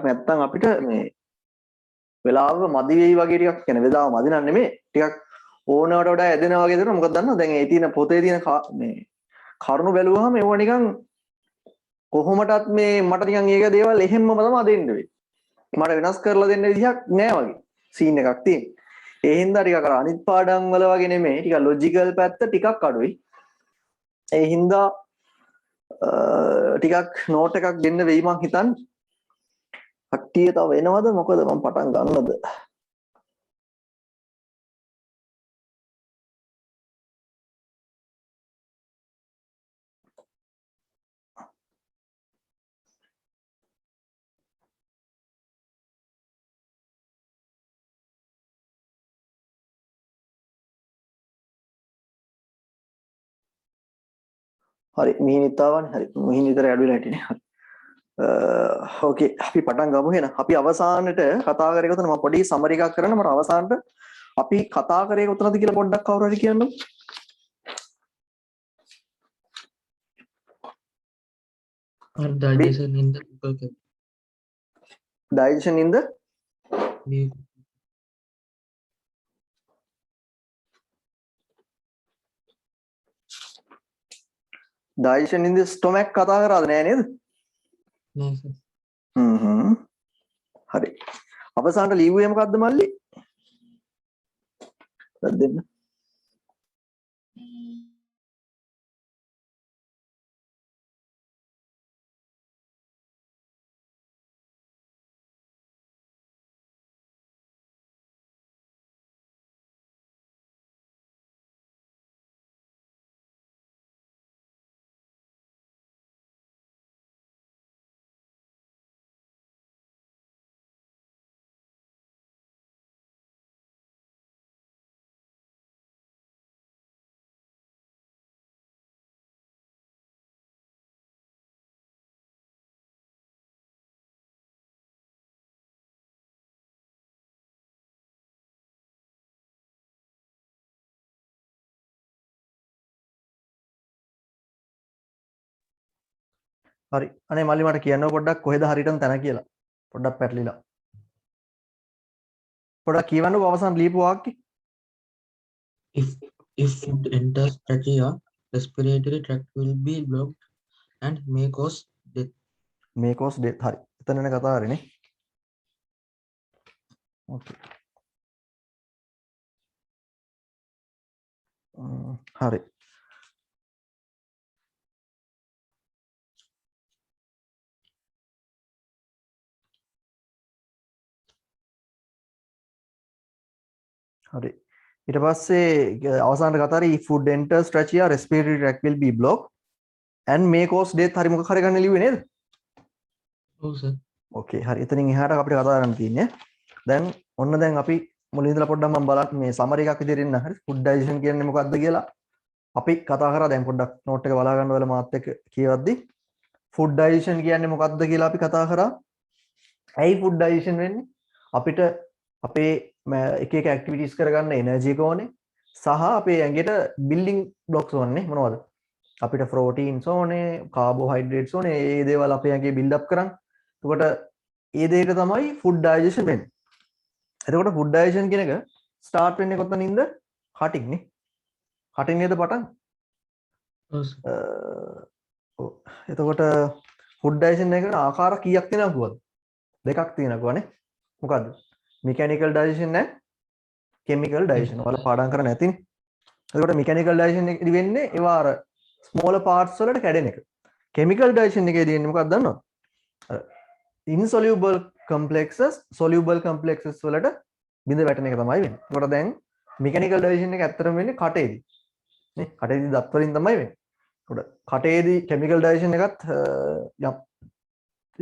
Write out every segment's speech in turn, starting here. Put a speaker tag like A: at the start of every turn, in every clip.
A: නැත්තම් අපිට මේ වෙලාවක මදි වෙයි වගේ ටිකක් කියන්නේ වෙලාව මදි නම් නෙමෙයි ටිකක් ඕනවට වඩා ඇදෙනවා වගේ දෙනවා. මොකද දන්නවද දැන් ඒ තියෙන පොතේ තියෙන මේ කරුණු බැලුවාම ඒව නිකන් කොහොමටත් මේ මට නිකන් ඒක දේවල් එහෙම්මම තමයි දෙන්න වෙන්නේ. මට වෙනස් කරලා දෙන්න විදිහක් නෑ වගේ සීන් එකක් තියෙන. ඒ හින්දා ටිකක් අර අනිත් පාඩම් වල වගේ නෙමෙයි ටිකක් ලොජිකල් පැත්ත ටිකක් අඩුයි. ඒ හින්දා ටිකක් නෝට් එකක් දෙන්න වෙයි මං හිතන්නේ. කට්ටිය තව එනවද මොකද මම පටන් ගන්නද? හරි මිහිනිතාවනේ හරි මිහිනිතර ඇඩුවලා හිටිනේ. ඕකේ අපි පටන් ගමු එහෙනම්. අපි අවසානට කතා කරේ කොතන මම පොඩි සමරි එකක් කරන්න මට අවසානට අපි කතා කරේ කොතනද කියලා පොඩ්ඩක් කවුරු හරි කියන්නකෝ.
B: Digestion in the Google
A: digestion in the digestion in the stomach කතා කරාද නෑ නේද?
B: no, sir.
A: හරි. අවසානට ලිව්වේ මොකද්ද මල්ලි? දෙන්න. හරි. අනේ මල්ලි මට කියන්නකො පොඩ්ඩක් කොහෙද හරියටම තැන කියලා. පොඩ්ඩක් පැටලිලා. පොඩ්ඩක් කියවන්නකො අවසන් ලියපු වාක්‍යෙ.
B: If food enters trachea, respiratory tract will be blocked and may cause death.
A: May cause death. හරි. එතන යන කතාව හරිනේ. ඕකේ. හරි. හරි. ඊට පස්සේ අවසානට කතාවේ if food enters trachea respiratory tract will be blocked and may cause death හරි මොකක් හරි ගන්න ලිව්වේ නේද?
B: Oh, sir.
A: ඕකේ හරි. එතනින් එහාට අපිට කතා කරන්න තියෙන්නේ. දැන් ඔන්න දැන් අපි මුලින් ඉඳලා පොඩ්ඩක් මම බලන්න මේ සමරි එකක් විදිහට ඉන්න හරි food digestion කියන්නේ මොකක්ද කියලා අපි කතා කරා. දැන් පොඩ්ඩක් නෝට් එක බලා ගන්න වල මාත් එක්ක කියවද්දි food digestion කියන්නේ මොකක්ද කියලා අපි කතා කරා. ඇයි food digestion වෙන්නේ? අපිට අපේ එක එක ඇක්ටිවිටීස් කරගන්න එනර්ජි එක ඕනේ සහ අපේ ඇඟට බිල්ඩින් බ්ලොක්ස් ඕනේ මොනවද? අපිට ප්‍රෝටීන්ස් ඕනේ, කාබෝහයිඩ්‍රේට්ස් ඕනේ. මේ දේවල් අපේ ඇඟේ බිල්ඩ් අප් කරන්න. එතකොට ඒ දෙයට තමයි food digestion වෙන්නේ. එතකොට food digestion කියන එක ස්ටාර්ට් වෙන්නේ කොතනින්ද? කටින් නේ. කටින් නේද පටන්?
B: Oh, sir.
A: එතකොට food digestion එකට ආකාර කීයක් තියෙනවද කොහොමද? දෙකක් තියෙනවා නේ. මොකද්ද? mechanical digestion and chemical digestion. ඔයාලා පාඩම් කරලා නැතිනේ. එතකොට mechanical digestion එකේදී වෙන්නේ ඒවා අර smaller parts වලට කැඩෙන එක. chemical digestion එකේදී වෙන්නේ මොකක්ද දන්නවද? insoluble complexes soluble complexes වලට බිඳ වැටෙන එක තමයි වෙන්නේ. ඒකට දැන් mechanical digestion එක ඇත්තටම වෙන්නේ කටේදී. නේ? කටේදී දත් වලින් තමයි වෙන්නේ. ඒකට කටේදී chemical digestion එකත්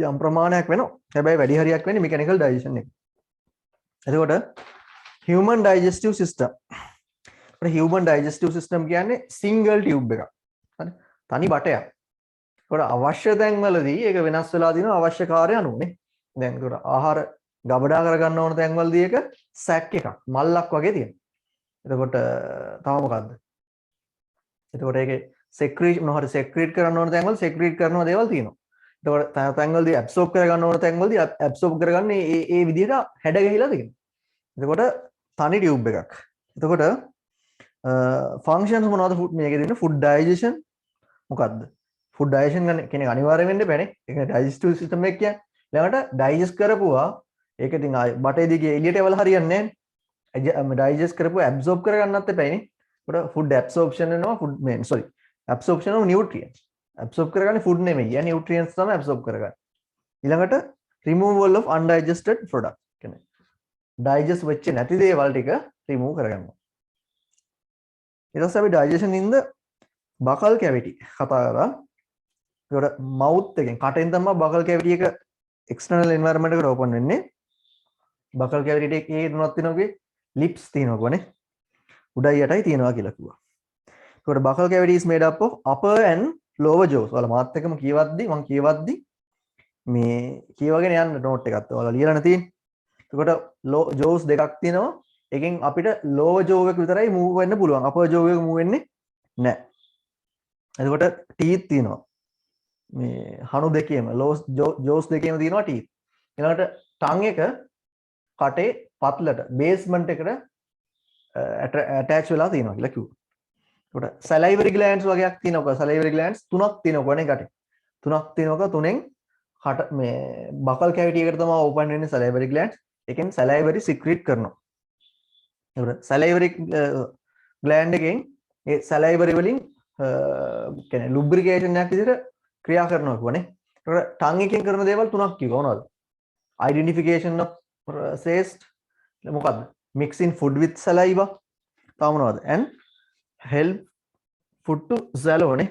A: යම් ප්‍රමාණයක් වෙනවා. හැබැයි වැඩි හරියක් වෙන්නේ mechanical digestion එක. එතකොට human digestive system. ඒකට human digestive system කියන්නේ single tube එකක්. හරි? තනි බටයක්. ඒකට අවශ්‍ය තැන්වලදී ඒක වෙනස් වෙලා දිනවා අවශ්‍ය කාර්ය අනුව නේ. දැන් ඒකට ආහාර ගබඩා කරගන්න ඕන තැන්වලදී ඒක සැක් එකක් මල්ලක් වගේ තියෙනවා. එතකොට තව මොකද්ද? එතකොට ඒකේ secrete මොනවාරි secrete කරන්න ඕන තැන්වල secrete කරන දේවල් තියෙනවා. එතකොට තැන්වලදී ඇබ්සෝබ් කරගන්න ඕන තැන්වලදී ඇබ්සෝබ් කරගන්නේ ඒ විදිහට හැඩ ගහිලා තියෙනවා. එතකොට තනි ටියුබ් එකක්. එතකොට ෆන්ක්ෂන්ස් මොනවද මේකේ දෙන්නේ? ෆුඩ් ඩයිජෙෂන් මොකද්ද? ෆුඩ් ඩයිජෙෂන් ගන්න කෙනෙක් අනිවාර්යයෙන් වෙන්න බෑනේ. ඒක ඩයිජෙස්ටිව් සිස්ටම් එක කියන්නේ. ළඟට ඩයිජෙස්ට් කරපුවා ඒක ඉතින් බටේ දිගේ එළියට එවලා හරියන්නේ නැහැ. ඩයිජෙස්ට් කරපුවා ඇබ්සෝබ් කරගන්නත් එපායිනේ. ඒකට ෆුඩ් ඇබ්සෝප්ෂන් වෙනවා food absorption of nutrients. Absorb කරගන්නේ ෆුඩ් නෙමෙයි. නියුට්‍රියන්ට්ස් තමයි ඇබ්සෝබ් කරගන්නේ. ඊළඟට removal of undigested product. කියන්නේ ඩයිජෙස්ට් වෙච්ච නැති දේවල් ටික රිමූව් කරගන්නවා. ඊට පස්සේ අපි digestion in the buccal cavity කතා කරා. ඒකට මවුත් එකෙන් කටෙන් තමයි buccal cavity එක external environment එකට open වෙන්නේ. buccal cavity එකේ තුනක් තියෙනවා lips තියෙනවා කොනේ. උඩයි යටයි තියෙනවා කියලා කිව්වා. ඒකට buccal cavity is made up of upper and lower jaws. ඔයාලා මාත් එක්කම කියවද්දි මේ කියවගෙන යන්න note එකත් ඔයාලා ලියලා තියෙන්නේ. එතකොට jaws දෙකක් තියෙනවා. එකෙන් අපිට lower jaw එක විතරයි move වෙන්න පුළුවන්. upper jaw එක move වෙන්නේ නැහැ. එතකොට teeth තියෙනවා. මේ හණු දෙකේම jaws දෙකේම තියෙනවා teeth. ඊළඟට tongue එක කටේ පත්ලට basement එකට attach වෙලා තියෙනවා කියලා කිව්වා. ඒකට salivary glands වගේක් තියෙනවා. salivary glands තුනක් තියෙනවා නේ කටේ. තුනක් තියෙනවා. තුනෙන් කට මේ buccal cavity එකට තමයි open වෙන්නේ salivary glands. එකෙන් salivary secrete කරනවා. ඒකට salivary gland එකෙන් ඒ salivary වලින් කියන්නේ lubrication එකක් විදිහට ක්‍රියා කරනවා කියවනේ. ඒකට tongue එකෙන් කරන දේවල් තුනක් කිව්වා මොනවද? Identification of taste මොකද්ද? Mixing food with saliva. තව මොනවද? And help food to swallow නේ.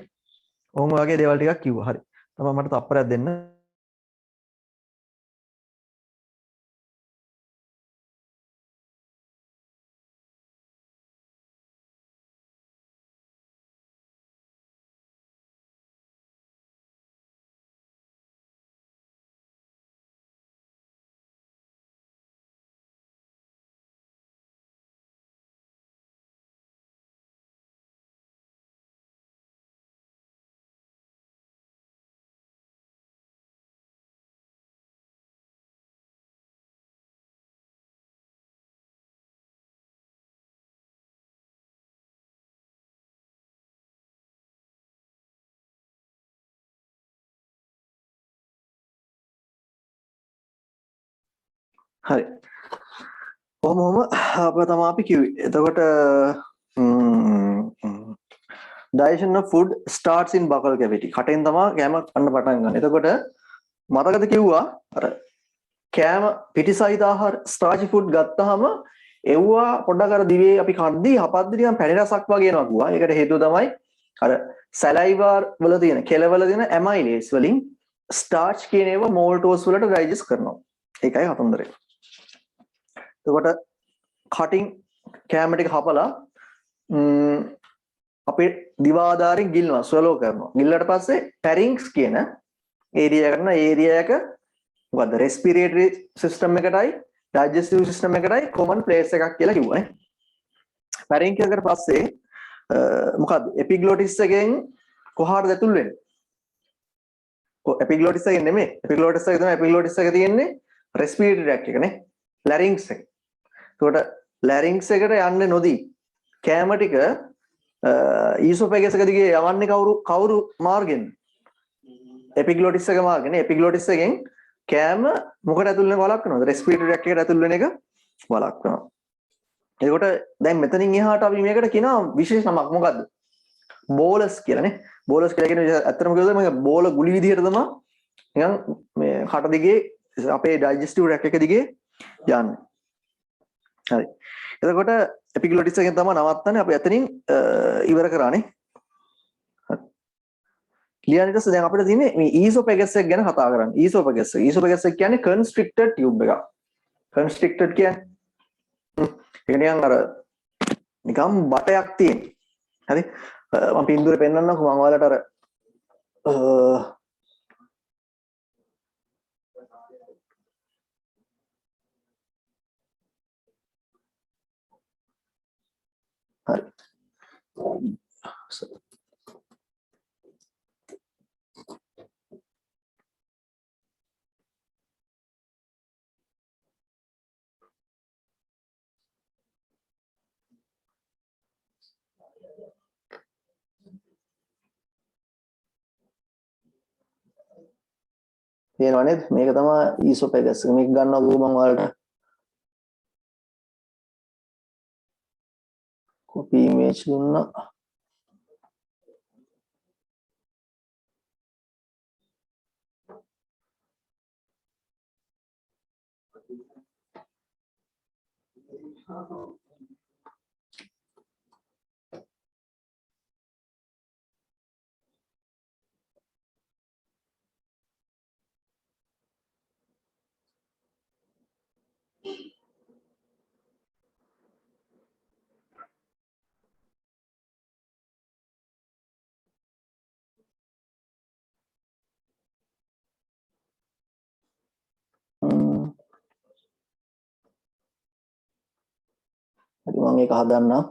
A: ඔහොම වගේ දේවල් ටිකක් කිව්වා. හරි. තමයි මට තප්පරයක් දෙන්න. හරි. කොහොම අප තමයි අපි කිව්වේ. එතකොට digestion of food starts in buccal cavity. කටෙන් තමයි කෑම කන්න පටන් ගන්න. එතකොට මතකද කිව්වා අර කෑම පිටිසහිත ආහාර starchy food ගත්තාම එව්වා පොඩ්ඩක් අර දිවේ අපි කද්දී හපද්දී නිකන් පැණි රසක් වගේ එනවා කිව්වා. ඒකට හේතුව තමයි අර saliva වල තියෙන කෙලවල තියෙන amylase වලින් starch කියන ඒවා maltose වලට digest කරනවා. ඒකයි හතන්දරේ. එතකොට කටින් කැම ටික හපලා අපේ දිව ආධාරයෙන් ගිල්නවා ස්වලෝ කරනවා. ගිල්ලට පස්සේ ෆැරින්ක්ස් කියන ඒරියා කරන ඒරියා එක මොකද්ද රෙස්පිරේටරි සිස්ටම් එකටයි ඩයිජෙස්ටිව් සිස්ටම් එකටයි කොමන් ප්ලේස් එකක් කියලා කිව්වා නේ. ෆැරින්ක්ස් එකට පස්සේ මොකද්ද එපිග්ලොටිස් එකෙන් කොහාටද ඇතුල් වෙන්නේ? එපිග්ලොටිස් එකෙන් නෙමෙයි. එපිග්ලොටිස් එක තමයි එපිග්ලොටිස් එක තියෙන්නේ රෙස්පිරේටරි ට්‍රැක්ට් එක නේ. ලැරින්ක්ස් එක. එතකොට ලැරින්ක්ස් එකට යන්නේ නොදී කෑම ටික ඊසොෆැගස් එක දිගේ යවන්නේ කවුරු මාර්ගෙන්ද? එපිග්ලොටිස් එක මාර්ගෙනේ. එපිග්ලොටිස් එකෙන් කෑම මොකට ඇතුල් වෙන වළක්වනවද? රෙස්පිරේටරි ට්‍රැක්ට් එකට ඇතුල් වෙන එක වළක්වනවා. එතකොට දැන් මෙතනින් එහාට අපි මේකට කියනවා විශේෂ නමක් මොකද්ද? බෝලස් කියලා නේ. බෝලස් කියලා කියන්නේ ඇත්තටම කිව්වොත් මේක බෝල ගුලි විදිහට තමයි නිකන් මේ කට දිගේ අපේ ඩයිජෙස්ටිව් ට්‍රැක්ට් එක දිගේ යන්නේ. හරි. එතකොට එපිග්ලොටිස් එකෙන් තමයි නවත්තන්නේ. අපි එතනින් ඉවර කරානේ. හරි. ලියන්න ඊට පස්සේ දැන් අපිට තියෙන්නේ මේ ඊසොෆැගස් එක ගැන කතා කරන්න. ඊසොෆැගස් එක කියන්නේ constricted tube එකක්. constricted කියන්නේ ඒක නිකන් අර නිකන් බටයක් තියෙන. හරි. මම පින්දුරේ පෙන්නන්නම්කෝ මම ඔයාලට අර හරි. තේරෙනව නේද? මේක තමයි ඊසෝපෙගස් එක. මේක ගන්නවලු මම ඔයාලට copy image දුන්නා. හරි මම මේක හදන්නම්.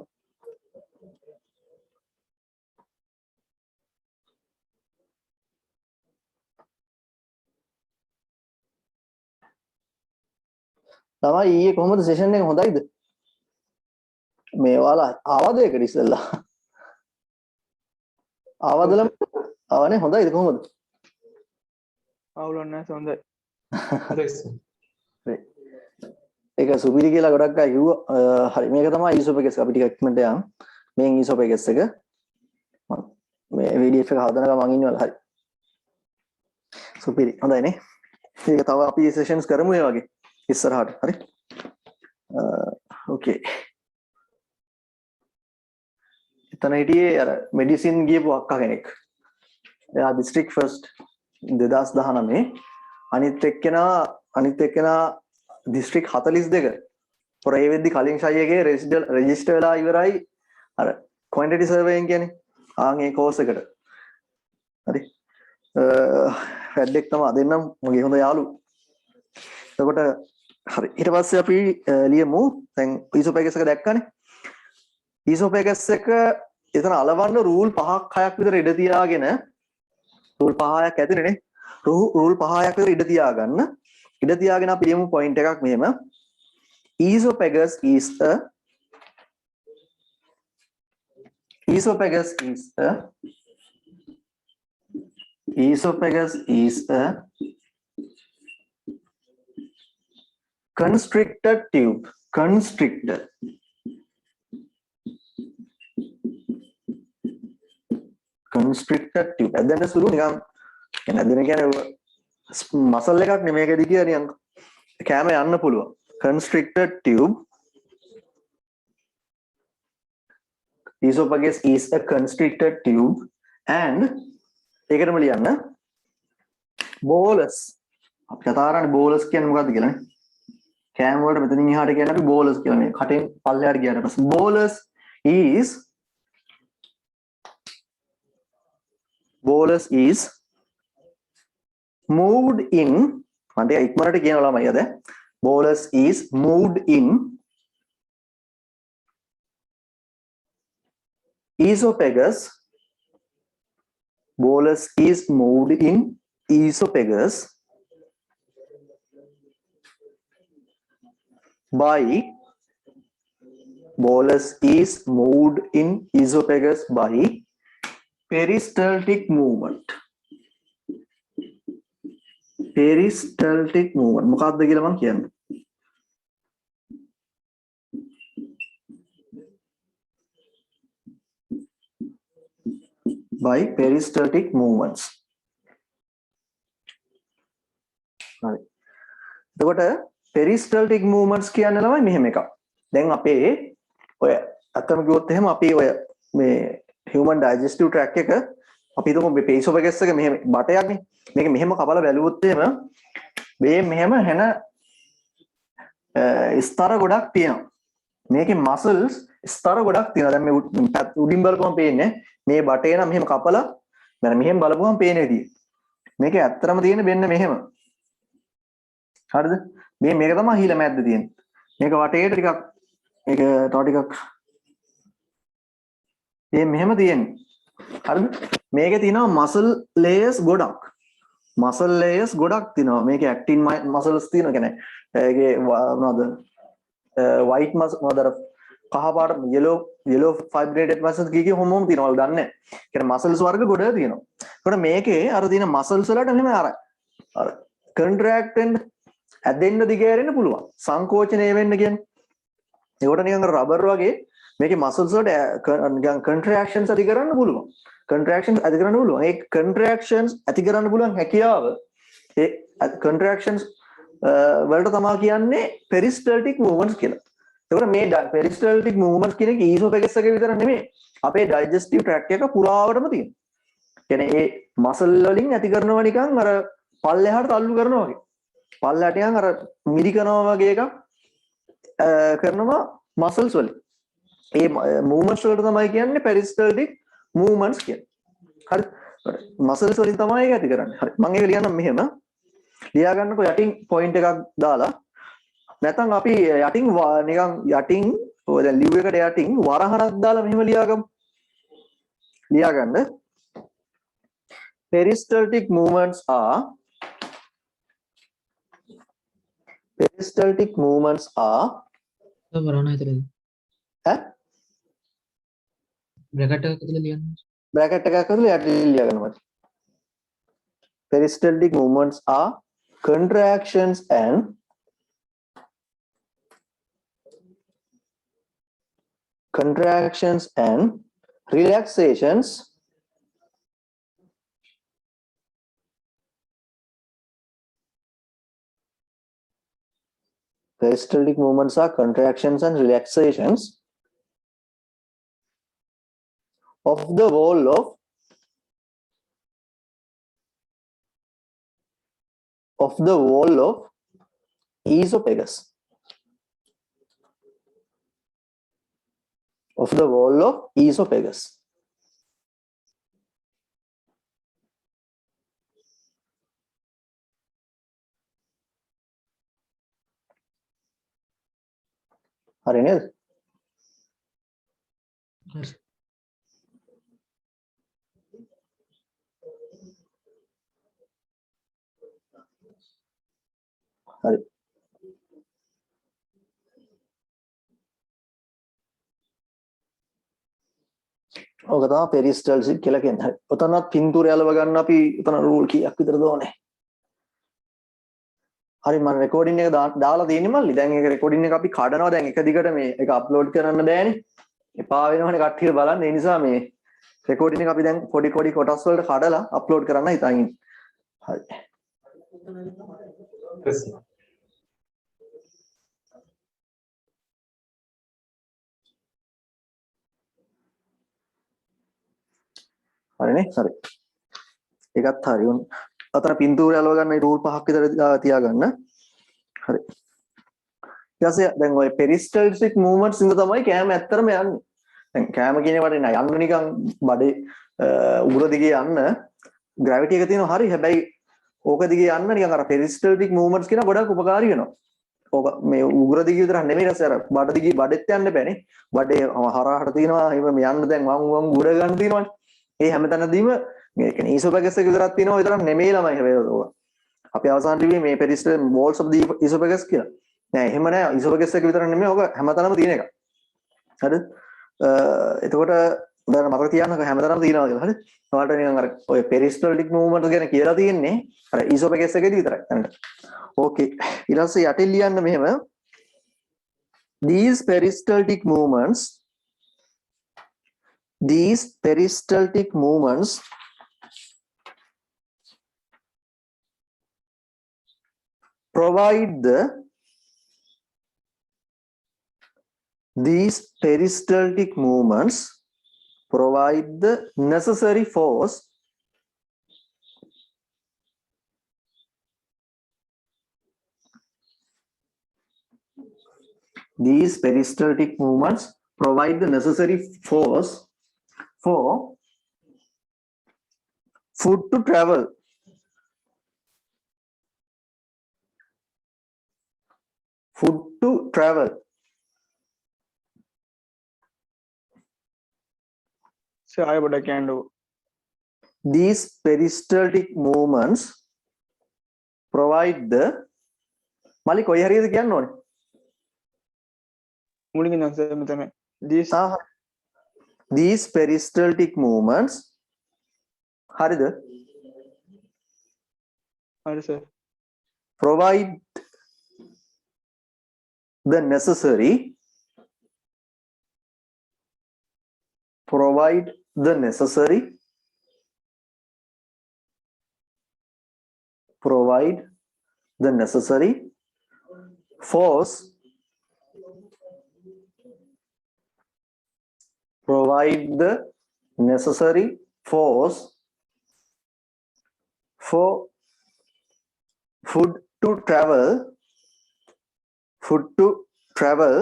A: තමයි ඊයේ කොහොමද සෙෂන් එක හොඳයිද? මේ ඔයාලා ආවද ඒකට ඉස්සෙල්ලා? ආවදලම ආවනේ හොඳයිද කොහොමද?
C: අවුලක් නැහැ හොඳයි.
A: ඒක සුපිරි කියලා ගොඩක් අය කිව්වා. හරි මේක තමයි ඊසෝපෙගස් අපි ටිකක් ඉක්මනට යමු. මේන් ඊසෝපෙගස් එක මේ PDF එක හදන ගමන් ඉන්නවල හරි. සුපිරි හොඳයි නේ. ඒක තව අපි සෙෂන්ස් කරමු ඒ වගේ ඉස්සරහට. හරි. ඕකේ. එතන හිටියේ අර මෙඩිසින් ගියපු අක්කා කෙනෙක්. එයා district first 2019 අනිත් එක්කෙනා district 42 පොර ඒ වෙද්දි කලින් ෂයි එකේ රෙජිස්ටර් වෙලා ඉවරයි අර quantity surveying කියන්නේ ආන් ඒ කෝස් එකට හරි රෙඩ්ඩෙක් තමයි දෙන්නම් මගේ හොඳ යාළුවෝ එතකොට හරි ඊට පස්සේ අපි ලියමු දැන් ඊසෝපෙගස් එක දැක්කනේ ඊසෝපෙගස් එක එතන අලවන්න රූල් 5ක් 6ක් විතර ඉඩ තියාගෙන රූල් 5ක් ඇතිනේ රූල් 5ක් විතර ඉඩ තියාගෙන අපි ලියමු පොයින්ට් එකක් මෙහෙම esophagus is a constricted tube ඇදෙන්න සුළු නිකන් ඇදෙන කියන්නේ මසල් එකක් නෙමේකදී කියලා නිකන් කැම යන්න පුළුවන් constricted tube esophagus is a constricted tube and ඒකටම ලියන්න bolus අපි කතා කරන්නේ bolus කියන්නේ මොකක්ද කියලානේ කැම වලට මෙතනින් එහාට කියන්නේ අපි bolus කියලා මේ කටෙන් පල්ලෙහාට ගියාට පස්සේ bolus is moved in මන්ට ඉක්මනට කියනවා ළමයි අද bolus is moved in esophagus by peristaltic movement මොකක්ද කියලා මම කියන්නේ by peristaltic movements හරි එතකොට peristaltic movements කියන්නේ ළමයි මෙහෙම එකක් දැන් අපේ ඔය අතම ගියොත් එහෙම අපි ඔය මේ human digestive tract එක අපි හිතමු මේ esophagus එක මෙහෙම බටයක්නේ මේක මෙහෙම කපලා බැලුවොත් එහෙම මේ මෙහෙම හැන ස්තර ගොඩක් තියෙනවා මේකේ muscles ස්තර ගොඩක් තියෙනවා දැන් මේ උඩින් බලපුවම පේන්නේ මේ බටේ නම් මෙහෙම කපලා මෙහෙම බලපුවම පේන විදිය මේකේ ඇත්තටම තියෙන මෙන්න මෙහෙම හරිද මේක තමයි හීල මැද්ද තියෙන්නේ මේක වටේට ටිකක් මේක තව ටිකක් මෙහෙම තියෙන්නේ හරිද මේකේ තියෙනවා muscle layers ගොඩක් තියෙනවා මේකේ actin muscles තියෙනවා කියන්නේ ඒකේ මොනවද white muscle මොනවද කහ පාට yellow yellow fibrinated muscles කීකේ හොමෝම තියෙනවා ඔයාලා දන්නේ නැහැ. කියන්නේ muscles වර්ග ගොඩක් තියෙනවා. ඒකට මේකේ අර තියෙන muscles වලට මෙහෙම අර contract වෙන්න ඇදෙන්න දිගෑරෙන්න පුළුවන්. සංකෝචනය වෙන්න කියන්නේ. ඒකට නිකන් රබර් වගේ මේකේ muscles වලට නිකන් contractions ඇති කරන්න පුළුවන්. contractions ඇති කරන්න පුළුවන්. ඒ contractions ඇති කරන්න පුළුවන් හැකියාව ඒ contractions වලට තමයි කියන්නේ peristaltic movements කියලා. ඒකට මේ peristaltic movements කියන එක esophagus එකේ විතර නෙමෙයි. අපේ digestive tract එක පුරාවටම තියෙනවා. කියන්නේ ඒ muscle වලින් ඇති කරනවා නිකන් අර පල්ලෙහාට තල්ලු කරනවා වගේ. පල්ලෙහාට නිකන් අර මිරිකනවා වගේ එකක් කරනවා muscles වලින්. ඒ movements වලට තමයි කියන්නේ peristaltic movements කියන්නේ. හරි. muscles වලින් තමයි ඒක ඇති කරන්නේ. හරි. මම ඒක ලියන්නම් මෙහෙම. ලියා ගන්නකො යටින් point එකක් දාලා. නැත්නම් අපි යටින් නිකන් යටින් ඔය දැන් ලිව් එකට යටින් වරහණක් දාලා මෙහෙම ලියාගමු. ලියා ගන්න. Peristaltic movements are
B: වරණ ඇතුලේ
A: ඈ
B: බ්‍රැකට් එකක් ඇතුලේ ලියන්න.
A: bracket එකක් ඇතුලේ යටින් ලියා ගන්න මත. Peristaltic movements are contractions and relaxations peristaltic movements are contractions and relaxations of the wall of esophagus. Of the wall of esophagus. හරි නේද?
B: හරි.
A: හරි. ඔක තමයි peristaltic කියලා කියන්නේ. හරි. ඔතනත් පින්තූරය අලව ගන්න අපි ඔතන රූල් කීයක් විතරද ඕනේ. හරි මම රෙකෝඩින් එක දාලා තියෙන්නේ මල්ලි. දැන් ඒක රෙකෝඩින් එක අපි කඩනවා. දැන් එක දිගට මේ ඒක අප්ලෝඩ් කරන්න බෑනේ. එපා වෙනවනේ කට්ටිය බලන්න. ඒ නිසා මේ රෙකෝඩින් එක අපි දැන් පොඩි කොටස් වලට කඩලා අප්ලෝඩ් කරන්න හිතන් ඉන්නේ. හරි. හරිනේ? හරි. ඒකත් හරි. අතන පින්තූරය අලව ගන්න රූල් පහක් විතර තියාගන්න. හරි. ඊටසේ දැන් ඔය peristaltic movements ඉඳ තමයි කෑම ඇත්තරම යන්නේ. දැන් කෑම කියන එකට නෑ යන්න නිකන් බඩේ උගුර දිගේ යන්න gravity එක තියෙනවා හරි. හැබැයි ඕක දිගේ යන්න නිකන් අර peristaltic movements කියන ගොඩක් උපකාරී වෙනවා. ඕක මේ උගුර දිගේ විතරක් නෙමෙයි රස අර බඩ දිගේ බඩෙත් යන්න බෑනේ. බඩේ හරහට තියෙනවා. එහෙම මේ යන්න දැන් වම් උඩ ගන්න තියෙනවානේ. ඒ හැමතැනදීම මේ කියන්නේ esophagus එක විතරක් තියෙනවා විතරක් නෙමෙයි ළමයි හැබැයි ඕක. අපි අවසාන ටිකේ මේ peristaltic walls of the esophagus කියලා. නෑ එහෙම නෑ esophagus එක විතරක් නෙමෙයි ඕක හැමතැනම තියෙන එක. හරිද? එතකොට දැන් මතක තියාගන්න හැමතැනම තියෙනවා කියලා. හරිද? ඔයාලට නිකන් අර ඔය peristaltic movement ගැන කියලා තියෙන්නේ අර esophagus එකේදී විතරයි. හරිද? ඕකේ. ඊට පස්සේ යටින් ලියන්න මෙහෙම these peristaltic movements provide the necessary force for food to travel.
C: So I what I can do.
A: These peristaltic movements provide the මලි කොයි හරියද කියන්න ඕනේ.
C: මුලින් ඉඳන් මෙතන these
A: these peristaltic movements හරිද
C: Hari sir.
A: provide the necessary provide the necessary provide the necessary force provide the necessary force for food to travel food to travel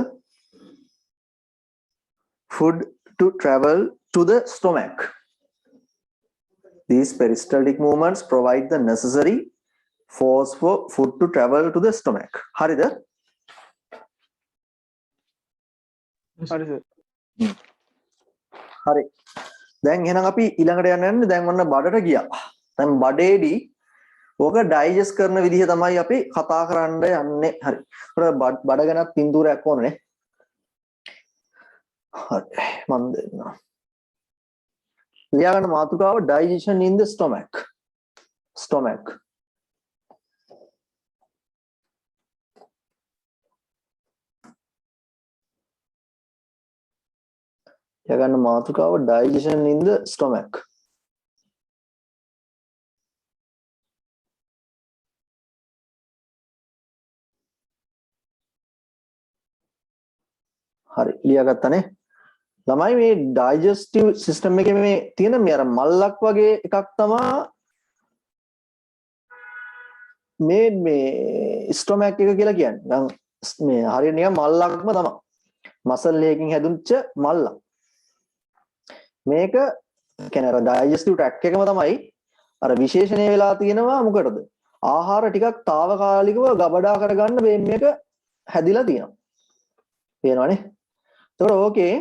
A: to the stomach. These peristaltic movements provide the necessary force for food to travel to the stomach. හරිද?
C: Hari sir.
A: හරි. දැන් එහෙනම් අපි ඊළඟට යන්නේ දැන් ඔන්න බඩට ගියා. දැන් බඩේදී ඕක ඩයිජෙස්ට් කරන විදිහ තමයි අපි කතා කරන්න යන්නේ. හරි. ඒකට බඩ ගැන පින්තූරයක් ඕනනේ. හරි. මම දෙන්නම්. ලියාගන්න මාතෘකාව digestion in the stomach. Stomach. ලියාගන්න මාතෘකාව digestion in the stomach. හරි ලියාගත්තනේ ළමයි මේ digestive system එකේ මේ තියෙන මේ අර මල්ලක් වගේ එකක් තමයි මේ stomach එක කියලා කියන්නේ. දැන් මේ හරියට නිකන් මල්ලක්ම තමයි. muscle එකකින් හැදුච්ච මල්ලක්. මේක කියන්නේ අර digestive tract එකම තමයි අර විශේෂණය වෙලා තියෙනවා මොකටද? ආහාර ටිකක් తాවකාලිකව ගබඩා කරගන්න මේක හැදිලා තියෙනවා. පේනවනේ? ඒතකොට ඕකේ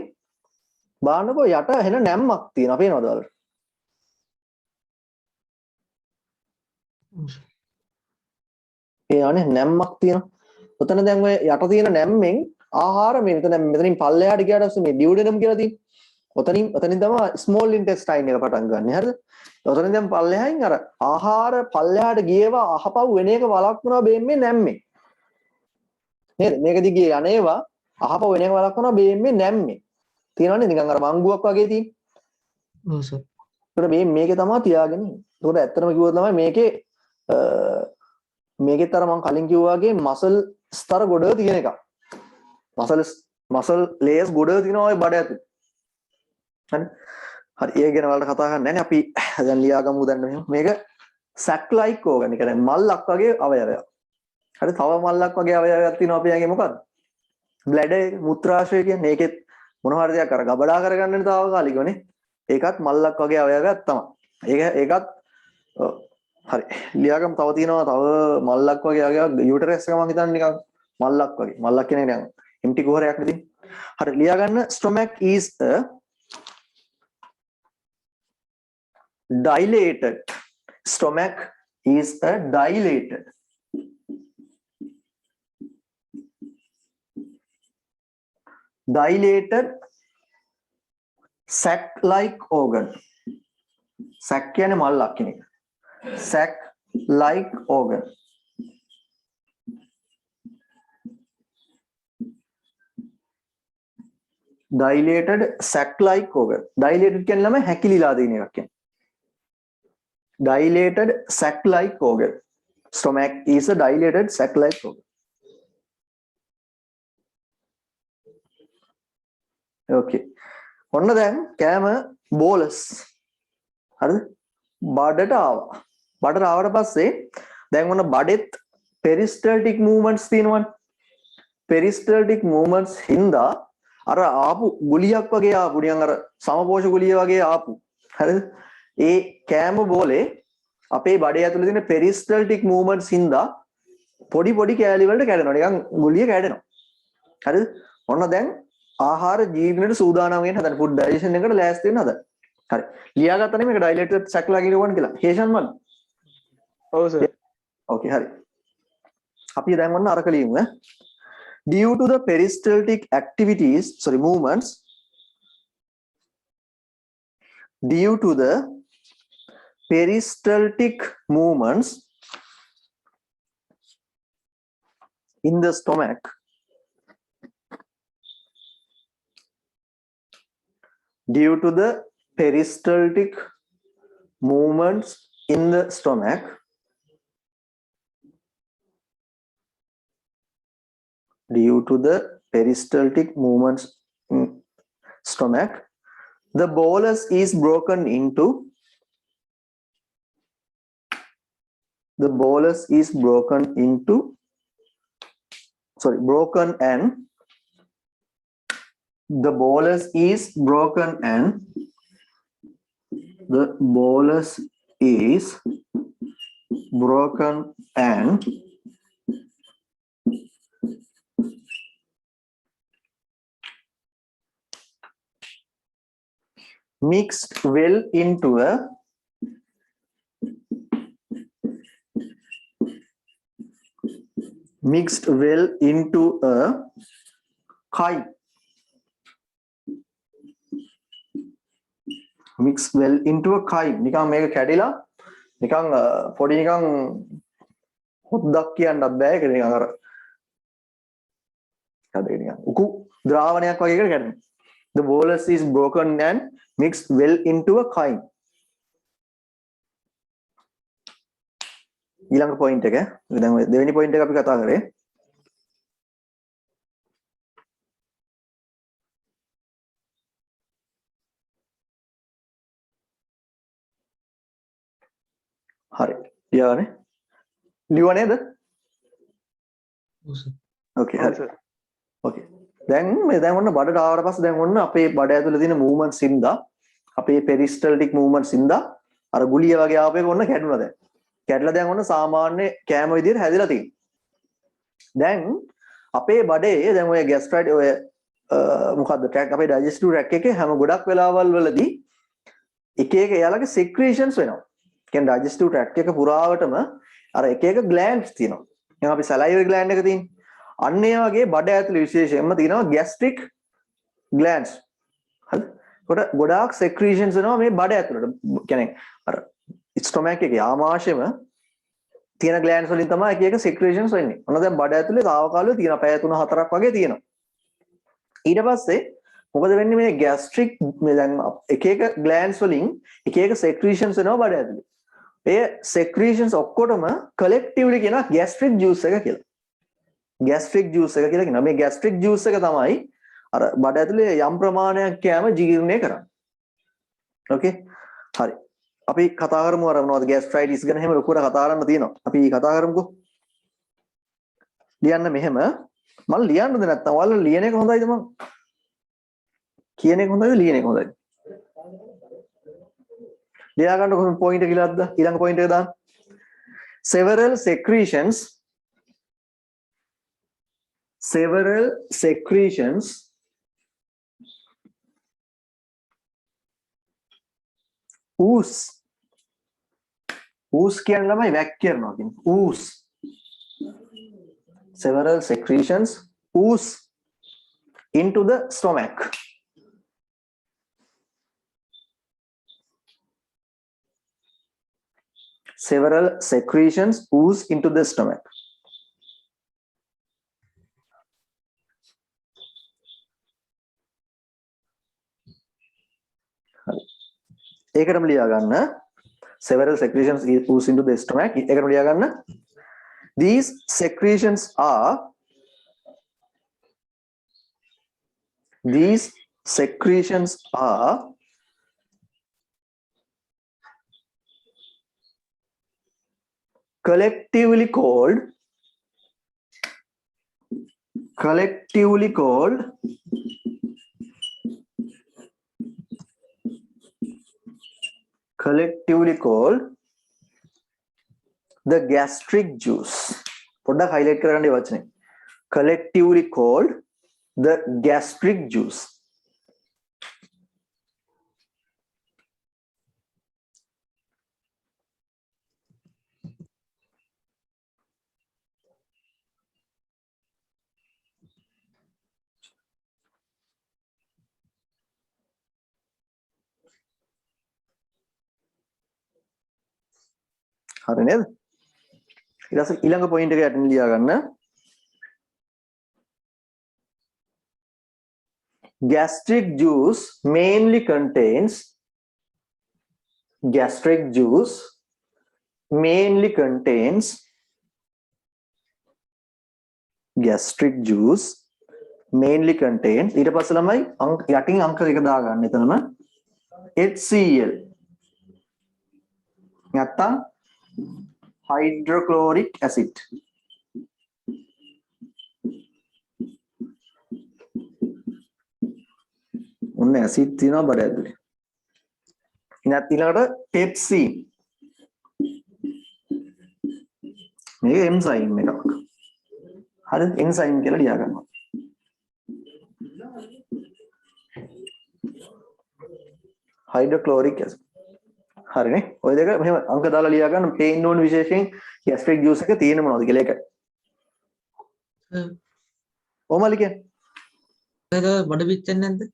A: බාන්නකෝ යට එන නැම්මක් තියෙනවා පේනවද ඔයාලට? පේනවනේ නැම්මක් තියෙනවා. ඔතන දැන් ඔය යට තියෙන නැම්මෙන් ආහාර මේ මෙතනින් පල්ලෙහාට ගියාට පස්සේ මේ ඩියුඩෙනම් කියලා තියෙන්නේ. ඔතනින් තමයි ස්මෝල් ඉන්ටෙස්ටයින් එක පටන් ගන්න. හරිද? ඔතනින් දැන් පල්ලෙහායින් අර ආහාර පල්ලෙහාට ගියේවා අහපව් වෙන එක වළක්වනවා බේම්මේ නැම්මේ. නේද? මේක දිගේ යන්නේවා අහපව් වෙන එක වළක්වනවා බේම්මේ නැම්මේ. තියෙනවනේ නිකන් අර මංගුවක් වගේ තියෙන.
B: ඔව් සර්.
A: ඒකට මේකේ තමයි තියාගෙන ඉන්නේ. ඒකට ඇත්තටම කිව්වොත් තමයි මේකෙත් අර මම කලින් කිව්වා වගේ මසල් ස්තර ගොඩ තියෙන එක. මසල් ලේයර්ස් ගොඩ තියෙනවා ඔය බඩ ඇතුලේ. හරි. හරි ඒ ගැන වලට කතා කරන්නේ නැහැ. අපි දැන් ලියාගමු දැන් මේක sac like organ. ඒ කියන්නේ මල්ලක් වගේ අවයවයක්. හරි තව මල්ලක් වගේ අවයවයක් තියෙනවා අපි යගේ මොකද්ද? බ්ලැඩර් එක මුත්‍රාශය කියන්නේ ඒකෙත් මොන හරි දෙයක් අර ගබඩා කරගන්නනේ තාවකාලිකවනේ. ඒකත් මල්ලක් වගේ අවයවයක් තමයි. ඒකත් හරි ලියාගමු තව තියෙනවා තව මල්ලක් වගේ අවයවයක් යූටරස් එක මම හිතන්නේ නිකන් මල්ලක් වගේ. මල්ලක් කියන්නේ නිකන් එම්ටි කුහරයක් නෙදී. හරි ලියාගන්න stomach is a dilated stomach is a dilated sac like organ. sac කියන්නේ මල්ලක් කියන එක. sac like organ. dilated sac like organ. dilated කියන්නේ ළමයි හැකිලිලා දින එකක් කියන්නේ. dilated sac like organ. stomach is a dilated sac like organ. okay ඔන්න දැන් කෑම බෝලස් හරිද බඩට ආවා බඩට ආවට පස්සේ දැන් ඔන්න බඩෙත් peristaltic movements තියෙනවනේ peristaltic movements හින්දා අර ආපු ගුලියක් වගේ ආපු නිකන් අර සමපෝෂ ගුලිය වගේ ආපු හරිද ඒ කෑම බෝලේ අපේ බඩේ ඇතුලේ තියෙන peristaltic movements හින්දා පොඩි කෑලි වලට කැඩෙනවා නිකන් ගුලිය කැඩෙනවා හරිද ඔන්න දැන් ආහාර ජීවණයට සූදානම් වෙන්න හදන ෆුඩ් ඩයිජෙෂන් එකට ලෑස්ති වෙන්න හදන. හරි. ලියාගත්තනේ මේක ඩයිලේටඩ් සැක් ලගින වුණ කියලා. හේෂන් මන්.
C: ඔව් සර්.
A: ඕකේ හරි. අපි දැන් ඔන්න අරක ලියමු ඈ. Due to the peristaltic activities, movements due to the peristaltic movements in the stomach due to the peristaltic movements in the stomach due to the peristaltic movements in stomach, the bolus is broken into broken and the bolus is broken and mixed well into a chyme. නිකන් මේක කැඩිලා නිකන් පොඩි නිකන් හොද්දක් කියන්නත් බෑ ඒක නිකන් අර හදේ නිකන් උකු ද්‍රාවණයක් වගේ එකට කැඩෙනවා. The bolus is broken and mixed well into a chyme. ඊළඟ පොයින්ට් එක දැන් ඔය දෙවෙනි පොයින්ට් එක අපි කතා කරේ. හරි. ලියවනේ. ලියුවා නේද?
B: ඔව් සර්.
A: Okay හරි. Okay. දැන් ඔන්න බඩට ආවට පස්සේ දැන් ඔන්න අපේ බඩ ඇතුලේ තියෙන මූවමන්ට්ස් හින්දා අපේ peristaltic movements හින්දා අර ගුලිය වගේ ආපු එක ඔන්න කැඩුණා දැන්. කැඩලා දැන් ඔන්න සාමාන්‍ය කෑම විදිහට හැදිලා තියෙනවා. දැන් අපේ බඩේ දැන් ඔය gastrite ඔය මොකද්ද tract අපේ digestive tract එකේ හැම ගොඩක් වෙලාවල් වලදී එක එක එයාලගේ secretions වෙනවා. කියන්නේ digestive tract එක පුරාවටම අර එක එක glands තියෙනවා. එහෙනම් අපි salivary gland එක තියෙන්නේ. අන්න ඒ වගේ බඩ ඇතුලේ විශේෂයෙන්ම තියෙනවා gastric glands. හරිද? කොට ගොඩාක් secretions වෙනවා මේ බඩ ඇතුලට. කියන්නේ අර stomach එකේ ආමාශයෙම තියෙන glands වලින් තමයි එක එක secretions වෙන්නේ. ඔන්න දැන් බඩ ඇතුලේ තාවකාලිකව තියෙන පැය 3-4ක් වගේ තියෙනවා. ඊට පස්සේ මොකද වෙන්නේ මේ gastric මේ දැන් එක එක glands වලින් එක එක secretions වෙනවා බඩ ඇතුලේ. ඒ secretions ඔක්කොටම collectively කියනවා gastric juice එක කියලා. gastric juice එක කියලා කියනවා. මේ gastric juice එක තමයි අර බඩ ඇතුලේ යම් ප්‍රමාණයක් කෑම ජීර්ණය කරන්නේ. Okay? හරි. අපි කතා කරමු අර මොනවද gastritis ගැන හැම ලොකුවට කතා කරන්න තියෙනවා. අපි කතා කරමුකෝ. ලියන්න මෙහෙම. මම ලියන්නද නැත්නම් ඔයාලා ලියන එක හොඳයිද මම? කියන එක හොඳයිද ලියන එක හොඳයිද? ලියා ගන්න කොහොමද පොයින්ට් එක කියලාද? ඊළඟ පොයින්ට් එක දාන්න. Several secretions ooze කියන ළමයි වැක් කරනවා කියන්නේ ooze. Several secretions ooze into the stomach. Several secretions ooze into the stomach. ඒකටම ලියා ගන්න. Several secretions ooze into the stomach. ඒකටම ලියා ගන්න. These secretions are collectively called the gastric juice. පොඩ්ඩක් highlight කරගන්න මේ වචනේ. Collectively called the gastric juice. හරි නේද? ඊට පස්සේ ඊළඟ පොයින්ට් එක යටින් ලියා ගන්න. Gastric juice mainly contains gastric juice mainly contains gastric juice mainly contains ඊට පස්සේ ළමයි යටින් අංක දෙක දාගන්න එතනම HCl නැත්තම් hydrochloric acid ඔන්න ඇසිඩ් තියෙනවා බඩ ඇතුලේ. ඊළඟට පෙප්සින්. මේක එන්සයිම් එකක්. හරි එන්සයිම් කියලා ලියා ගන්නවා. Hydrochloric acid. හරිනේ. ඔය දෙක මෙහෙම අංක දාලා ලියා ගන්න පේන්න ඕන විශේෂයෙන් ગેස්ට්‍රික් ජූස් එක තියෙන මොනවද කියලා ඒකයි. ඔමලි කියන්නේ.
B: ඒක බඩ පිච්චෙන්නේ නැද්ද?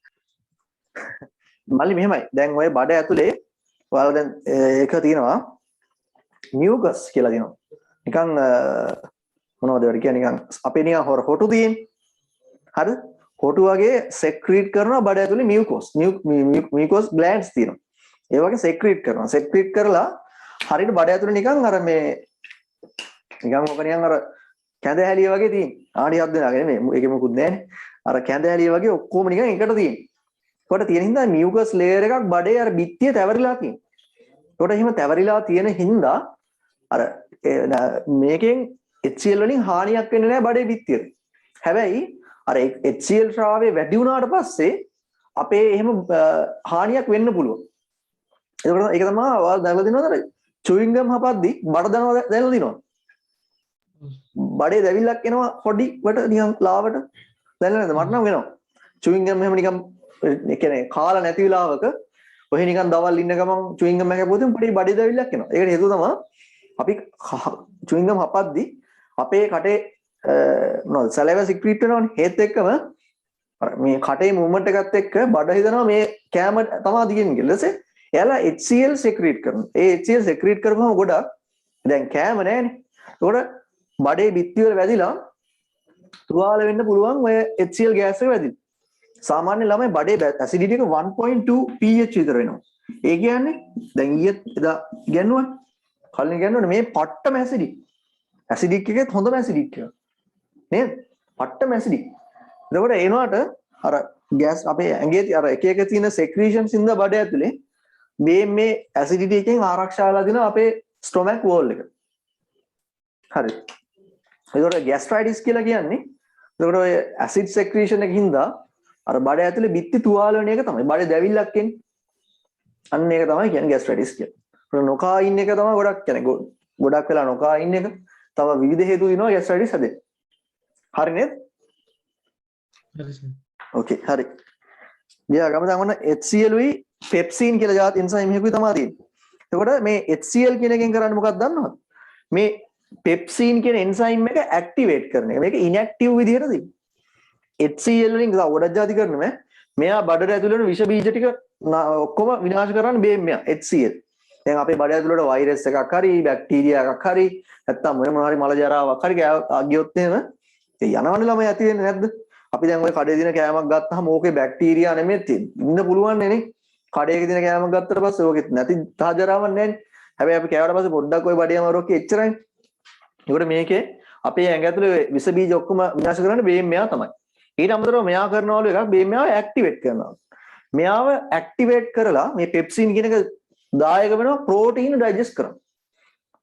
A: මල්ලි මෙහෙමයි. දැන් ඔය බඩ ඇතුලේ ඔයාලා දැන් ඒක තියෙනවා මියුකස් කියලා තියෙනවා. නිකන් මොනවද ඒකට කියන්නේ නිකන් අපේ නිකන් හොටු තියෙන්නේ. හරිද? හොටු වගේ සෙක්‍රීට් කරනවා බඩ ඇතුලේ මියුකස්. මියුකස් ග්ලෑන්ඩ්ස් තියෙනවා. ඒ වගේ සෙක්‍රීට් කරනවා. සෙක්‍රීට් කරලා හරියට බඩ ඇතුලේ නිකන් අර මේ නිකන් ඔක නිකන් අර කැඳ හැලිය වගේ තියෙන. ආඩියක් දෙනාගෙන නෙමෙයි. ඒකෙ මොකුත් නැහැනේ. අර කැඳ හැලිය වගේ ඔක්කොම නිකන් එකට තියෙන. කොට තියෙන හින්දා මියුකස් ලේයර් එකක් බඩේ අර බිත්තිය තැවරිලා තියෙනවා. කොට එහෙම තැවරිලා තියෙන හින්දා අර මේකෙන් HCl වලින් හානියක් වෙන්නේ නැහැ බඩේ බිත්තියට. හැබැයි අර HCl ශ්‍රාවය වැඩි වුණාට පස්සේ අපේ එහෙම හානියක් වෙන්න පුළුවන්. ඒකට ඒක තමයි ඔයාලා දැනලා දිනවද? චුයින් ගම් හපද්දි බඩ දැනලා දිනවද? බඩේ දැවිල්ලක් එනවා පොඩි වට නිකන් ලාවට දැනලා නැද්ද? මට නම් වෙනවා. චුයින් ගම් එහෙම නිකන් ඒ කියන්නේ කාලා නැති වෙලාවක ඔහෙ නිකන් දවල් ඉන්න ගමන් චුයින් ගම් හැකපුවොත් පොඩි බඩේ දැවිල්ලක් එනවා. ඒකට හේතුව තමයි අපි චුයින් ගම් හපද්දි අපේ කටේ මොනවද සලයිවා සික්‍රීට් වෙනවනේ. ඒත් එක්කම මේ කටේ මූවමන්ට් එකත් එක්ක බඩ හිතනවා මේ කෑම තමයි දිගින් කියලා. ඊට පස්සේ එයාලා HCl සික්‍රීට් කරනවා. ඒ HCl සික්‍රීට් කරපුවම ගොඩක් දැන් කෑම නැහැනේ. ඒකට බඩේ බිත්ති වල වැදිලා තුවාල වෙන්න පුළුවන් ඔය HCl ගෑස් එක වැදිලා. සාමාන්‍ය ළමයි බඩේ ඇසිඩිටි එක 1.2 pH විතර වෙනවා. ඒ කියන්නේ දැන් ඊයේ එදා ගන්නවා කලින් ගන්නවනේ මේ පට්ටම ඇසිඩික්. ඇසිඩික් එකෙත් හොඳම ඇසිඩික් එක. නේද? පට්ටම ඇසිඩික්. එතකොට එනවාට අර ගෑස් අපේ ඇඟේ අර එක එක තියෙන සෙක්‍රීෂන්ස් ඉඳ බඩ ඇතුලේ මේ ඇසිඩිටි එකෙන් ආරක්ෂාලා දෙන අපේ ස්ටොමක් වෝල් එක. හරි. ඒකට ગેස්ට්‍රයිටිස් කියලා කියන්නේ එතකොට ඔය ඇසිඩ් සෙක්‍රීෂන් එකකින් දා අර බඩ ඇතුලේ බිත්ති තුවාල වෙන එක තමයි. බඩේ දැවිල්ලක් එන්නේ. අන්න ඒක තමයි කියන්නේ ગેස්ට්‍රයිටිස් කියන්නේ. ඒක නොකා ඉන්න එක තමයි ගොඩක් කියන්නේ. ගොඩක් වෙලා නොකා ඉන්න එක. තව විවිධ හේතු දිනවා ગેස්ට්‍රයිටිස් හැදෙන්න. හරි නේද?
B: හරි සර්.
A: ඕකේ හරි. ගියා ගම දැන් ඔන්න HCl උයි පෙප්සින් කියලා જાත් එන්සයිම් එකකුයි තමයි තියෙන්නේ. එතකොට මේ HCl කියන එකෙන් කරන්නේ මොකක්ද දන්නවද? මේ පෙප්සින් කියන එන්සයිම් එක ඇක්ටිවේට් කරන එක. මේක ඉන්ඇක්ටිව් විදිහට තියෙනවා. HCl වලින් ගොඩක් જાති කරනවා. මෙයා බඩට ඇතුළේ වෙන විෂ බීජ ටික ඔක්කොම විනාශ කරන්න බේම් මෙයා HCl. දැන් අපේ බඩ ඇතුළේ වෛරස් එකක් හරි බැක්ටීරියා එකක් හරි නැත්තම් මොනවා හරි මල ජරාවක් හරි ගියොත් එහෙම ඒ යනවනේ ළමයි ඇති වෙන්නේ නැද්ද? අපි දැන් ওই කඩේ දින කෑමක් ගත්තාම ඕකේ බැක්ටීරියා නෙමෙයි තියෙන්නේ. ඉන්න පුළුවන් නේ. කඩේක දින කෑමක් ගත්තට පස්සේ ඕකෙත් නැති තහජරාවක් නැහැ. හැබැයි අපි කෑවට පස්සේ පොඩ්ඩක් ওই බඩේ අමාරුවක් එච්චරයි. ඒකට මේකේ අපේ ඇඟ ඇතුලේ විස බීජ ඔක්කොම විනාශ කරන්න බේම් මෙයා තමයි. ඊට අමතරව මෙයා කරනවලු එකක් බේම් මෙයාව ඇක්ටිවේට් කරනවා. මෙයාව ඇක්ටිවේට් කරලා මේ පෙප්සින් කියන එක දායක වෙනවා ප්‍රෝටීන් ඩයිජෙස්ට් කරන්න.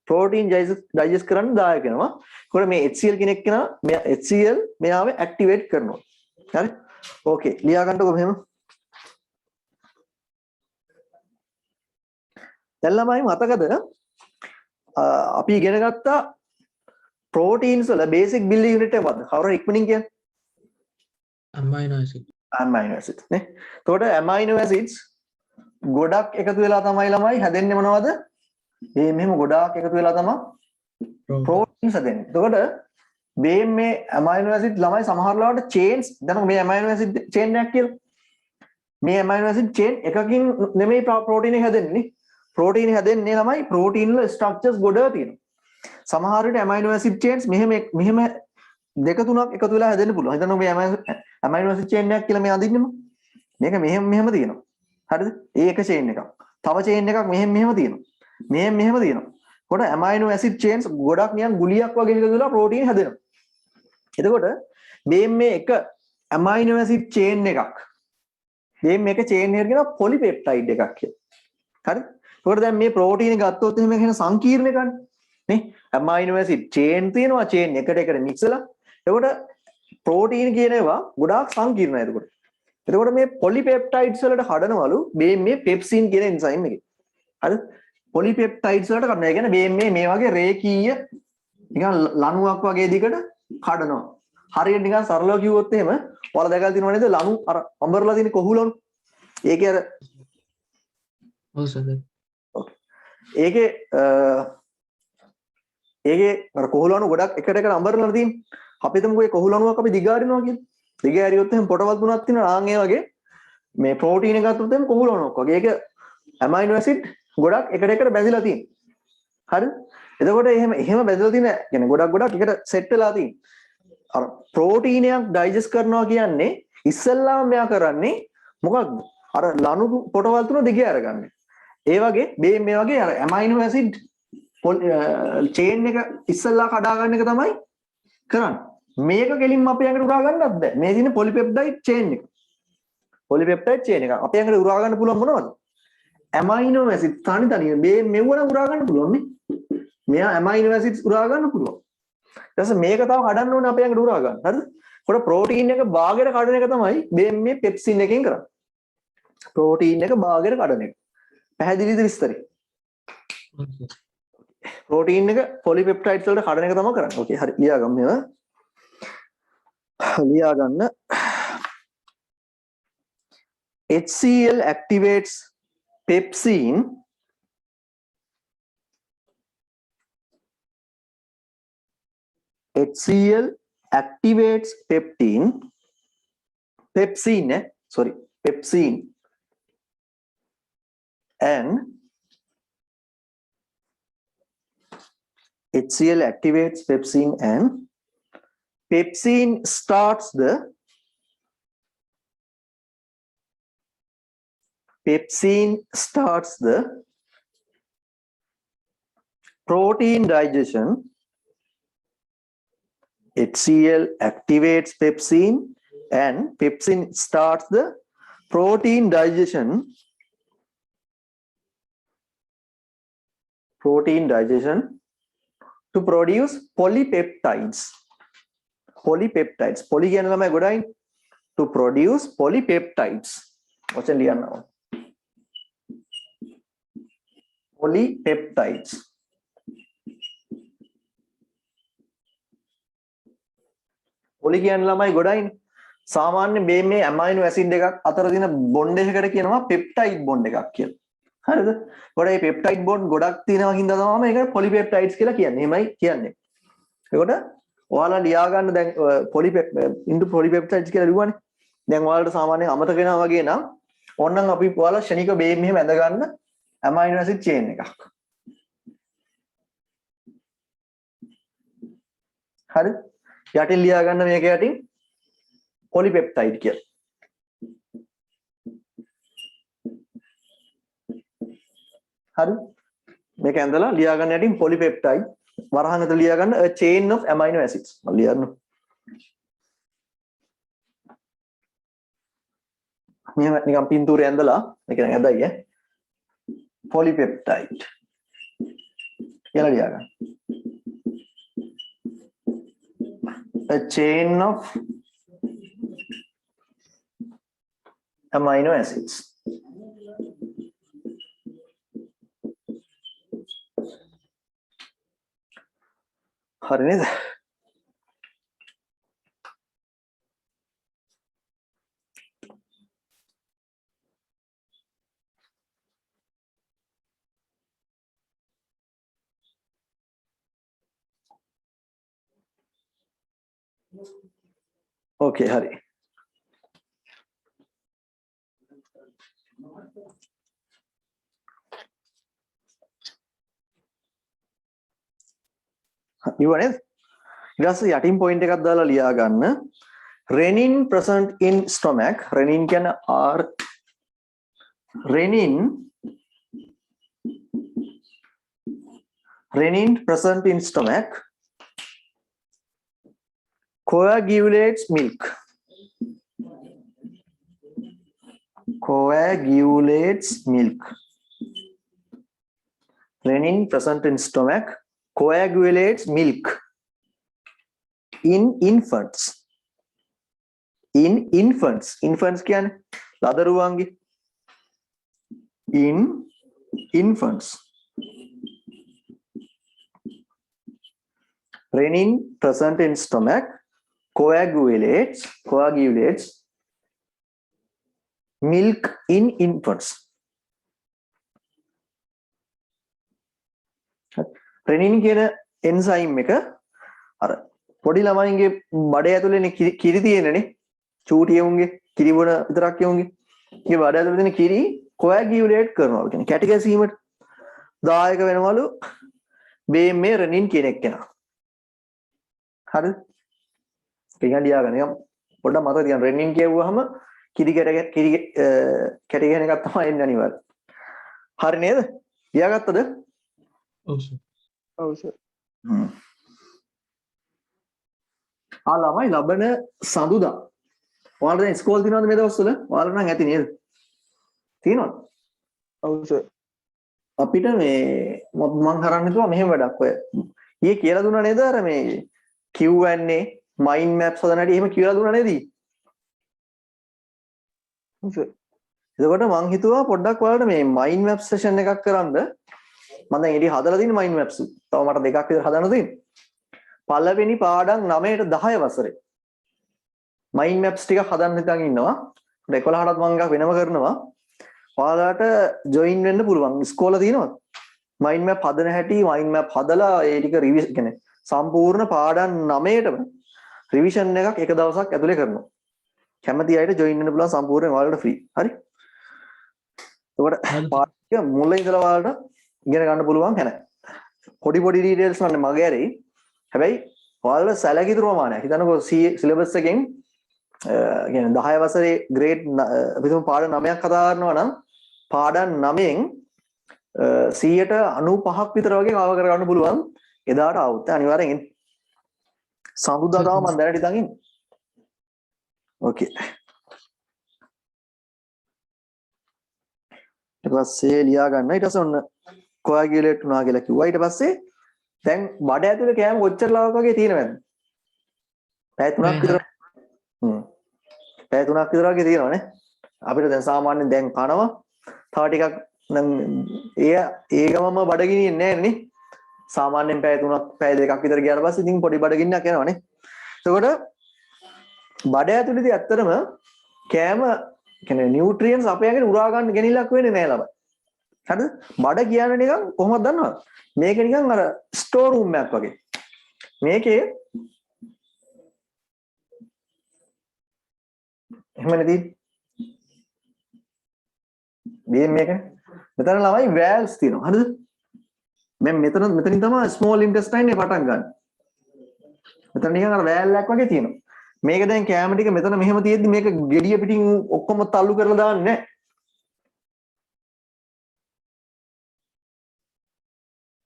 A: ප්‍රෝටීන් ඩයිජෙස්ට් කරන්න දායක වෙනවා. ඒකට මේ HCl කෙනෙක් කෙනා මෙයා HCl මෙයාව ඇක්ටිවේට් කරනවා. හරි? ඕකේ. ලියා ගන්නකො මෙහෙම. දැන් ළමයි මතකද අපි ඉගෙන ගත්තා ප්‍රෝටීන්ස් වල බේසික් බිල්ඩින් යුනිට් එක මොකද්ද? කවුරු ඉක්මනින් කියන්නේ?
B: amino acid.
A: amino acid නේ. එතකොට amino acids ගොඩක් එකතු වෙලා තමයි ළමයි හැදෙන්නේ මොනවද? මෙහෙම ගොඩාක් එකතු වෙලා තමයි ප්‍රෝටීන්ස් හැදෙන්නේ. එතකොට මේ amino acid ළමයි සමහර ලාවට chains දැන් මේ amino acid chain එකක් කියලා. මේ amino acid chain එකකින් නෙමෙයි ප්‍රෝටීන් එක හැදෙන්නේ. ප්‍රෝටීන් හැදෙන්නේ තමයි ප්‍රෝටීන් වල ස්ට්‍රක්චර්ස් ගොඩක් තියෙනවා. සමහර විට ඇමයිනෝ ඇසිඩ් චේන්ස් මෙහෙම දෙක තුනක් එකතු වෙලා හැදෙන්න පුළුවන්. හිතන්න මේ ඇමයිනෝ ඇසිඩ් චේන් එකක් කියලා මේ අඳින්නෙම. මේක මෙහෙම තියෙනවා. හරිද? ඒ එක චේන් එකක්. තව චේන් එකක් මෙහෙම තියෙනවා. මෙහෙම තියෙනවා. කොට ඇමයිනෝ ඇසිඩ් චේන්ස් ගොඩක් නිකන් ගුලියක් වගේ එකතු වෙලා ප්‍රෝටීන් හැදෙනවා. එතකොට මේ එක ඇමයිනෝ ඇසිඩ් චේන් එකක්. මේක චේන් එකට කියනවා පොලිපෙප්ටයිඩ් එකක් කියලා. හරිද? එතකොට දැන් මේ ප්‍රෝටීන් ගත්තොත් එහෙම කියන සංකීර්ණ එකනේ. නේ? ඇමයිනෝ ඇසිඩ් චේන් තියෙනවා. චේන් එකට මික්ස් වෙලා. එතකොට ප්‍රෝටීන් කියන ඒවා ගොඩාක් සංකීර්ණයි එතකොට. එතකොට මේ පොලිපෙප්ටයිඩ්ස් වලට කඩනවලු මේ පෙප්සින් කියන එන්සයිම් එකේ. හරිද? පොලිපෙප්ටයිඩ්ස් වලට කඩනවා. ඒ කියන්නේ මේ වගේ රේඛීය නිකන් ලණුවක් වගේ දිගට කඩනවා. හරියට නිකන් සරලව කිව්වොත් එහෙම ඔයාලා දැකලා තියෙනව නේද ලණු අර අඹරලා තියෙන කොහුලණු. ඒකේ අර
B: ඔව් සර්.
A: ඒකේ අර කොහුලණු ගොඩක් එකට අඹරලා තියෙන්නේ. අපි හිතමුකෝ මේ කොහුලණුවක් අපි දිගාරිනවා කියලා. දිගාරියොත් එහෙම පොටවල් තුනක් තියෙනවා. ආන් ඒ වගේ මේ ප්‍රෝටීන් එක ගත්තොත් එහෙම කොහුලණුවක් වගේ. ඒක ඇමයිනෝ ඇසිඩ් ගොඩක් එකට බැඳිලා තියෙනවා. හරිද? එතකොට එහෙම බැඳලා තියෙන يعني ගොඩක් එකට සෙට් වෙලා තියෙනවා. අර ප්‍රෝටීනයක් ඩයිජෙස්ට් කරනවා කියන්නේ ඉස්සෙල්ලාම මෙයා කරන්නේ මොකක්ද? අර ලණු පොටවල් තුන දිගේ අරගන්නේ. ඒ වගේ මේ වගේ අර ඇමයිනෝ ඇසිඩ් චේන් එක ඉස්සෙල්ලා කඩා ගන්න එක තමයි කරන්නේ. මේක කෙලින්ම අපේ ඇඟට උරා ගන්නත් බෑ. මේ තියෙන පොලිපෙප්ටයිඩ් චේන් එක. පොලිපෙප්ටයිඩ් චේන් එක. අපේ ඇඟට උරා ගන්න පුළුවන් මොනවද? ඇමයිනෝ ඇසිඩ් තනි මෙව්ව නම් උරා ගන්න පුළුවන් නේ. මෙයා ඇමයිනෝ ඇසිඩ්ස් උරා ගන්න පුළුවන්. ඊට පස්සේ මේක තව කඩන්න ඕනේ අපේ ඇඟට උරා ගන්න. හරිද? කොට ප්‍රෝටීන් එක බාගෙට කඩන එක තමයි මේ පෙප්සින් එකෙන් කරන්නේ. ප්‍රෝටීන් එක බාගෙට කඩන එක. පැහැදිලිද විස්තරේ? ප්‍රෝටීන් එක පොලිපෙප්ටයිඩ්ස් වලට කඩන එක තමයි කරන්නේ. ඕකේ හරි ලියාගමු මේවා. ලියා ගන්න. HCl activates pepsin HCl activates pepsin and HCl activates pepsin and pepsin starts the protein digestion. HCl activates pepsin and pepsin starts the protein digestion to produce polypeptides. Poly කියන තමයි ගොඩයි. To produce polypeptides. වචන ලියන්න ඕන. Polypeptides. පොලි කියන්නේ ළමයි ගොඩයිනේ. සාමාන්‍ය මේ amino acid එකක් අතර තියෙන බොන්ඩ් එකකට කියනවා පෙප්ටයිඩ් බොන්ඩ් එකක් කියලා. හරිද? ඒකට මේ පෙප්ටයිඩ් බොන්ඩ් ගොඩක් තියෙනවා හින්දා තමයි මේක පොලිපෙප්ටයිඩ්ස් කියලා කියන්නේ. එහෙමයි කියන්නේ. ඒකට ඔයාලා ලියා ගන්න දැන් පොලිපෙප්ටයිඩ්ස් කියලා ලියුවානේ. දැන් ඔයාලට සාමාන්‍යයෙන් අමතක වෙනවා වගේ නම් ඕනනම් අපි ඔයාලා ශනික මෙහෙම ඇඳ ගන්න ඇමයිනෝ ඇසිඩ් චේන් එකක්. හරි? යටින් ලියා ගන්න මේක යටින් පොලිපෙප්ටයිඩ් කියලා. හරි? මේක ඇඳලා ලියා ගන්න යටින් පොලිපෙප්ටයිඩ් වරහන් ඇතුළේ ලියා ගන්න a chain of amino acids. මම ලියන්න. මෙහෙම නිකන් පින්තූරේ ඇඳලා මේක දැන් ඇඳයි ඈ. පොලිපෙප්ටයිඩ් කියලා ලියා ගන්න. A chain of amino acids. හරි නේද? Okay, hari. ඉවනේ ඊට පස්සේ යටින් පොයින්ට් එකක් දාලා ලියා ගන්න renin present in stomach renin කියන්නේ r renin present in stomach coagulates milk renin present in stomach coagulates milk in infants කියන්නේ ලදරුවන්ගේ in infants renin present in stomach coagulates milk in infants renin කියන enzyme එක අර පොඩි ළමයින්ගේ බඩ ඇතුලේනේ කිරි තියෙනනේ චූටි යමුන්ගේ කිරි බොන විතරක් යමුන්ගේ ඒ බඩ ඇතුලේ තියෙන කිරි කොඇගියුලේට් කරනවා කියන්නේ කැටි ගැසීමට දායක වෙනවලු මේ රෙනින් කියන එක්කෙනා හරිද ටිකක් ලියාගන්න එක පොඩ්ඩක් මතක තියාගන්න රෙනින් කියවුවාම කිරි කැටි ගැන එකක් තමයි එන්නේ අනිවාර්යයෙන් හරි නේද ලියාගත්තද
B: ඔව් සර්
C: ඔව් සර්
A: ළමයි ලබන සඳුදා ඔයාලා දැන් ඉස්කෝල තියනවද මේ දවස්වල ඔයාලා නම් ඇති නේද තියනවද
C: ඔව් සර්
A: අපිට මේ මම කරන්න හිතුවා මෙහෙම වැඩක් ඔය ඊයේ කියලා දුන්නා නේද අර මේ Q&A mind maps හදන හැටි එහෙම කියලා දුන්නා නේද
C: ඔව් සර්
A: එතකොට මම හිතුවා පොඩ්ඩක් ඔයාලට මේ mind map session එකක් කරන්න මම දැන් ඉතින් හදලා තියෙන mind maps තව මට දෙකක් විතර හදන්න තියෙනවා පළවෙනි පාඩම් 9ට 10 වසරේ mind maps ටික හදන්න හිතන් ඉන්නවා 11ටත් මම එකක් වෙනම කරනවා ඔයාලට join වෙන්න පුළුවන් ඉස්කෝලේ තියෙනවද mind map හදන හැටි mind map හදලා ඒ ටික රිවිස් කියන්නේ සම්පූර්ණ පාඩම් 9ටම රිවිෂන් එකක් එක දවසක් ඇතුලේ කරනවා කැමති අයට join වෙන්න පුළුවන් සම්පූර්ණයෙන් ඔයාලට free හරි එතකොට පාඩම් මුල ඉඳලා ඔයාලට ඉගෙන ගන්න පුළුවන් හැන පොඩි details වань මගේ ඇරෙයි හැබැයි ඔයාලා සැලකිලි ප්‍රමාණයක් හිතන්නකෝ සිලබස් එකෙන් කියන්නේ 10 වසරේ ග්‍රේඩ් අපිටම පාඩම් 9ක් කතා කරනවා නම් පාඩම් 9න් 95ක් විතර වගේ කව කරගන්න පුළුවන් එදාට આવුත් අනිවාර්යෙන් එන්න සඳුදා තව මම දැනට ඉතින් ඉන්නේ ඕකේ ඊට පස්සේ ලියා ගන්න ඊට පස්සේ ඔන්න කොයාගියුලේට් වුණා කියලා කිව්වා ඊට පස්සේ දැන් බඩ ඇතුලේ කෑම කොච්චර ලාවක් වගේ තියෙනවද? පැය 3ක් විතර. පැය 3ක් විතර වගේ තියෙනවනේ. අපිට දැන් සාමාන්‍යයෙන් දැන් කනවා. තව ටිකක් නම් ඒ ගමම බඩගිනින්නේ නැහැ නේ. සාමාන්‍යයෙන් පැය 3ක් පැය 2ක් විතර ගියාට පස්සේ ඉතින් පොඩි බඩගින්නක් එනවනේ. එතකොට බඩ ඇතුලේදී ඇත්තටම කෑම කියන්නේ නියුට්‍රියන්ට්ස් අපේ ඇඟට උරා ගන්න ගෙනිල්ලක් වෙන්නේ නැහැ ළමයි. හරිද? බඩ කියන්නේ නිකන් කොහොමද දන්නවද? මේක නිකන් අර ස්ටෝර් රූම් එකක් වගේ. මේකේ එහෙම නැති මේක මෙතන ළමයි වැල්ස් තියෙනවා. හරිද? මෙතනින් තමයි ස්මෝල් ඉන්ටෙස්ටයින් එක පටන් ගන්න. මෙතන නිකන් අර වැල් එකක් වගේ තියෙනවා. මේක දැන් කැම ටික මෙතන මෙහෙම තියෙද්දි මේක ගෙඩිය පිටින් ඔක්කොම තල්ලු කරලා දාන්නේ නැහැ.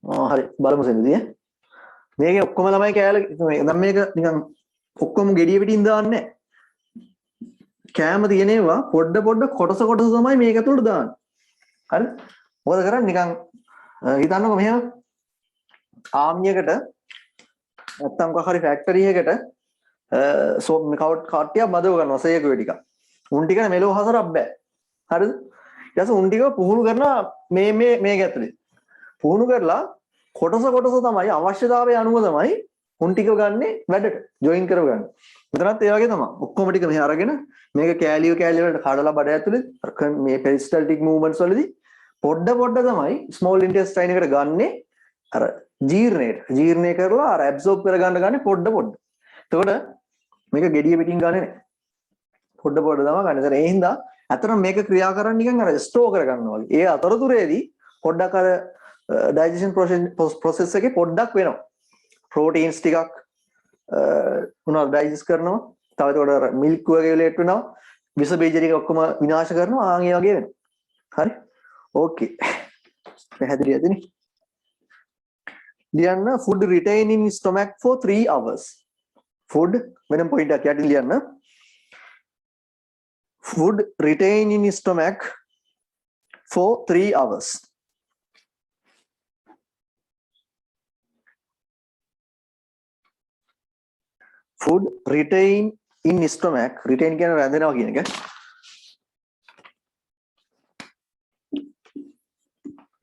A: හරි බලමු සෙන්දී මේකේ ඔක්කොම ළමයි කෑල දැන් මේක නිකන් ඔක්කොම ගෙඩිය පිටින් දාන්නේ කෑම තියෙනවා පොඩ කොටස තමයි මේක ඇතුළට දාන්නේ හරි මොකද කරන්නේ නිකන් හිතන්නකෝ මෙහෙම ආම්නියකට නැත්තම් කොහක් හරි ෆැක්ටරි එකකට කට්ටියක් බදව ගන්නවා සේකුවේ ටික උන් ටික මෙලෝ හසරක් බෑ හරිද ඊට පස්සේ උන් ටික පුහුණු කරනවා මේක ඇතුලේ පුහුණු කරලා කොටස තමයි අවශ්‍යතාවය අනුව තමයි උන් ටික ගන්නෙ වැඩට ජොයින් කරගන්න. මෙතනත් ඒ වගේ තමයි. ඔක්කොම ටික මෙහි අරගෙන මේක කෑලි වලට කඩලා බඩ ඇතුලේ මේ පෙරිස්ටල්ටික් මූවමන්ට්ස් වලදී පොඩ තමයි ස්මෝල් ඉන්ටෙස්ටයින් එකට ගන්නෙ අර ජීර්ණය කරලා අර ඇබ්සෝබ් කරගන්න ගන්නේ පොඩ. එතකොට මේක ගෙඩිය පිටින් ගන්නෙ නෑ. පොඩ තමයි ගන්න. ඒ හින්දා අතන මේක ක්‍රියා කරන්නේ නිකන් අර ස්ටෝර් කරගන්නවා වගේ. ඒ අතරතුරේදී පොඩ්ඩක් අර ඩයිජෙෂන් ප්‍රොසෙස් එකේ පොඩ්ඩක් වෙනවා. proteins ටිකක් මොනවද digest කරනවා. තව ඒකට milk වගේ relate වෙනවා. විස බීජ ටික ඔක්කොම විනාශ කරනවා. ආන් ඒ වගේ වෙනවා. හරි. ඕකේ. පැහැදිලිද නේ? ලියන්න food retain in stomach for 3 hours. food වෙනම point එකක් යටින් ලියන්න. food retain in stomach for 3 hours. food retain in stomach. retain කියන රැඳෙනවා කියන එක.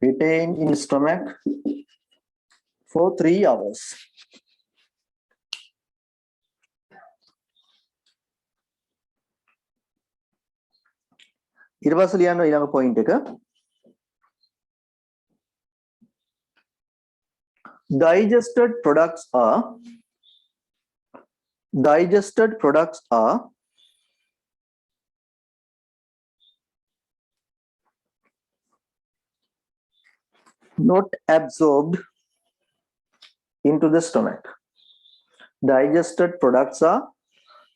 A: retain in stomach for 3 hours. ඊට පස්සේ ලියන්න ඊළඟ point එක. digested products are not absorbed into the stomach. Digested products are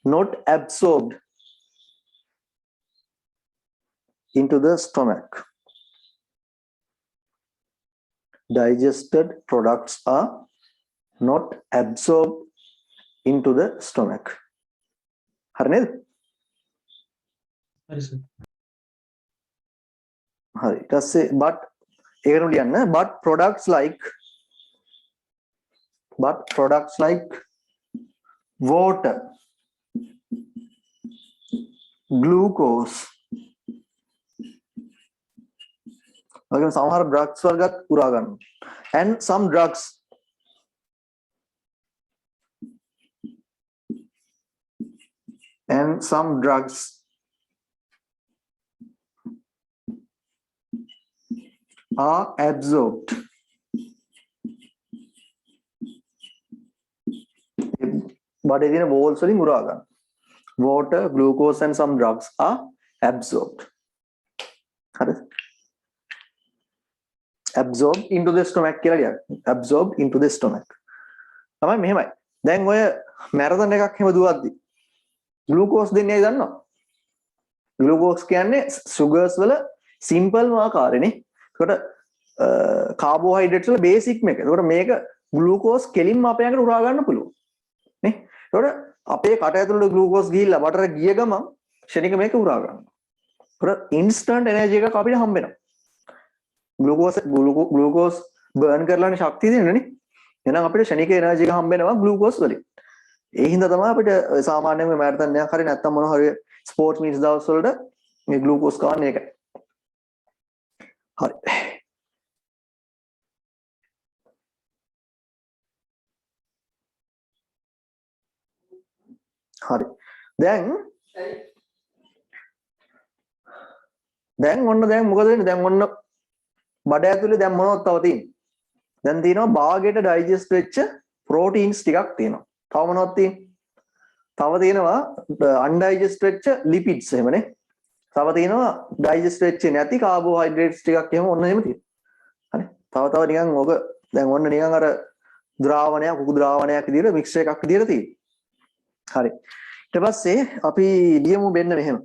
A: not absorbed into the stomach. Digested products are not absorbed into the stomach. හරි නේද?
B: හරි සර්.
A: හරි. ඊට පස්සේ but ඒකම ලියන්න but products like water, glucose වගේ සමහර drugs වර්ගත් උරා ගන්නවා. and some drugs are absorbed. But in walls වලින් උරා ගන්න. Water, glucose and some drugs are absorbed. හරිද? absorbed into the stomach කියලා ලියන්න. absorbed into the stomach. තමයි මෙහෙමයි. දැන් ඔය මැරතන් එකක් හැම දුවද්දි glucose දෙන්නේ ඇයි දන්නවද? glucose කියන්නේ sugars වල simple ආකාරනේ. ඒකට carbohydrates වල basic මේක. ඒකට මේක glucose කෙලින්ම අපේ ඇඟට උරා ගන්න පුළුවන්. නේ? ඒකට අපේ කට ඇතුළට glucose ගිහිල්ලා බටර ගිය ගමන් ක්ෂණික මේක උරා ගන්නවා. ඒකට instant energy එකක් අපිට හම්බ වෙනවා. glucose burn කරලානේ ශක්තිය දෙන්නේ. එහෙනම් අපිට ක්ෂණික එනර්ජි එක හම්බ වෙනවා glucose වලින්. ඒ හින්දා තමයි අපිට සාමාන්‍යයෙන් මේ මැරතන් එකක් හරි නැත්තම් මොන හරි ස්පෝර්ට්ස් මීට්ස් දවස් වලට මේ glucose ගන්න එකයි. හරි. හරි. දැන් ඔන්න දැන් මොකද වෙන්නේ? දැන් ඔන්න බඩ ඇතුලේ දැන් මොනවද තව තියෙන්නේ? දැන් තියෙනවා භාගයට ඩයිජෙස්ට් වෙච්ච ප්‍රෝටීන්ස් ටිකක් තියෙනවා. තව මොනවද තියෙන්නේ? තව තියෙනවා අන්ඩයිජෙස්ට් වෙච්ච ලිපිඩ්ස් එහෙමනේ. තව තියෙනවා ඩයිජෙස්ට් වෙච්ච නැති කාබෝහයිඩ්‍රේට්ස් ටිකක් එහෙම ඔන්න එහෙම තියෙනවා. හරි. තව නිකන් ඕක දැන් ඔන්න නිකන් අර ද්‍රාවණයක් කුකු ද්‍රාවණයක් විදියට මික්ස්චර් එකක් විදියට තියෙනවා. හරි. ඊට පස්සේ අපි ලියමු මෙන්න මෙහෙම.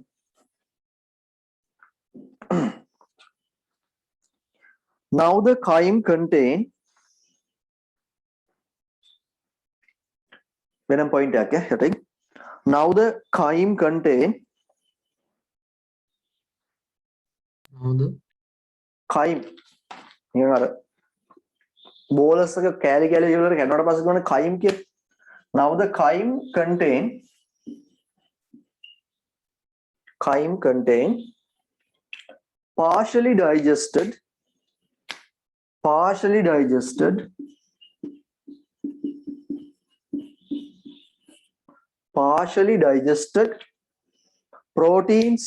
A: Now the chyme contain වෙනම point එකක් යටින්. Now the chyme contain chyme නිකන් අර බෝලස් එක කෑලි කෑලි වල කැඩුණාට පස්සේ ගන්න chyme කිය. Now the chyme contain partially digested proteins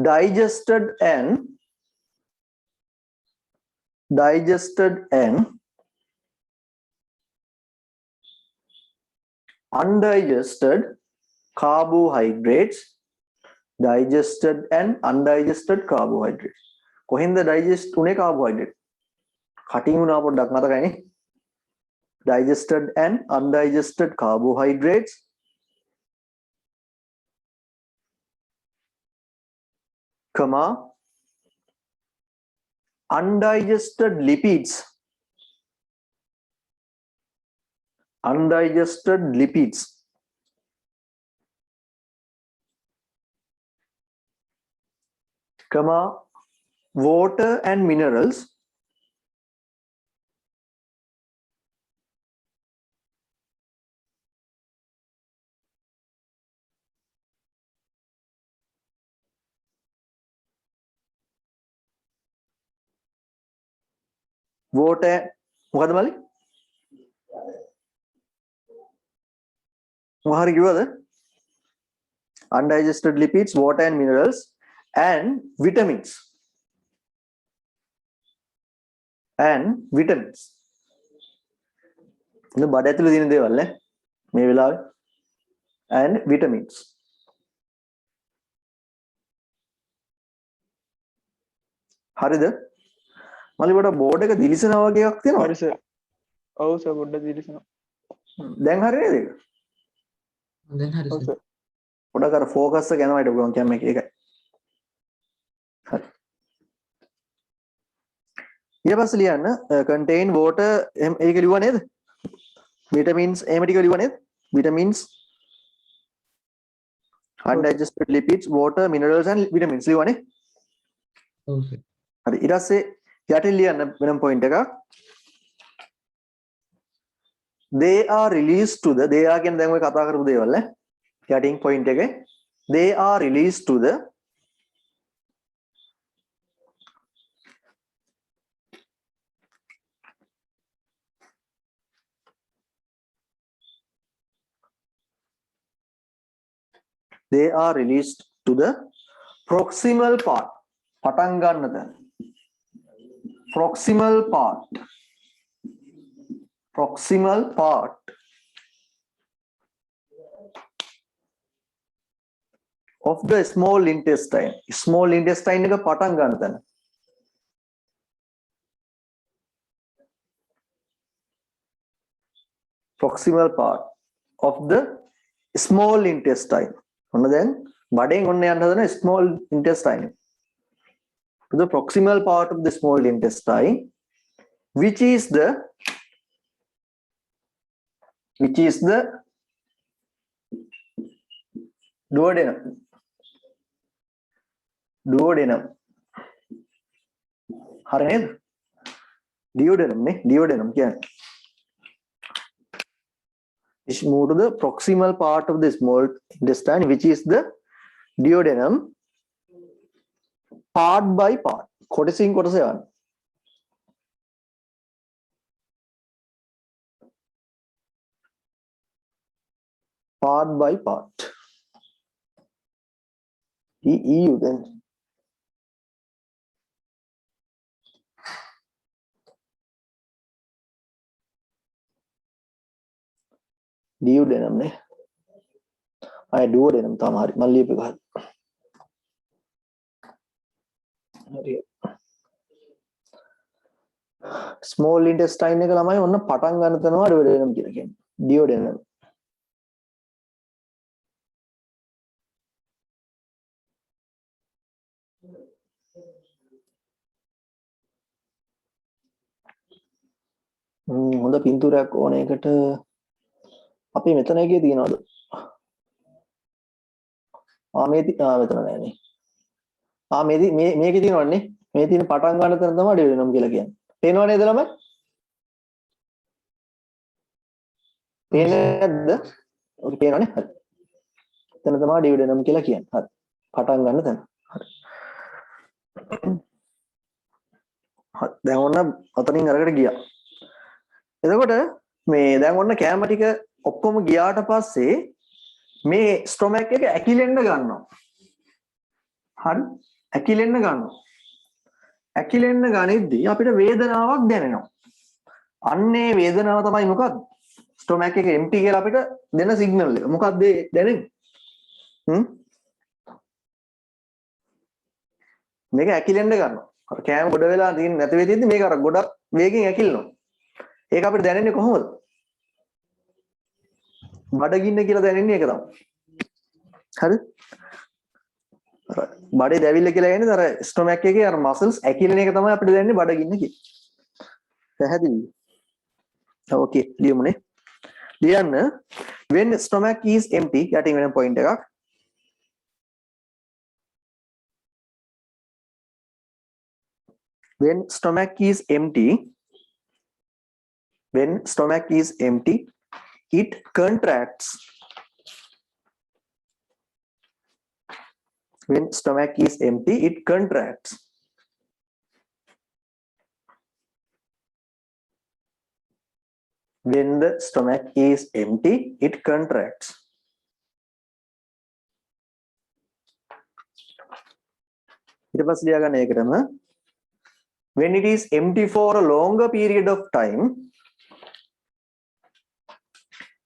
A: digested and undigested carbohydrates, digested and undigested carbohydrates. කොහෙන්ද digest උනේ carbohydrate? කටින් උනා පොඩ්ඩක් මතකයිනේ. Digested and undigested carbohydrates, comma, undigested lipids, undigested lipids, comma, water and minerals, water මොකද මලි මොහරි කිව්වද undigested lipids, water and minerals and vitamins ඉතින් බඩ ඇතුලේ තියෙන දේවල් නේ මේ වෙලාවේ and vitamins හරිද මලි වඩ බෝඩ් එක දිලිසෙනා වගේ එකක් තියෙනවා
C: හරි සර් ඔව් සර් පොඩ්ඩක් දිලිසෙනවා
A: දැන් හරි නේද ඒක
B: Then hari
C: ඔව්
B: sir.
C: සර්
A: පොඩක් අර ફોකස් එක යනවා ඊට ගොන් කැම් එකේ ඒකයි හරි ඊට පස්සේ ලියන්න contain water ඒක ලියුවා නේද vitamins එහෙම ටික ලියුවා නේද vitamins undigested lipids water minerals and vitamins ලියුවා නේ
B: Oh sir.
A: හරි ඊට පස්සේ යටින් ලියන්න වෙනම පොයින්ට් එකක් they are released to the they are කියන්නේ දැන් ඔය කතා කරපු දේවල් නේ යටින් පොයින්ට් එකේ they are released to the proximal part පටන් ගන්න තැන proximal part of the small intestine එක පටන් ගන්න තැන proximal part of the small intestine ඔන්න දැන් බඩෙන් ඔන්න යන්න හදන small intestine to the proximal part of the small intestine which is the duodenum හරි නේද duodenum නේ duodenum කියන්නේ is move to the proximal part of the small intestine which is the duodenum part by part කොටසින් කොටස යන part by part EU then duodenum නේ අය duodenum තමයි හරි මම ලියපු එක හරි small intestine එක ළමයි ඔන්න පටන් ගන්න තැනවා duodenum කියලා කියන්නේ duodenum හොඳ පින්තූරයක් ඕන එකට අපි මෙතන එකේ තියනවද මෙතන නෑනේ මේකේ තියෙනවනේ මේ තියෙන පටන් ගන්න තැන තමයි duodenum කියලා කියන්නේ පේනව නේද ළමයි පේන්නේ නැද්ද ඔක පේනවනේ හරි එතන තමයි duodenum කියලා කියන්නේ හරි පටන් ගන්න තැන හරි දැන් ඔන්න අතනින් අරකට ගියා එතකොට මේ දැන් ඔන්න කැම ටික ඔක්කොම ගියාට පස්සේ මේ ස්ටොමක් එක ඇකිලෙන්න ගන්නවා හරි ඇකිලෙන්න ගනිද්දී අපිට වේදනාවක් දැනෙනවා අන්නේ වේදනාව තමයි මොකක්ද ස්ටොමැක් එක empty කියලා අපිට දෙන සිග්නල් එක. මොකක්ද ඒ දැනෙන්නේ? මේක ඇකිලෙන්න ගන්නවා. අර කෑම ගොඩ වෙලා තියෙන නැති වෙද්දි මේක අර ගොඩක් වේගෙන් ඇකිලෙනවා. ඒක අපිට දැනෙන්නේ කොහොමද? බඩගින්න කියලා දැනෙන්නේ ඒක තමයි. හරිද? බඩේ දැවිල්ල කියලා කියන්නේ අර ස්ටොමැක් එකේ අර මසල්ස් ඇකිලෙන එක තමයි අපිට දැනෙන්නේ බඩගින්න කියලා. පැහැදිලිද? ඕකේ ලියමුනේ. ලියන්න when stomach is empty යටින් වෙන පොයින්ට් එකක්. when stomach is empty it contracts. When stomach is empty it contracts. When the stomach is empty it contracts. ඊට පස්සේ ලියා ගන්න ඒකටම when it is empty for a longer period of time.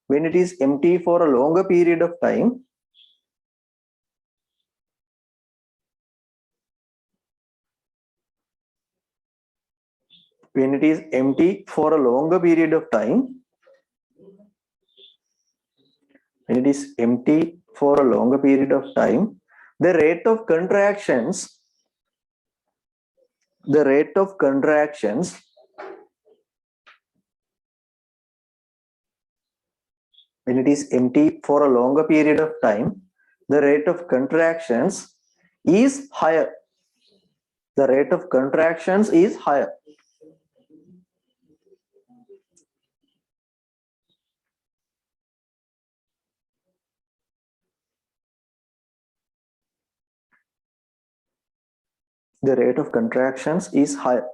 A: When it is empty for a longer period of time when it is empty for a longer period of time when it is empty for a longer period of time the rate of contractions when it is empty for a longer period of time the rate of contractions is higher. The rate of contractions is higher. The rate of contractions is higher.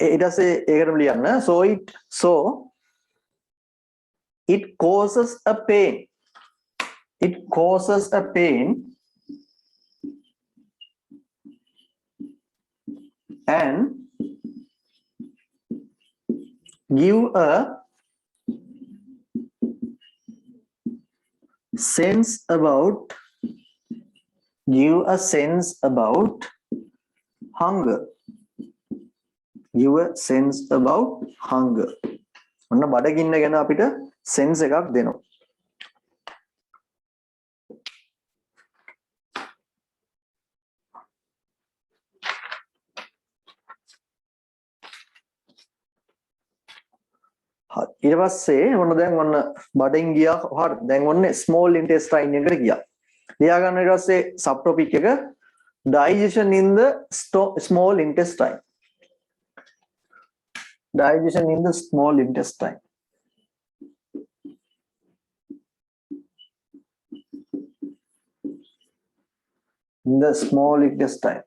A: ඊට පස්සේ ඒකටම ලියන්න so it causes a pain and give a sense about hunger. Give a sense about hunger. ඔන්න බඩගින්න ගැන අපිට sense එකක් දෙනවා. ඊට පස්සේ ඔන්න දැන් ඔන්න බඩෙන් ගියා. හරි. දැන් ඔන්න small intestine එකට ගියා. ලියා ගන්න ඊට පස්සේ sub topic එක digestion in the small intestine. Digestion in the small intestine. In the small intestine.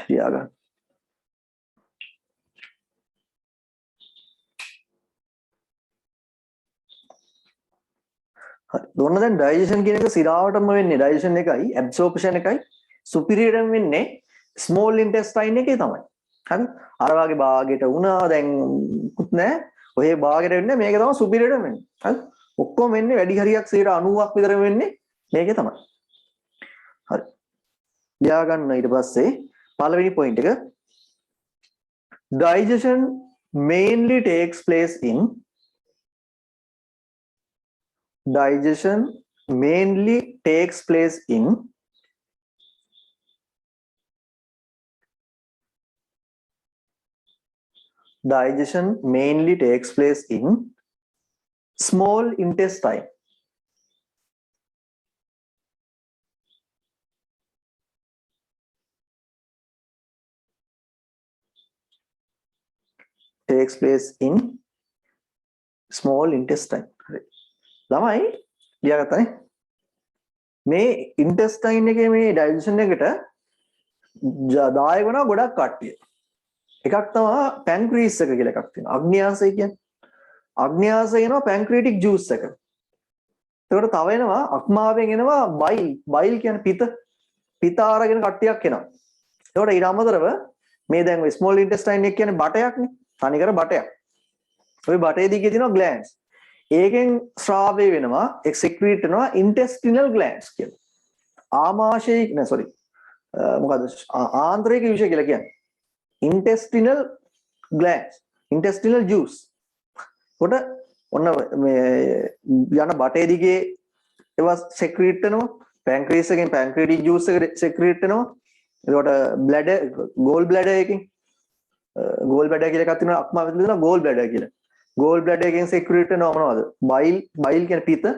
A: ලියා ගන්න. दोनों දැන් digestion කියන එක සිරාවටම වෙන්නේ digestion එකයි absorption එකයි superior එකම වෙන්නේ small intestine එකේ තමයි. හරි? අර වගේ භාගයට වුණා දැන් මුකුත් නැහැ. ඔය භාගයට වෙන්නේ මේක තමයි superior එකම වෙන්නේ. හරි? ඔක්කොම වෙන්නේ වැඩි හරියක් 90ක් විතර වෙන්නේ මේකේ තමයි. හරි. ලියා ගන්න ඊට පස්සේ පළවෙනි point එක digestion mainly takes place in Digestion mainly takes place in small intestine. Takes place in small intestine. ළමයි ලියාගත්තානේ මේ ඉන්ටෙස්ටයින් එකේ මේ ඩයිජෙෂන් එකට දායක වෙනවා ගොඩක් කට්ටිය. එකක් තමයි පැන්ක්‍රීස් එක කියලා එකක් තියෙනවා. අග්න්‍යාසය කියන්නේ. අග්න්‍යාසය එනවා පැන්ක්‍රියටික් ජූස් එක. ඒකට තව එනවා අක්මාවෙන් එනවා බයිල් කියන්නේ පිත. පිත ආරගෙන කට්ටියක් එනවා. ඒකට ඊට අමතරව මේ දැන් ඔය ස්මෝල් ඉන්ටෙස්ටයින් එක කියන්නේ බටයක්නේ. තනිකර බටයක්. ওই බටේ දිගේ තියෙනවා ග්ලෑන්ඩ්ස්. ඒකෙන් ස්‍රාවය වෙනවා එක්සෙක්‍රීට් වෙනවා ඉන්ටෙස්ටිනල් ග්ලෑන්ඩ්ස් කියලා. ආමාශය නෑ සෝරි. මොකද්ද ආන්ත්‍රික විෂය කියලා කියන්නේ. intestinal glands intestinal juice කොට ඔන්න මේ යන බටේ දිගේ ඒවා secrete වෙනවා pancreas එකෙන් pancreatic juice එක secrete වෙනවා ඒකට bladder gall bladder එකෙන් gall bladder කියලා එකක් තියෙනවා අක්මාවෙන් තියෙනවා gall bladder කියලා gall bladder එකෙන් secrete වෙනවා මොනවද bile කියන්නේ පිත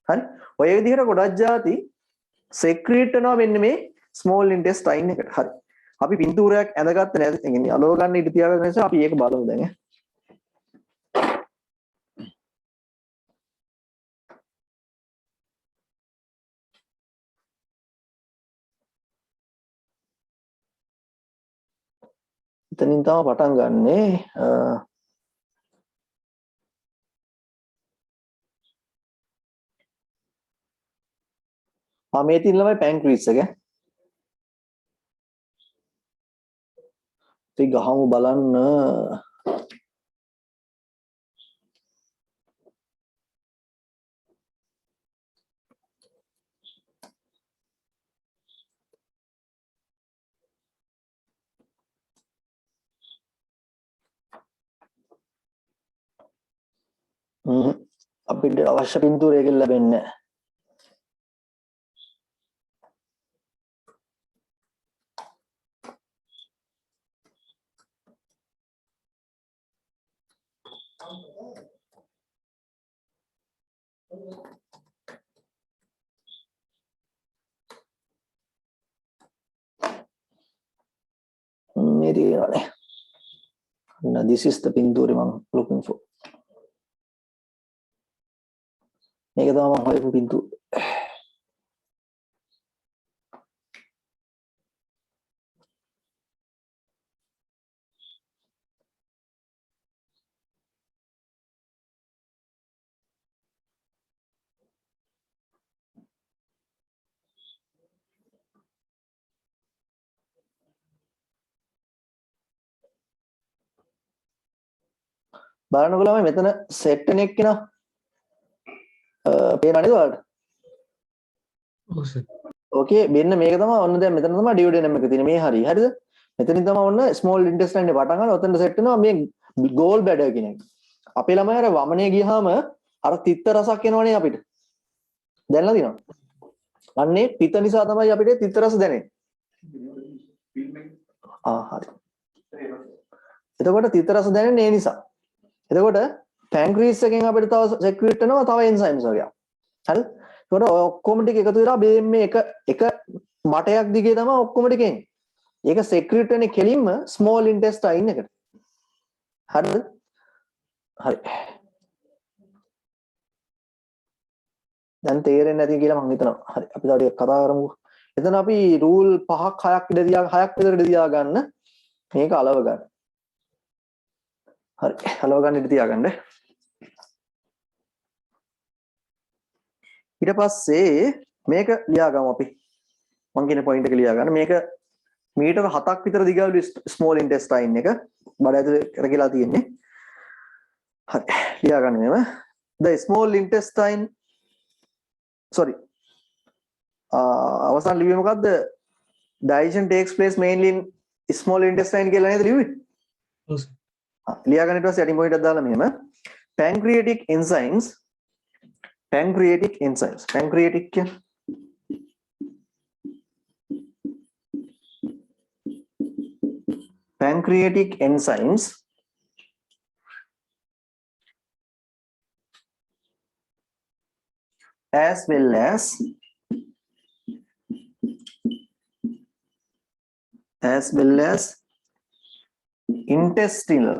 A: හරි ඔය විදිහට ගොඩක් જાති secrete වෙනවා මෙන්න මේ small intestine එකට හරි අපි පින්තූරයක් ඇඳගත්තේ නැද? ඒ කියන්නේ අලව ගන්න ඉඳ තියාගන්න නිසා අපි ඒක බලමු දැන්. එතනින් තමයි පටන් ගන්නෙ. මේ තියෙන ළමයි පැන්ක්‍රීස් එක. ඉතින් ගහමු බලන්න අපිට අවශ්‍ය පින්තූරයක ලැබෙන්නේ නැහැ. No, this is the pintura I'm looking for. මේක තමයි මම හොයපු පින්තූර. බලන්නකො ළමයි මෙතන සෙට් එකක් කෙනා පේනවද ඔයාලට?
B: ඔව් සර්.
A: ඕකේ මෙන්න මේක තමයි ඔන්න දැන් මෙතන තමයි ඩියෝඩෙනම් එක තියෙන්නේ මේ හරිය. හරිද? මෙතනින් තමයි ඔන්න ස්මෝල් ඉන්ටෙස්ටයින් එක පටන් ගන්න. ඔතන සෙට් වෙනවා මේ ගෝල් බ්ලැඩර් කියන එක. අපේ ළමයි අර වමනේ ගියාම අර තිත්ත රසක් එනවනේ අපිට. දැනලා තියෙනවද? අන්නේ පිත නිසා තමයි අපිට තිත්ත රස දැනෙන්නේ. හරි. එතකොට තිත්ත රස දැනෙන්නේ ඒ නිසා. එතකොට පැන්ක්‍රීස් එකෙන් අපිට තව සෙක්‍රීට් වෙනවා තව එන්සයිම්ස් වගේ. හරිද? එතකොට ඔක්කොම ටික එකතු වෙලා මේ එක බටයක් දිගේ තමයි ඔක්කොම ටික එන්නේ. ඒක සෙක්‍රීට් වෙන්නේ කෙලින්ම ස්මෝල් ඉන්ටෙස්ටයින් එකට. හරිද? හරි. දැන් තේරෙන්නේ නැති කියලා මම හිතනවා. හරි. අපි තව ටිකක් කතා කරමුකෝ. එතන අපි රූල් 5ක් 6ක් විතර දියා ගන්න මේක අලව ගන්න. හරි. අලව ගන්න ඉඳ තියාගන්න. ඊට පස්සේ මේක ලියාගමු අපි. මං කියන පොයින්ට් එක ලියාගන්න. මේක මීටර 7ක් විතර දිගවලු ස්මෝල් ඉන්ටෙස්ටයින් එක බඩ ඇතුලේ කරගලා තියෙන්නේ. හරි. ලියාගන්න මෙව. The small intestine අවසන් ලිව්වේ මොකද්ද? Digestion takes place mainly in small intestine කියලා නේද ලිව්වේ?
B: ඔව් සර්.
A: ලියාගන්න ඊට පස්සේ යටින් පොයින්ට් එකක් දාලා මෙහෙම pancreatic enzymes pancreatic කියන්නේ pancreatic enzymes as well as intestinal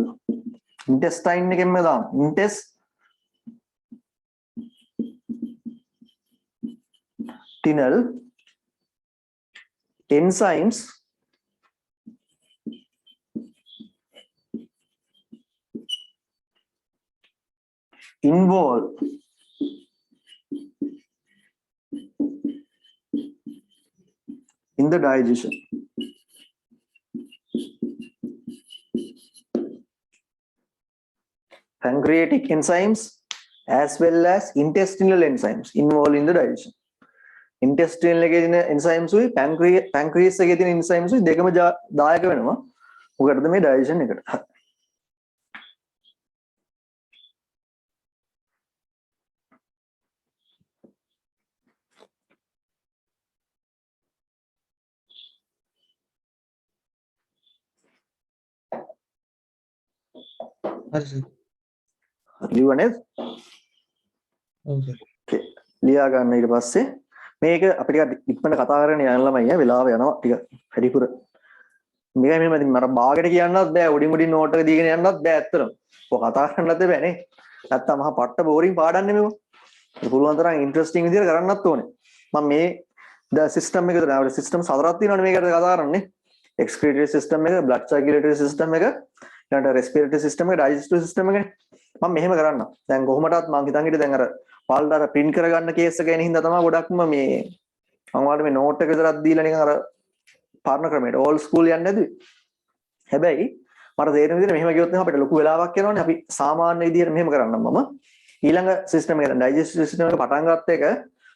A: intestine එකෙන්ම දාන්න enzymes involved in the digestion. Pancreatic enzymes as well as intestinal enzymes involved in the digestion. Intestinal එකේ තියෙන enzymes උයි pancreas එකේ තියෙන enzymes උයි දෙකම දායක වෙනවා. මොකටද මේ digestion එකට.
B: හරි සර්.
A: ලියුවා නේද?
B: ඔව් සර්.
A: Okay. ලියා ගන්න ඊට පස්සේ මේක අපි ටිකක් ඉක්මනට කතා කරගෙන යන්න ළමයි වෙලාව යනවා ටික වැඩිපුර මේකයි මෙහෙම ඉතින් මට බාගෙට කියන්නත් බෑ උඩින් නෝට් එක දීගෙන යන්නත් බෑ ඇත්තටම ඔය කතා කරන්නත් බෑ නේ නැත්තම් මහා පට්ට බෝරින් පාඩම් නෙමෙයි මේක පුළුවන් තරම් ඉන්ටරෙස්ටිං විදියට කරන්නත් ඕනේ මම මේ ද සිස්ටම් එක විතර සිස්ටම් හතරක් තියෙනවානේ මේකට කතා කරන්නේ එක්ස්ක්‍රීටරි සිස්ටම් එක බ්ලඩ් සර්කියුලේටරි සිස්ටම් එක ඊළඟට රෙස්පිරේටරි සිස්ටම් එක ඩයිජෙස්ටිව් සිස්ටම් එකනේ මම මෙහෙම කරන්නම් දැන් කොහොමදත් මම හිතන් හිටියේ දැන් අර පාල්දාර print කරගන්න කේස් එක ගැන හින්දා තමයි ගොඩක්ම මේ මම ඔයාලට මේ නෝට් එක විතරක් දීලා නිකන් අර පාර්න ක්‍රමයට ඕල් ස්කූල් යන්නේ නැද්ද හැබැයි මට තේරෙන විදිහට මෙහෙම ගියොත් නම් අපිට ලොකු වෙලාවක් යනවනේ අපි සාමාන්‍ය විදිහට මෙහෙම කරන්නම් මම ඊළඟ සිස්ටම් එක දැන් ඩයිජෙස්ටිව් සිස්ටම් එක පටන් ගත්ත එක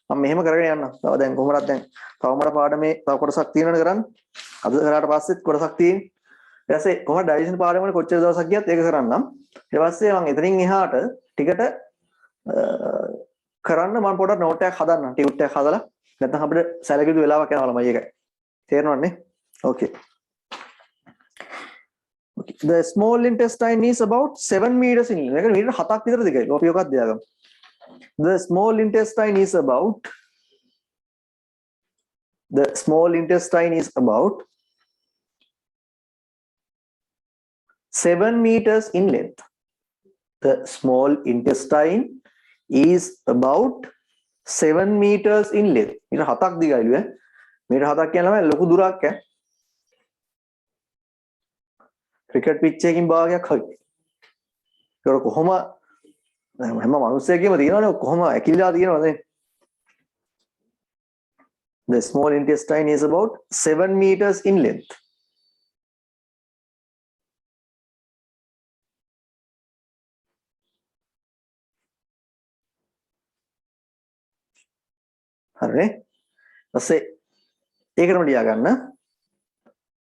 A: මම මෙහෙම කරගෙන යන්නම් තව දැන් කොහොමදත් දැන් තව මට පාඩමේ තව කොටසක් තියෙනවනේ කරන්න අද කරාට පස්සෙත් කොටසක් තියෙන්නේ ඊට පස්සේ කොහොමද ඩයිජෙෂන් පාඩමේ කොච්චර දවසක් ගියත් ඒක කරන්නම් ඊට පස්සේ මම එතනින් එහාට ටිකට කරන්න මම පොඩක් නෝට් එකක් හදන්නම් ටියුට් එකක් හදලා නැත්නම් අපිට සැලකිලි වෙලාවක් යනවා ළමයි ඒකයි තේරෙනවද okay the small intestine is about 7 meters in length මේක මීටර 7ක් විතර දිගයි අපි ඔකක් දියාගමු the small intestine is about 7 meters in length the small intestine is about 7 meters in length. මීටර 7ක් දිගයිලු ඈ. මීටර 7ක් කියනම ලොකු දුරක් ඈ. ක්‍රිකට් පිච් එකකින් භාගයක් හරි. ඒක කොහොම හැම මිනිස්සෙකම තියෙනවනේ කොහොම ඇකිලිලා තියෙනවද? The small intestine is about 7 meters in length. හරිනේ ඊපස්සේ ඒකටම ලියා ගන්න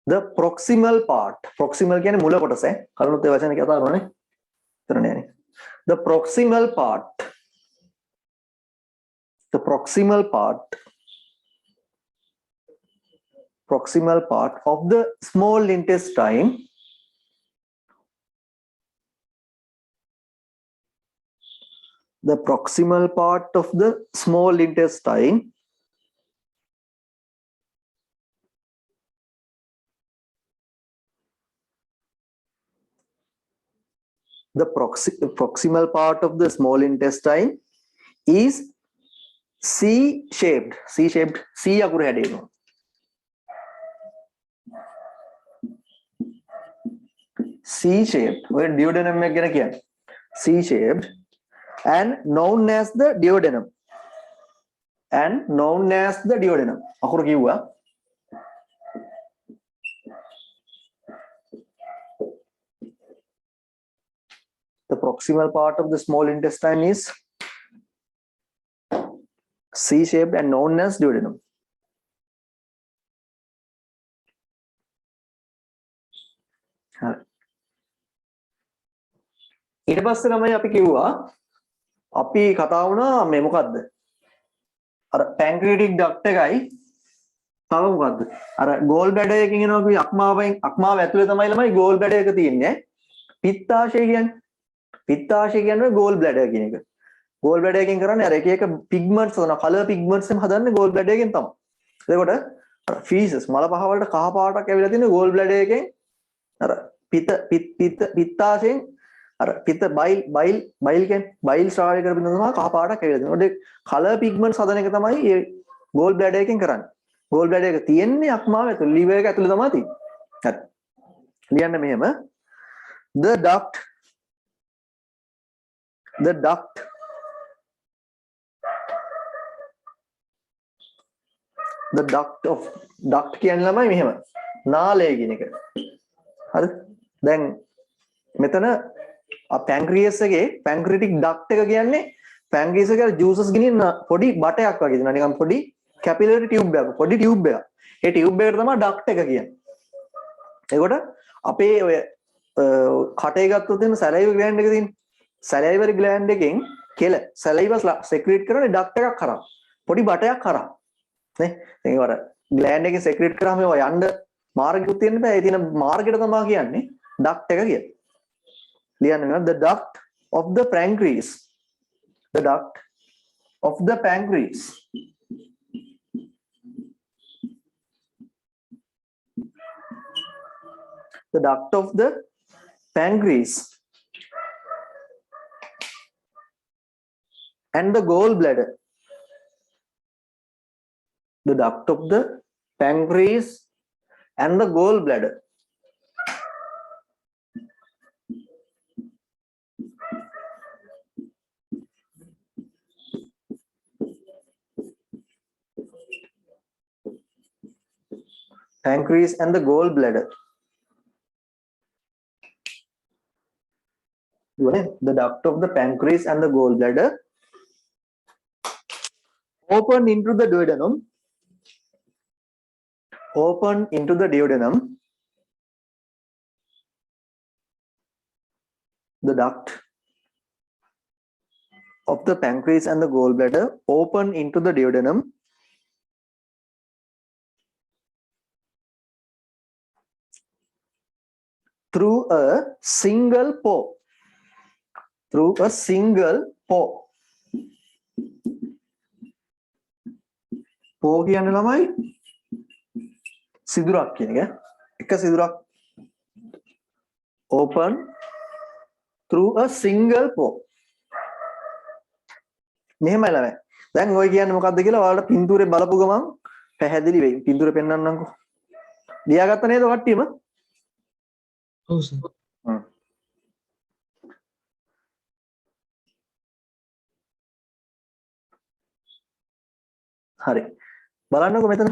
A: the proximal part proximal කියන්නේ මුල කොටස කරුණුත් ඒ වචනේ කතා කරනවානේ එතනනේ the proximal part of the small intestine the proximal part of the small intestine proximal part of the small intestine is C-shaped C අකුර හැදෙනවා C-shaped ඔය duodenum එක ගැන කියන්නේ C-shaped and known as the duodenum අකුර කිව්වා the proximal part of the small intestine is C-shaped and known as duodenum ඊට පස්සේ තමයි අපි කිව්වා අපි කතා වුණා මේ මොකද්ද අර pancreatic duct එකයි තව මොකද්ද අර gall bladder එකකින් එනවා අපි අක්මාව ඇතුලේ තමයි ළමයි gall bladder එක තියෙන්නේ පිත්තාශය කියන්නේ gall bladder කියන එක gall bladder එකෙන් කරන්නේ අර එක pigments හදනවා color pigments එම හදන්නේ gall bladder එකෙන් තමයි එතකොට අර feces මල පහ වලට කහ පාටක් ඇවිල්ලා තියෙන gall bladder එකෙන් අර පිත්තාශයෙන් අර පිත්ත බයිල් කියන්නේ බයිල් ස්රාවය කරපින්න තමයි කහ පාටක් ඇවිල්ලා තියෙනවා. ඒ කලර් පිග්මන්ට්ස් හදන එක තමයි ගෝල් බ්ලැඩර් එකෙන් කරන්නේ. ගෝල් බ්ලැඩර් එක තියෙන්නේ අක්මාව ඇතුළේ liver එක ඇතුළේ තමයි තියෙන්නේ. හරි. ලියන්න මෙහෙම the duct of duct කියන්නේ ළමයි මෙහෙම නාලය කියන එක. හරිද? දැන් මෙතන පැන්ක්‍රියස් එකේ පැන්ක්‍රියටික් ඩක්ට් එක කියන්නේ පැන්ක්‍රියස් එකේ ජූසස් ගෙනියන පොඩි බටයක් වගේ දෙනවා. නිකන් පොඩි කැපිලරි ටියුබ් එකක්. පොඩි ටියුබ් එකක්. ඒ ටියුබ් එකට තමයි ඩක්ට් එක කියන්නේ. ඒකට අපේ ඔය කටේ ගත්තොත් එimhe සැලයිවරි ග්ලෑන්ඩ් එක තියෙන්නේ. සැලයිවරි ග්ලෑන්ඩ් එකෙන් කෙල සැලයිවස් සෙක්‍රීට් කරන ඩක්ට් එකක් කරා. පොඩි බටයක් කරා. නේ? ඒක වර ග්ලෑන්ඩ් එකෙන් සෙක්‍රීට් කරාම ඒවා යන්න මාර්ගයක් තියෙන්න බෑ. ඒ තියෙන මාර්ගෙට තමයි කියන්නේ ඩක්ට් එක කියලා. ලියන්න වෙනවා the duct of the pancreas. The duct of the pancreas. The duct of the pancreas and the gallbladder. The duct of the pancreas and the gallbladder. Pancreas and the gallbladder. The duct of the pancreas and the gallbladder open into the duodenum. Open into the duodenum. The duct of the pancreas and the gallbladder open into the duodenum through a single pore. Through a single pore. Pore කියන්නේ ළමයි සිදුරක් කියන එක. එක සිදුරක් open through a single pore. මෙහෙමයි ළමයි. දැන් ඔය කියන්නේ මොකද්ද කියලා ඔයාලට පින්තූරේ බලපු ගමන් පැහැදිලි වෙයි. පින්තූරේ පෙන්වන්නම්කෝ. ලියාගත්ත නේද කට්ටියම?
B: ඔව් සර්.
A: හරි. බලන්නකෝ මෙතන.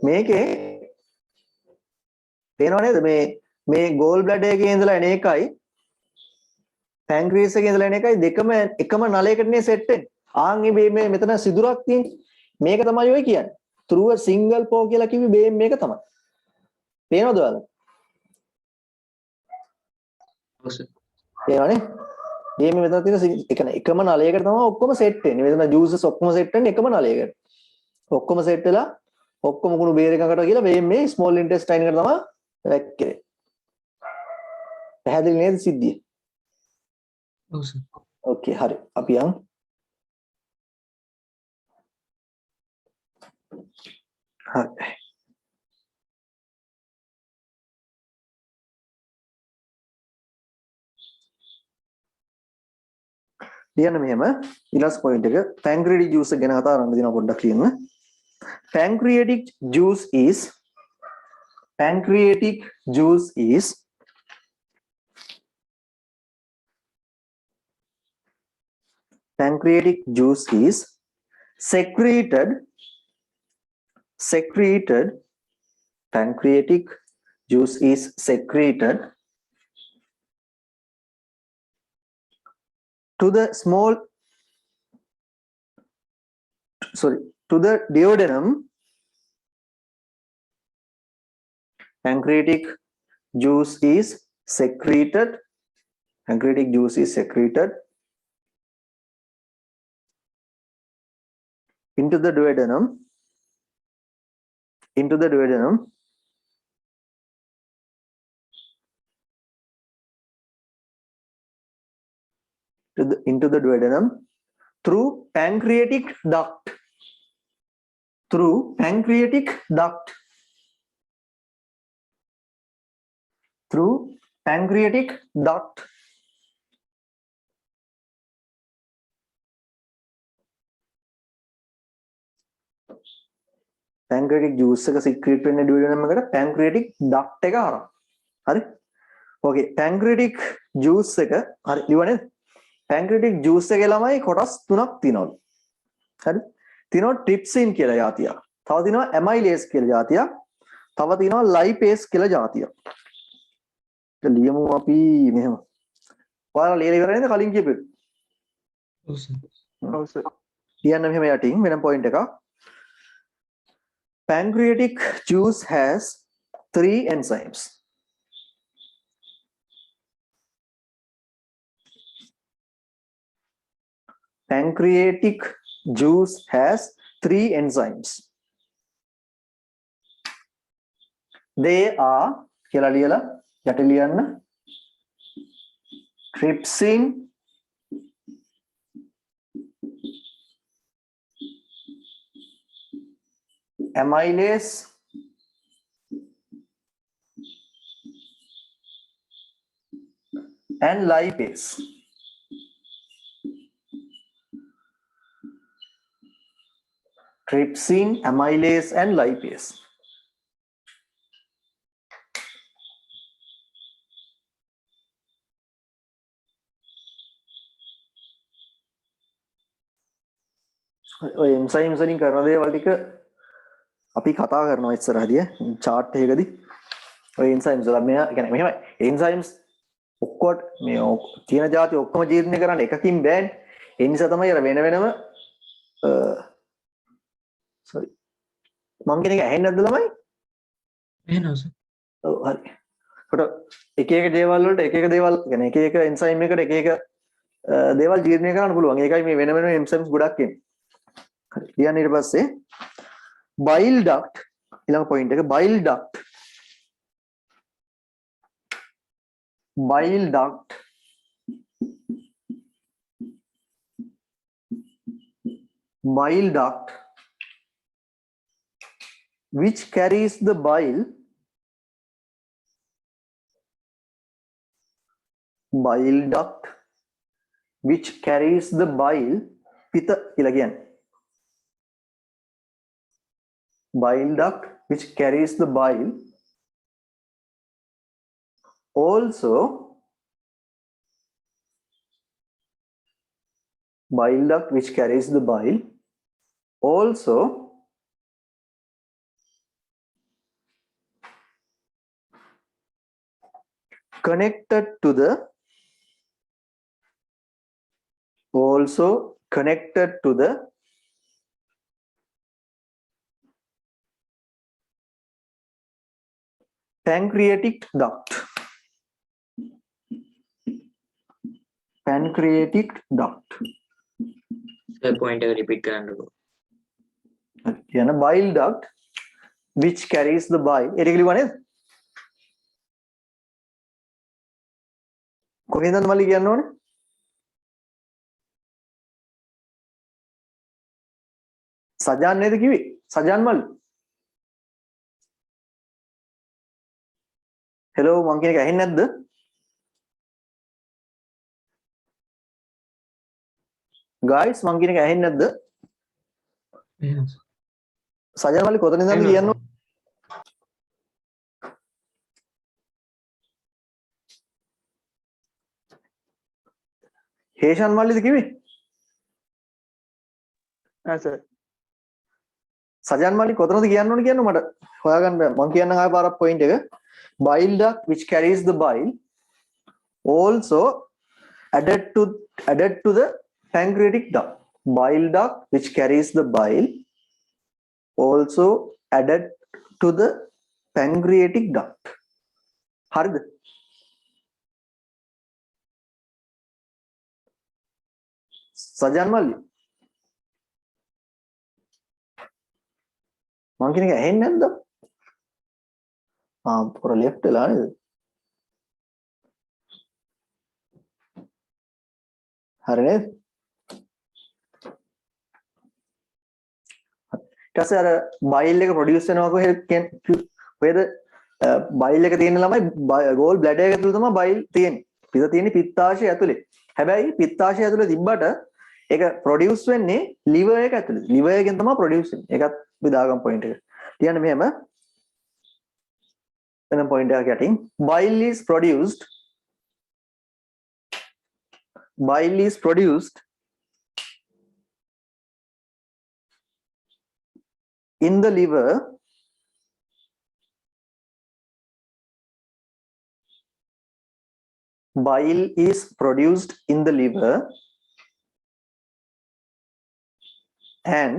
A: මේකේ පේනව නේද මේ ගෝල් බ්ලැඩර් එකේ ඉඳලා එන එකයි පැන්ක්‍රියස් එකේ ඉඳලා එන එකයි දෙකම එකම නලයකට නේ සෙට් වෙන්නේ. ආන් මේ මෙතන සිදුරක් තියෙන්නේ. මේක තමයි ඔය කියන්නේ. through a single pore කියලා කිව්වේ බේම් මේක තමයි. පේනවද ඔයාලට?
B: ඔව් සර්.
A: පේනවනේ? මේ මෙතන තියෙන එකම නලයකට තමයි ඔක්කොම සෙට් වෙන්නේ. මෙතන ජූසස් ඔක්කොම සෙට් වෙන්නේ එකම නලයකට. ඔක්කොම සෙට් වෙලා ඔක්කොම කුණු බේර එකකට කියලා මේ ස්මෝල් ඉන්ටෙස්ටයින් එකට තමයි වැක්කේ. පැහැදිලි නේද සිද්ධිය?
B: ඔව් සර්.
A: ඕකේ හරි. අපි යන් හරි. ලියන්න මෙහෙම ඊළඟ පොයින්ට් එක pancreatic juice ගැන කතා කරන්න දෙනවා පොඩ්ඩක් කියන්න. Pancreatic juice is pancreatic juice is secreted pancreatic juice is secreted to the duodenum. Pancreatic juice is secreted into the duodenum into the duodenum through pancreatic duct pancreatic juice එක secrete වෙන්නේ duodenum එකට pancreatic duct එක හරහා. හරි? okay pancreatic juice එක හරි ලියුවා නේද? pancreatic juice එකේ ළමයි කොටස් තුනක් තියෙනවලු. හරි? තියෙනවා trypsin කියලා જાතියක්. තව තියෙනවා amylase කියලා જાතියක්. තව තියෙනවා lipase කියලා જાතියක්. ඒක ලියමු අපි මෙහෙම. ඔයාලා ලියලා ඉවර නේද කලින් කියපු එක?
B: ඔව් සර්.
C: ඔව් සර්.
A: ලියන්න මෙහෙම යටින් වෙන point එකක්. Pancreatic juice has 3 enzymes. Pancreatic juice has 3 enzymes. They are කියලා ලියලා යට ලියන්න trypsin, amylase, and lipase. Trypsin, amylase, and lipase. ඔය enzymes වලින් කරන දේවල් ටික අපි කතා කරනවා ඉස්සරහදී chart එකකදී ඔය enzymes වල මෙයා කියන්නේ මෙහෙමයි enzymes ඔක්කොට මේ තියෙන જાති ඔක්කොම ජීර්ණය කරන්න එකකින් බෑනේ ඒ නිසා තමයි අර වෙන වෙනම sorry මං කියන එක ඇහෙන්නේ නැද්ද ළමයි
B: එහෙනම් සර්.
A: ඔව් හරි කොට එක එක දේවල් වලට එක එක දේවල් කියන්නේ එක එක enzyme එකට එක එක දේවල් ජීර්ණය කරන්න පුළුවන් ඒකයි මේ වෙන වෙනම enzymes ගොඩක් එන්නේ හරි ලියන්න ඊට පස්සේ bile duct ඊළඟ point එක bile duct which carries the bile පිත කියලා කියන්නේ bile duct which carries the bile also connected to the pancreatic duct.
B: Sir point එක රිපීට් කරන්නකෝ.
A: කියන bile duct which carries the bile ඒක ලියුවා නේද? කොහෙන්ද මල්ලි කියන්න ඕනේ? සජාන් නේද කිව්වේ? සජාන් මල්ලි. හෙලෝ මං කියන එක ඇහෙන්නේ නැද්ද? guys මං කියන එක ඇහෙන්නේ නැද්ද?
B: එහෙනම් සර්.
A: සජාන් මල්ලි කොතනින්ද කියන්න ඕනේ? හේෂන් මල්ලිද කිව්වේ?
C: ආ සර්.
A: සජාන් මල්ලි කොතනද කියන්න ඕනේ කියන්න මට හොයාගන්න බෑ මං කියන්නම් ආයෙ පාරක් පොයින්ට් එක bile duct which carries the bile also added to the pancreatic duct bile duct which carries the bile also added to the pancreatic duct හරිද සජාන් මල්ලි මං කියන එක ඇහෙන්නේ නැද්ද? පොර left වෙලා නේද? හරි නේද? ඊට පස්සේ අර බයිල් එක ප්‍රොඩියුස් වෙනවා කොහෙද බයිල් එක තියෙන ළමයි ගෝල් බ්ලැඩර් එක ඇතුළේ තමයි බයිල් තියෙන්නේ. පිත තියෙන්නේ පිත්තාශය ඇතුලේ. හැබැයි පිත්තාශය ඇතුලේ තිබ්බට ඒක ප්‍රොඩියුස් වෙන්නේ liver එක ඇතුලේ. liver එකෙන් තමයි ප්‍රොඩියුස් වෙන්නේ. ඒකත් විදාගම් පොයින්ට් එක. කියන්නේ මෙහෙම වෙන point එකක් යටින් bile is produced in the liver bile is produced in the liver and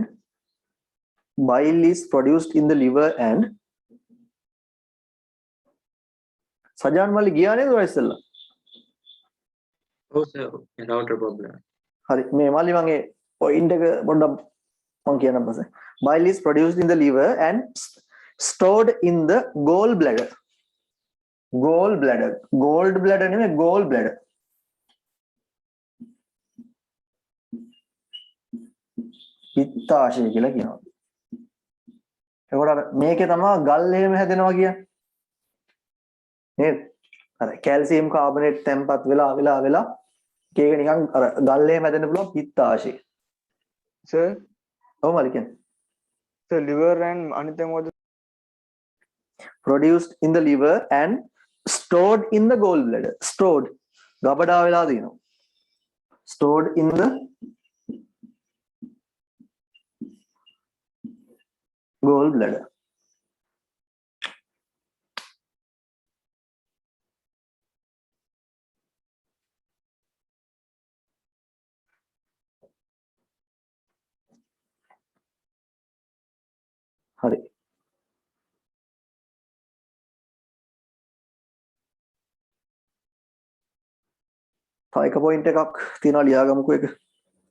A: bile is produced in the liver and Sajan මල්ලි ගියා නේද ඔය ඉස්සෙල්ලා?
B: ඔව් සර් not a problem.
A: හරි මේ මල්ලි මගේ point එක පොඩ්ඩක් මම කියන්න පස්සේ bile is produced in the liver and stored in the gallbladder නෙමෙයි gallbladder පිත්තාශය කියලා කියනවා. එතකොට අර මේකේ තමයි ගල් එහෙම හැදෙනවා කියන්නේ. නේද? අර කැල්සියම් කාබනේට් තැම්පත් වෙලා ඒක නිකන් අර ගල් එහෙම හැදෙන්න පුළුවන් පිත්තාශය.
C: sir
A: ඔව් මල්ලි කියන්නේ.
C: so liver and අනිත් එක මොකද?
A: produced in the liver and stored in the gallbladder. stored ගබඩා වෙලා තියෙනවා. stored in the gallbladder. හරි. තව එක පොයින්ට් එකක් තියෙනවා ලියාගමුකෝ එක.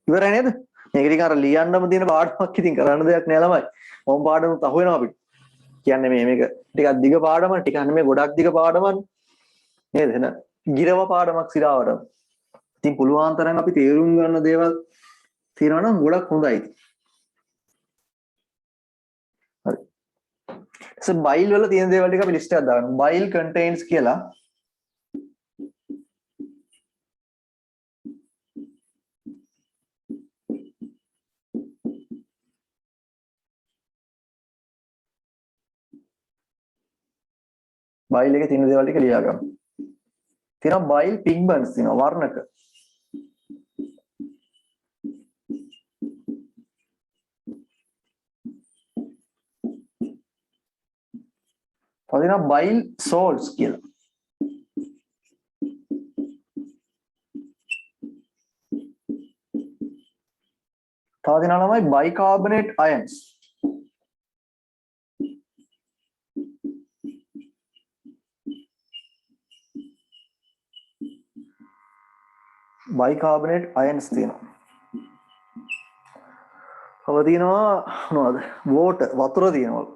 A: ඉවරයි නේද? මේක ඉතින් අර ලියන්නම තියෙන පාඩමක් ඉතින් කරන්න දෙයක් නෑ ළමයි. මොම් පාඩමුත් අහු වෙනවා අපිට. කියන්නේ මේක ටිකක් දිග පාඩමක් ටිකක් නෙමෙයි ගොඩක් දිග පාඩමක්. නේද? එන ගිරව පාඩමක් සිරාවට. ඉතින් පුළුවන් තරම් අපි තේරුම් ගන්න දේවල් තියෙනවා නම් ගොඩක් හොඳයි. හරි. බයිල් වල තියෙන දේවල් ටික අපි ලිස්ට් එකක් දාගන්න. බයිල් contains කියලා බයිල් එකේ තියෙන දේවල් ටික ලියා ගන්න. තියෙනවා බයිල් පිග්මන්ට්ස් තියෙනවා වර්ණක. තව තියෙනවා බයිල් සෝල්ට්ස් කියලා. තව තියෙනවා ළමයි බයිකාබනේට් අයන්ස්. bicarbonate ions තියෙනවා. තව තියෙනවා මොනවද? water වතුර තියෙනවා.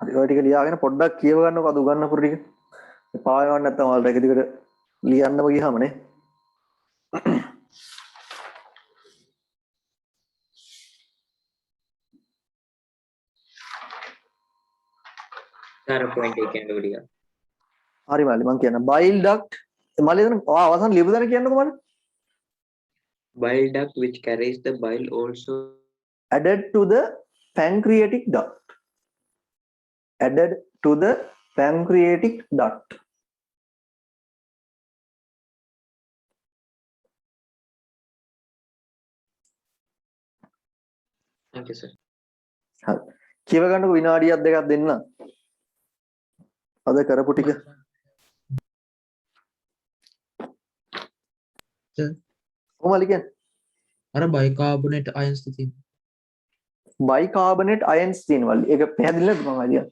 A: හරි ඔය ටික ලියාගෙන පොඩ්ඩක් කියව ගන්නකො අද උගන්නපු ටික. පායවන්න නැත්නම් ඔයාලට එක දිගට ලියන්නම ගියාම නේ.
B: සර් පොයින්ට් එක කියන්න ඔලිය.
A: හරි මල්ලි මම කියන්න bile duct මල්ලි එතන අවසන් ලියපු දන කියන්නකො මල්ලි.
B: Bile duct which carries the bile also
A: added to the pancreatic duct. Added to the pancreatic duct.
B: thank you sir.
A: හරි. කියව ගන්නකො විනාඩියක් දෙකක් දෙන්න. අද කරපු ටික. කොහොමද කියන්නේ?
B: අර බයිකාබනේට් අයන්ස් තියෙනවා.
A: බයිකාබනේට් අයන්ස් තියෙනවා. ඒක පැහැදිලි නැද්ද මම අයියා?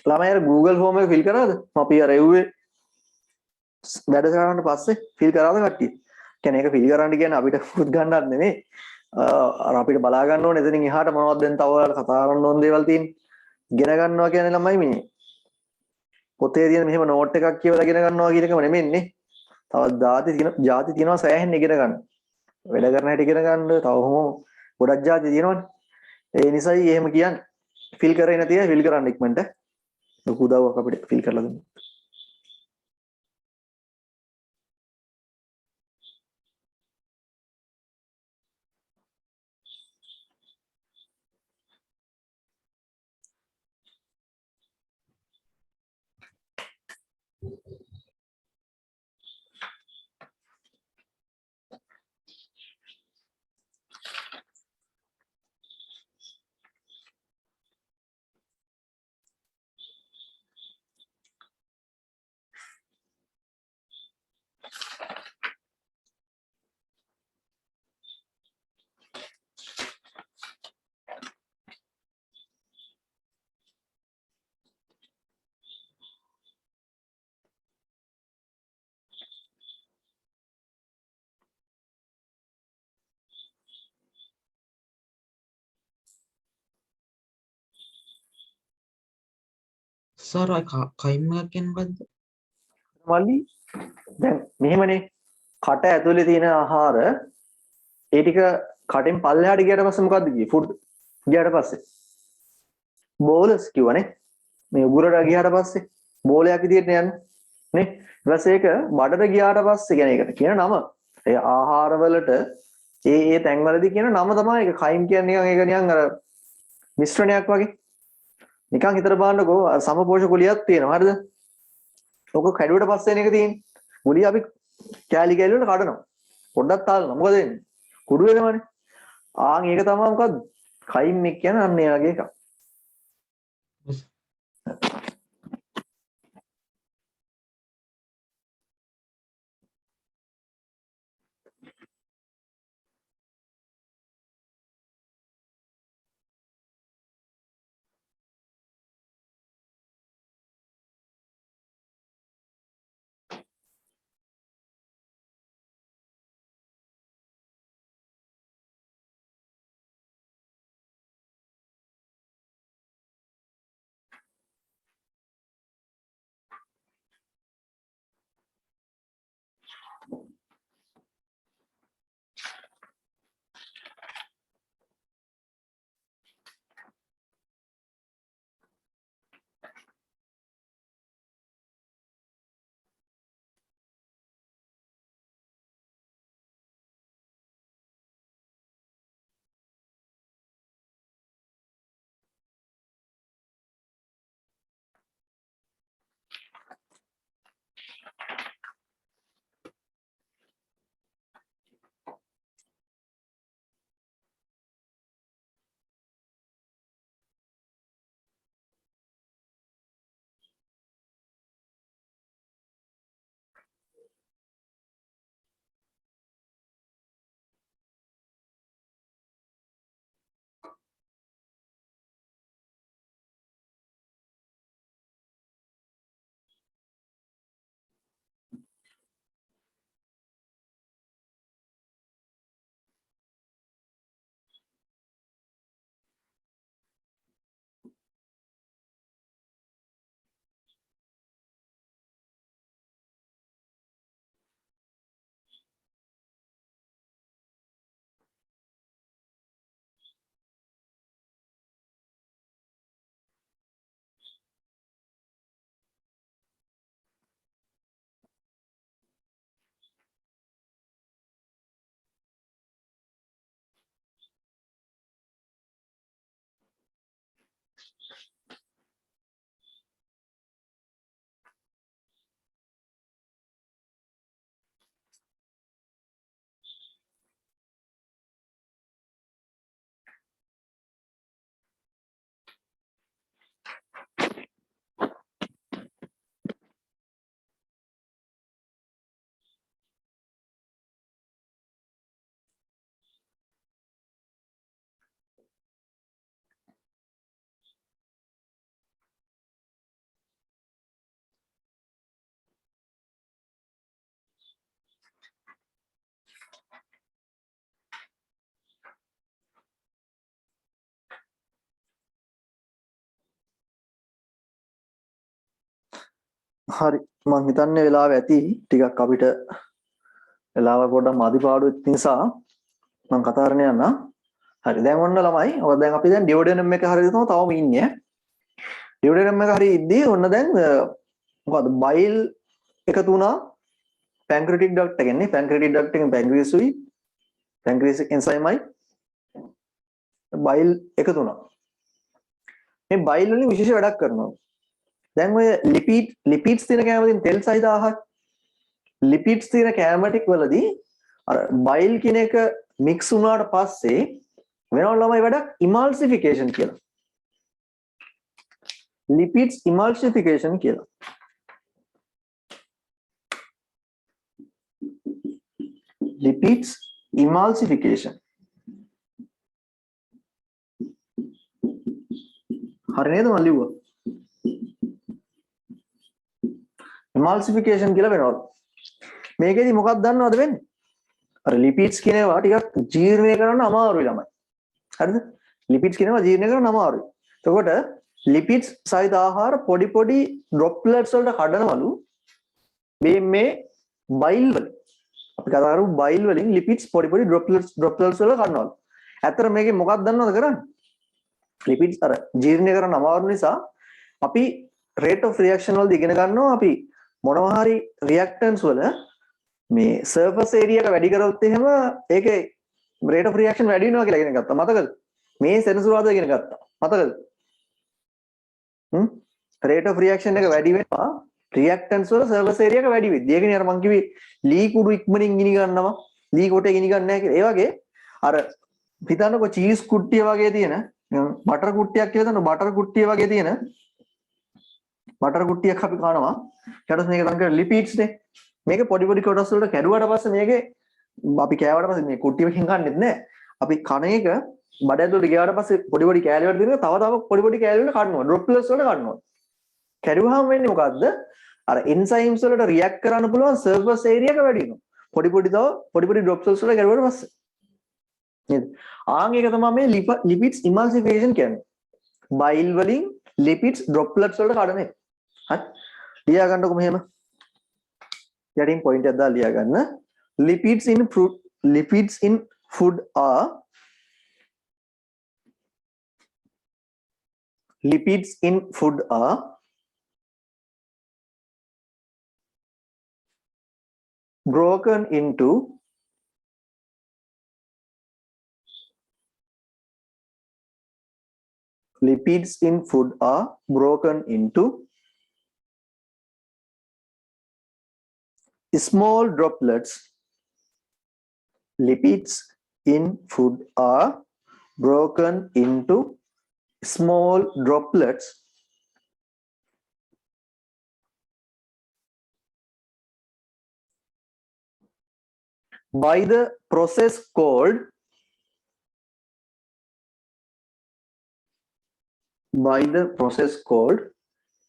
A: ළමයි අර Google form එක fill කරාද? අපි අර එව්වේ වැඩ කරාට පස්සේ fill කරාද කට්ටිය? කියන්නේ ඒක fill කරන්න කියන්නේ අපිට පුත් ගන්නත් නෙමෙයි. අර අපිට බලා ගන්න ඕනේ එතනින් එහාට මොනවද දැන් තව ඔයාලා කතා කරන්න ඕන දේවල් තියෙන්නේ. ඉගෙන ගන්නවා කියන්නේ ළමයි මේ පොතේ තියෙන මෙහෙම නෝට් එකක් කියවලා ඉගෙන ගන්නවා කියන එකම නෙමෙන්නේ. තවත් ಜಾති තියෙනවා සෑහෙන්න ඉගෙන ගන්න. වැඩ කරන හැටි ඉගෙන ගන්න තව කොහොම ගොඩක් ಜಾති තියෙනවනේ. ඒ නිසායි එහෙම කියන්නේ. ෆිල් කරේ නැති අය ෆිල් කරන්න ඉක්මනට. ලොකු උදව්වක් අපිට ෆිල් කරලා දෙන්න.
B: Sir, I කයිම එකක් මොකද්ද?
A: මල්ලි දැන් මෙහෙමනේ කට ඇතුලේ තියෙන ආහාර ඒ ටික කටෙන් පල්ලෙහාට ගියට පස්සේ මොකද්ද කියේ ෆුඩ් ගියාට පස්සේ බෝලස් කිව්වනේ මේ උගුරට ගියාට පස්සේ බෝලයක් විදියට යන්නේ නේ ඊට පස්සේ ඒක බඩට ගියාට පස්සේ කියන එකට කියන නම ඒ ආහාර වලට ඒ තැන්වලදී කියන නම තමයි ඒක කයිම් කියන්නේ නිකන් ඒක නිකන් අර මිශ්‍රණයක් වගේ නිකන් හිතට බලන්නකෝ සමපෝෂක ගුලියක් තියෙනවා හරිද ඔක කැඩුවට පස්සේ එන එක තියෙන්නේ ගුලිය අපි කෑලි කෑලි වලට කඩනවා පොඩ්ඩක් තාලනවා මොකද වෙන්නේ කුඩු වෙනවනේ ආන් ඒක තමයි මොකද්ද කයිම් එක කියන්නේ අන්න ඒ වගේ එකක් හරි මං හිතන්නේ වෙලාව ඇති ටිකක් අපිට වෙලාව පොඩ්ඩක් මදිපාඩු වෙච්ච නිසා මං කතා කරන්න යන්න. හරි දැන් ඔන්න ළමයි ඔය දැන් අපි දැන් ඩියෝඩෙනම් එක හරියට තමයි තවම ඉන්නේ. ඩියෝඩෙනම් එක හරි ඉද්දී ඔන්න දැන් මොකද බයිල් එකතු වුණා පැන්ක්‍රියටික් ඩක්ට් එකෙන් නේ. පැන්ක්‍රියටික් ඩක්ට් එකෙන් පැන්ක්‍රියසුයි පැන්ක්‍රියස් එන්සයිමයි බයිල් එකතු වුණා. මේ බයිල් වලින් විශේෂ වැඩක් කරනවා. දැන් ඔය ලිපිඩ්ස් තියෙන කෑම වලින් තෙල් සහිත ආහාර ලිපිඩ්ස් තියෙන කෑම ටික වලදී අර බයිල් කියන එක මික්ස් වුණාට පස්සේ වෙනව ළමයි වැඩක් ඉමල්සිෆිකේෂන් කියලා. ලිපිඩ්ස් ඉමල්සිෆිකේෂන් කියලා. ලිපිඩ්ස් ඉමල්සිෆිකේෂන්. හරි නේද මම ලිව්වා? ඉමල්සිෆිකේෂන් කියලා වෙනවා. මේකෙදි මොකක්ද දන්නවද වෙන්නේ? අර ලිපිඩ්ස් කියන ඒවා ටිකක් ජීර්ණය කරන්න අමාරුයි ළමයි. හරිද? ලිපිඩ්ස් කියන ඒවා ජීර්ණය කරන්න අමාරුයි. එතකොට ලිපිඩ්ස් සහිත ආහාර පොඩි පොඩි ඩ්‍රොප්ලට්ස් වලට කඩනවලු මේ බයිල් වල. අපි කතා කරමු බයිල් වලින් ලිපිඩ්ස් පොඩි පොඩි ඩ්‍රොප්ලට්ස් වල කඩනවලු. ඇත්තට මේකෙන් මොකක්ද දන්නවද කරන්නේ? ලිපිඩ්ස් අර ජීර්ණය කරන්න අමාරු නිසා අපි rate of reaction වලදී ඉගෙන ගන්නවා අපි මොනවා හරි reactants වල මේ surface area එක වැඩි කරොත් එහෙම ඒකේ rate of reaction වැඩි වෙනවා කියලා ඉගෙන ගත්තා. මතකද? මේ සෙනසුරාදා ඉගෙන ගත්තා. මතකද? rate of reaction එක වැඩි වෙනවා reactants වල surface area එක වැඩි වෙද්දී. ඒකනේ අර මං කිව්වේ ලී කුඩු ඉක්මනින් ගිනි ගන්නවා. ලී කොටේ ගිනි ගන්න නැහැ කියලා. ඒ වගේ අර හිතන්නකෝ චීස් කුට්ටිය වගේ තියෙන බටර් කුට්ටියක් කියලා හිතන්න බටර් කුට්ටිය වගේ තියෙන බටර් කුට්ටියක් අපි කනවා. ඊට පස්සේ මේක තමයි ලිපිඩ්ස් නේ. මේක පොඩි පොඩි කොටස් වලට කැඩුවාට පස්සේ මේකේ අපි කෑවට පස්සේ මේ කුට්ටියකින් කන්නේත් නැහැ. අපි කන එක බඩ ඇතුළට ගියාට පස්සේ පොඩි පොඩි කෑලි වලට දෙනවා. තව පොඩි පොඩි කෑලි වලට කඩනවා. ඩ්‍රොප්ලට්ස් වලට කඩනවා. කැඩුවාම වෙන්නේ මොකද්ද? අර එන්සයිම්ස් වලට රියැක්ට් කරන්න පුළුවන් සර්ෆස් ඒරියා එක වැඩි වෙනවා. පොඩි පොඩි ඩ්‍රොප්ලට්ස් වලට කැඩුවාට පස්සේ. නේද? ආන් එක තමයි මේ ලිපිඩ්ස් ඉමල්සිෆිකේෂන් කියන්නේ. බයිල් වලින් ලිපිඩ්ස් ඩ්‍රොප්ලට්ස් වලට කඩන එක. හරි? ලියා ගන්නකො මෙහෙම. යටින් පොයින්ට් එකක් දාලා ලියා ගන්න. lipids in food are broken into small droplets. Lipids in food are broken into small droplets by the process called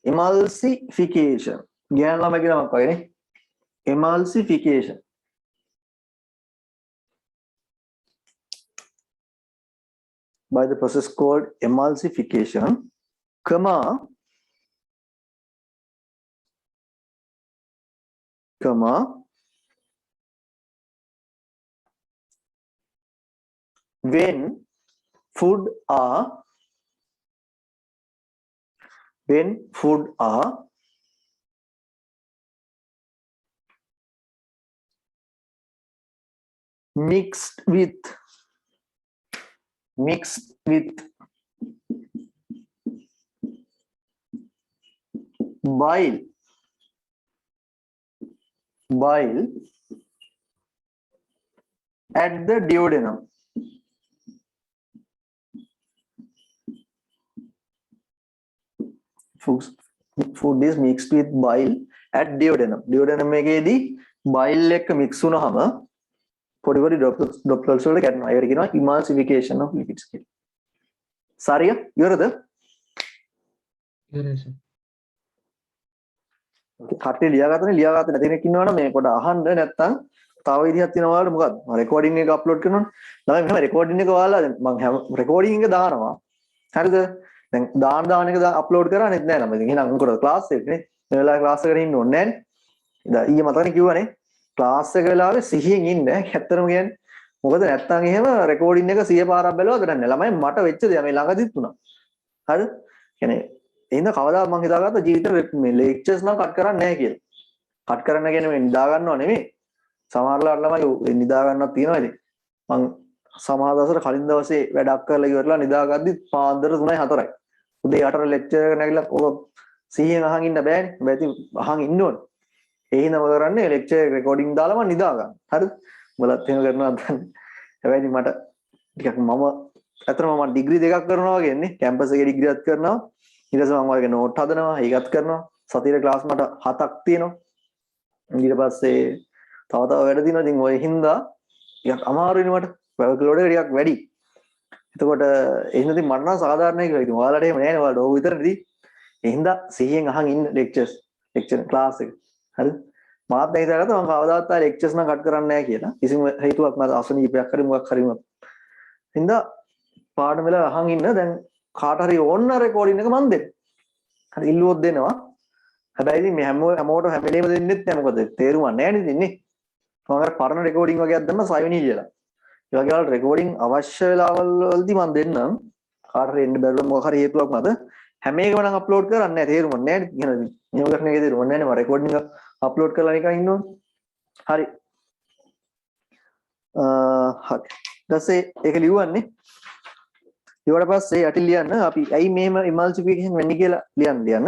A: emulsification. ज्ञान ला मैं क्या मापा emulsification. By the process called emulsification, comma when food are mixed with bile at the duodenum. Food is mixed with bile at duodenum. Duodenum එකේදී bile එක mix වුණාම පොඩි පොඩි droplets වලට කැඩෙනවා. ඒකට කියනවා emulsification of lipids කියලා. සාරිය ඉවරද?
B: ඉවරයි සර්.
A: කට්ටිය ලියාගත්තනේ නැති කෙනෙක් ඉන්නවනම් මේ පොඩ අහන්න නැත්නම් තව විදිහක් තියෙනවා ඔයාලට මොකද්ද? මම රෙකෝඩින් එක අප්ලෝඩ් කරනවනේ. ළමයි මෙහෙම රෙකෝඩින් එක ඔයාලා මම හැම රෙකෝඩින් එක දානවා. හරිද? දැන් දාන එක අප්ලෝඩ් කරන්නේ නැහැ ළමයි. එහෙනම් මොකද ක්ලාස් එකනේ. මේ වෙලාවේ ක්ලාස් එකට ඉන්න ඕනේ නැහැ නේ. ඉතින් ඊයේ මතකනේ කිව්වනේ ක්ලාස් එක වෙලාවේ සිහියෙන් ඉන්න. ඇත්තටම කියන්නේ මොකද නැත්තම් එහෙම රෙකෝඩින් එක 100 පාරක් බැලුවද දන්නේ නැහැ. ළමයි මට වෙච්ච දේ මේ ළඟදිත් වුණා. හරිද? කියන්නේ එහෙනම් කවදා මම හිතාගත්ත ජීවිතේ මේ ලෙක්චර්ස් නම් කට් කරන්නේ නැහැ කියලා. කට් කරන්න කියන්නේ මේ නිදා ගන්නව නෙමෙයි. සමහරවල් ළමයි නිදා ගන්නවක් තියෙනවා ඉතින්. මං සමහර දවසට කලින් දවසේ වැඩක් කරලා ඉවරලා නිදාගද්දි පාන්දර 3යි 4යි. උදේ 8ට ලෙක්චර් එක නැගිලා ඔක 100න් අහන් ඉන්න බෑනේ. බැති අහන් ඉන්න ඕනේ. ඒ හින්දා මොකද කරන්නේ ලෙක්චර් රෙකෝඩින් දාලා මම නිදා ගන්න. හරිද? උඹලත් එහෙම කරනවා දන්නේ. හැබැයි මට ටිකක් මම අතරම මම ඩිග්‍රී දෙකක් කරනවා වගේ නේ. කැම්පස් එකේ ඩිග්‍රී එකක් කරනවා. ඊට පස්සේ මම වගේ නෝට් හදනවා. ඒකත් කරනවා. සතියේ ක්ලාස් මට 7ක් තියෙනවා. ඊට පස්සේ තව වැඩ තියෙනවා. ඉතින් ඔය හින්දා ටිකක් අමාරුයිනේ මට. වර්ක් ලෝඩ් එක ටිකක් වැඩි. එතකොට එහෙනම් ඉතින් මට නම් සාධාරණයි කියලා. ඉතින් ඔයාලට එහෙම නෑනේ. ඔයාලට ඕක විතරනේ. ඒ හින්දා 100න් අහන් ඉන්න ලෙක්චර් ක්ලාස් එක. හරිද? මාත් දැන් හිතාගත්තා මම කවදාවත් ආ ලෙක්චර්ස් නම් කට් කරන්නේ නැහැ කියලා. කිසිම හේතුවක් මට අසනීපයක් හරි මොකක් හරි වුණා. හින්දා පාඩම වෙලා අහන් ඉන්න දැන් කාට හරි ඕන්න රෙකෝඩින් එක මන් දෙන්න. හරි ඉල්ලුවොත් දෙනවා. හැබැයි ඉතින් මේ හැමෝටම හැම වෙලේම දෙන්නෙත් නැහැ මොකද තේරුමක් නැහැ නේද ඉන්නේ. මම අර පරණ රෙකෝඩින් වගේක් දැම්ම සයිවිනි කියලා. ඒ වගේ වල රෙකෝඩින් අවශ්‍ය වෙලාවල් වලදී මම දෙන්නම්. කාට හරි එන්න බැරුව මොකක් හරි හේතුවක් මත හැම එකම නම් අප්ලෝඩ් කරන්නේ නැහැ තේරුමක් නැහැ නේද. එහෙනම් මේක කරන එකේ තේරුමක් නැහැ නේ මම රෙකෝඩින් එක අප්ලෝඩ් කරලා නිකන් ඉන්න ඕනේ. හරි. හරි. ඊටසේ ඒක ලියවන්නේ. ඊට පස්සේ යටි ලියන්න අපි ඇයි මෙහෙම emulsification වෙන්නේ කියලා ලියන්න.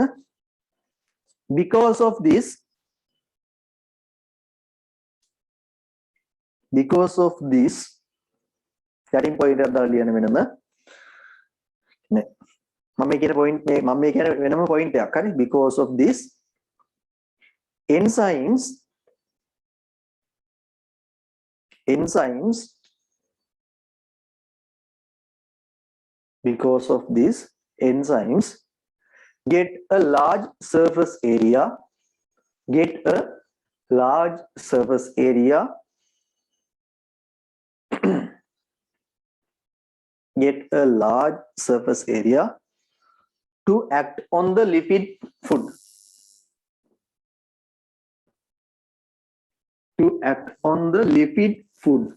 A: Because of this යටින් පොයින්ට් එකක් දාලා ලියන්න වෙනම. නේ. මම මේ කියන පොයින්ට් මේ මම මේ කියන වෙනම පොයින්ට් එකක් හරි. Because of this enzymes because of this enzymes get a large surface area to act on the lipid food.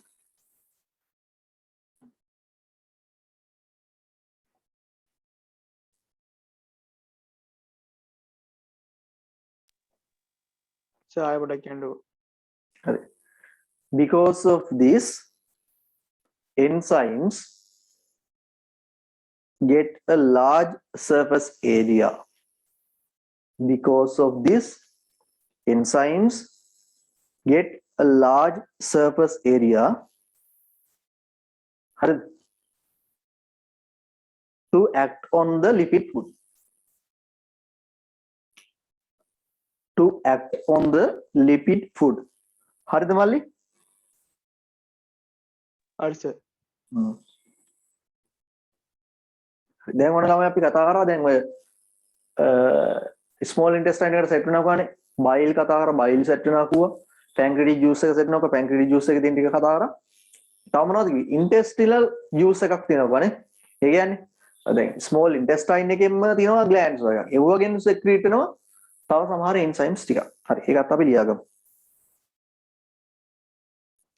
C: So I what I can do.
A: Because of this enzymes get a large surface area. Because of this enzymes get a large surface area to act on the lipid food. හරිද මල්ලි?
C: හරි sir.
A: දැන් ඔන්න ළමයි අපි කතා කරා දැන් ඔය ස්මෝල් ඉන්ටෙස්ටයින් එකට සෙට් වෙනවා කියන්නේ බයිල් කතා කරා බයිල් සෙට් වෙනවා කිව්වා. පැන්ක්‍රියටික් ජූස් එක සෙට් වෙනවා පැන්ක්‍රියටික් ජූස් එකේ තියෙන ටික කතා කරා. තව මොනවද කිව්වේ? ඉන්ටෙස්ටිනල් ජූස් එකක් තියෙනවා නේ. ඒ කියන්නේ දැන් ස්මෝල් ඉන්ටෙස්ටයින් එකෙන්ම තියෙනවා ග්ලෑන්ඩ්ස් වගේ. ඒ වගේම සෙක්‍රීට් වෙනවා තව සමහර එන්සයිම්ස් ටිකක්. හරි ඒකත් අපි ලියාගමු.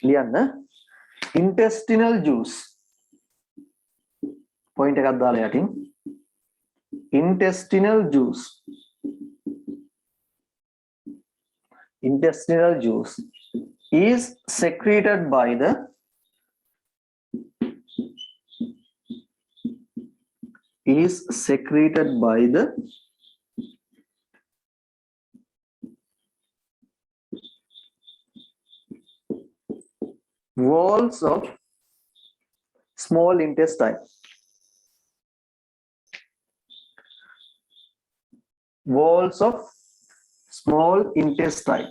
A: ලියන්න intestinal juice point එකක් දාලා යටින් intestinal juice is secreted by the walls of small intestine. Walls of small intestine.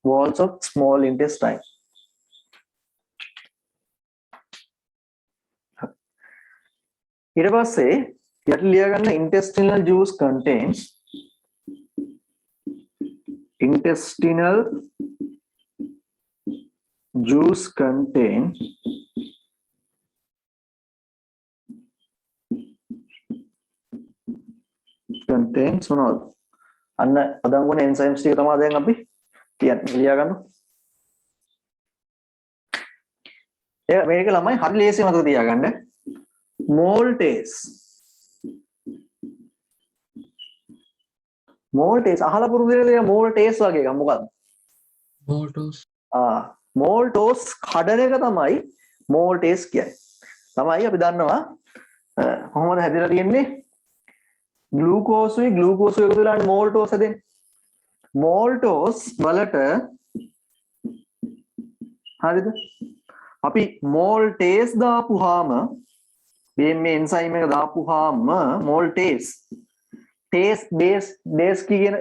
A: Walls of small intestine. ඊට පස්සේ යට ලියා ගන්න intestinal juice contains contains මොනවද? අන්න අදන් වුණ enzymes ටික තමයි දැන් අපි කියන්නේ. ලියා ගන්න. මේක ළමයි හරි ලේසියෙන් මතක තියාගන්න. maltase. maltase අහලා පුරුදු වෙලා maltase වගේ එකක් මොකක්ද?
B: Maltose.
A: maltose කඩන එක තමයි maltase කියන්නේ. තමයි අපි දන්නවා කොහොමද හැදිලා තියෙන්නේ? ග්ලූකෝස් එකතු වෙලා maltose හැදෙන්නේ. maltose වලට හරිද? අපි maltase දාපුවාම මේ එන්සයිම් එක දාපුවාම maltase base කියන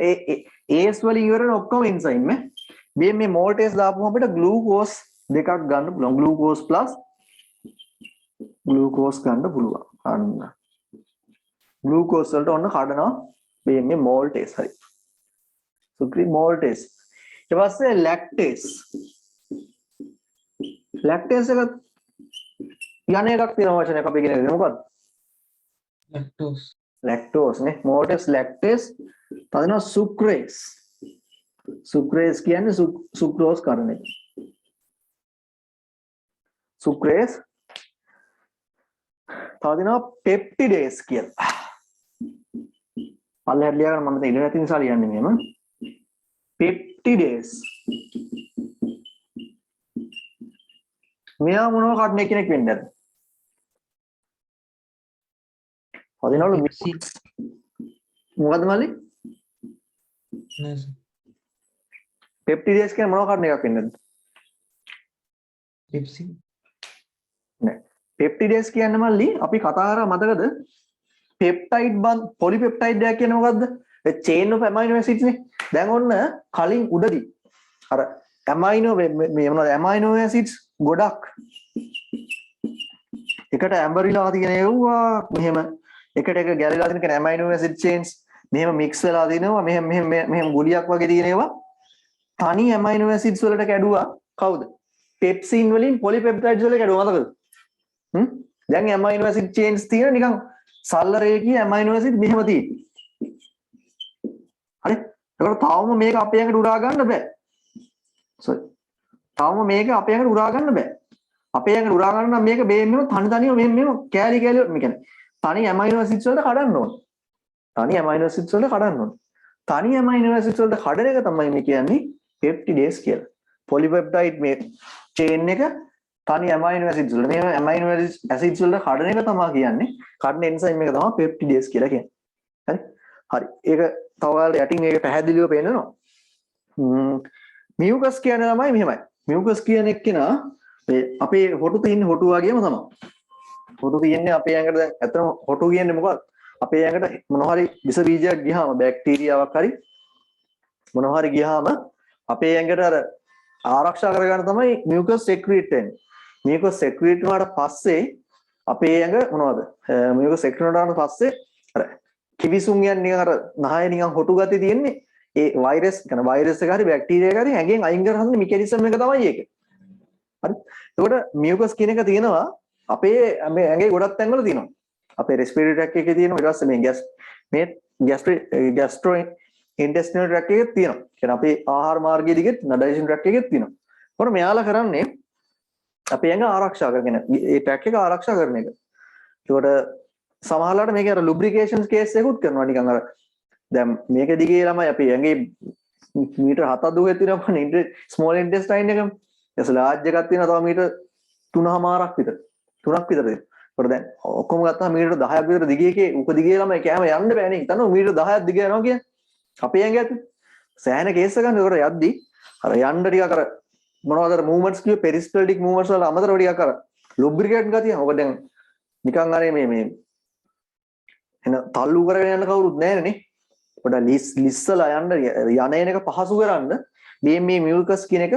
A: AS වලින් ඉවර වෙන ඔක්කොම එන්සයිම් මේ maltase දාපුවාම අපිට ග්ලූකෝස් දෙකක් ගන්න පුළුවන්. ග්ලූකෝස් ප්ලස් ග්ලූකෝස් ගන්න පුළුවන්. අන්න ග්ලූකෝස් වලට ඔන්න කඩනවා මේ maltase හරි. සුක්‍රීන් maltase. ඊට පස්සේ lactase. lactase එක යන එකක් තියෙන වචනයක් අපි ඉගෙන ගන්නේ මොකද්ද?
B: Lactose.
A: lactose නේ. maltase lactase තදිනවා sucrase. sucrase කියන්නේ sucrose කඩන එක. sucrase තදිනවා peptidase කියලා. පල්ලෙහාට ලියා ගන්න මම දැන් ඉඳලා නැති නිසා ලියන්නේ මෙහෙම. peptidase. මෙයා මොනව කඩන කෙනෙක් වෙන්නද? හදිනවලු
B: Pepsi.
A: මොකද්ද මල්ලි?
B: නෑ සර්.
A: peptidase කියන්නේ මොනව කඩන එකක් වෙන්නද?
B: Pepsi.
A: නෑ. peptidase කියන්නේ මල්ලි අපි කතා කරා මතකද? peptide polypeptide එකක් කියන්නේ මොකද්ද? ඒ chain of amino acids නේ. දැන් ඔන්න කලින් උඩදී අර amino මේ මොනවද amino acids ගොඩක් එකට ඇම්බර් වෙලා තියෙන ඒවා මෙහෙම එකට එක ගැලවිලා තියෙන කෙන amino acid chains මෙහෙම mix වෙලා දිනවා මෙහෙම ගුලියක් වගේ තියෙන ඒවා තනි amino acids වලට කැඩුවා කවුද? pepsin වලින් polypeptides වලට කැඩුවා මතකද? දැන් amino acid chains තියෙන නිකන් සල්ලරේකිය amino acid මෙහෙම තියෙන්නේ. හරි? ඒකට තාම මේක අපේ ඇඟට උරා ගන්න බෑ. sorry. තාම මේක අපේ ඇඟට උරා ගන්න බෑ. අපේ ඇඟට උරා ගන්න නම් මේක මෙහෙම තනිව මෙහෙම කෑලි මේ කියන්නේ තනි amino acids වලට කඩන්න ඕන. තනි amino acids වලට කඩන්න ඕන. තනි amino acids වලට කඩන එක තමයි මේ කියන්නේ peptidase කියලා. polypeptide මේ chain එක තනි amino acids වල මේ amino acids වලට කඩන එක තමයි කියන්නේ කඩන enzyme එක තමයි peptidase කියලා කියන්නේ. හරි? හරි. ඒක තව ඔයාලට යටින් මේක පැහැදිලිව පේනවා. මියුකස් කියන්නේ තමයි මෙහෙමයි. මියුකස් කියන එක්කෙනා අපේ හොටු තියෙන හොටු වගේම තමයි. හොටු තියෙන්නේ අපේ ඇඟට දැන් ඇත්තම හොටු කියන්නේ මොකක්ද? අපේ ඇඟට මොනවා හරි විස බීජයක් ගියාම බැක්ටීරියාවක් හරි මොනවා හරි ගියාම අපේ ඇඟට අර ආරක්ෂා කරගන්න තමයි මියුකස් සෙක්‍රීට් වෙන්නේ. මියුකස් සෙක්‍රීට් වුණාට පස්සේ අපේ ඇඟ මොනවද? මියුකස් සෙක්‍රීට් වුණාට පස්සේ අර කිවිසුම් යන නිකන් අර නහය නිකන් හොටු ගතිය තියෙන්නේ. ඒ වෛරස් කියන වෛරස් එක හරි බැක්ටීරියා එක හරි ඇඟෙන් අයින් කරන මෙකැනිසම් එක තමයි ඒක. හරි. එතකොට මියුකස් කියන එක තියෙනවා අපේ මේ ඇඟේ ගොඩක් තැන්වල තියෙනවා. අපේ රෙස්පිරේටරි ට්‍රැක් එකේ තියෙනවා. ඊට පස්සේ මේ ගැස්ට්‍රෝ ඉන්ටෙස්ටිනල් ට්‍රැක් එකේ තියෙනවා. කියන්නේ අපේ ආහාර මාර්ගයේ දිගෙත් ඩයිජෙෂන් ට්‍රැක් එකේ තියෙනවා. එතකොට මෙයාලා කරන්නේ අපේ ඇඟ ආරක්ෂා කරගෙන ඒ ට්‍රැක් එක ආරක්ෂා කරන එක. ඒකට සමහරවිට මේක අර ලුබ්‍රිකේෂන් කේස් එකකුත් කරනවා නිකන් අර දැන් මේක දිගේ ළමයි අපි ඇඟේ මීටර් 7ක් දුරේ තියෙනවා ස්මෝල් ඉන්ටෙස්ටයින් එක. එස් ලාර්ජ් එකක් තියෙනවා තව මීටර් 3මාරක් විතර. 3ක් විතර තියෙනවා. ඒකට දැන් ඔක්කොම ගත්තාම මීටර් 10ක් විතර දිගේ එකේ උපදිගේ ළමයි කෑම යන්න බෑ නේ. හිතන්න මීටර් 10ක් දිග යනවා කියන්නේ. අපේ ඇඟ ඇතුලේ සෑහෙන කේස් එකක් ගන්න. ඒකට යද්දි අර යන්න ටිකක් අර මොනවද අර මූවමන්ට්ස් කිව්වේ පෙරිස්ටල්ටික් මූවමන්ට්ස් වල අමතරව ටිකක් අර ලුබ්‍රිකේට් ගතිය. ඔක දැන් නිකන් අර මේ එන තල්ලු කරගෙන යන්න කවුරුත් නැහැ නේ. පොඩ ලිස්සලා යන්න යන එක පහසු කරන්න මේ මියුකස් කියන එක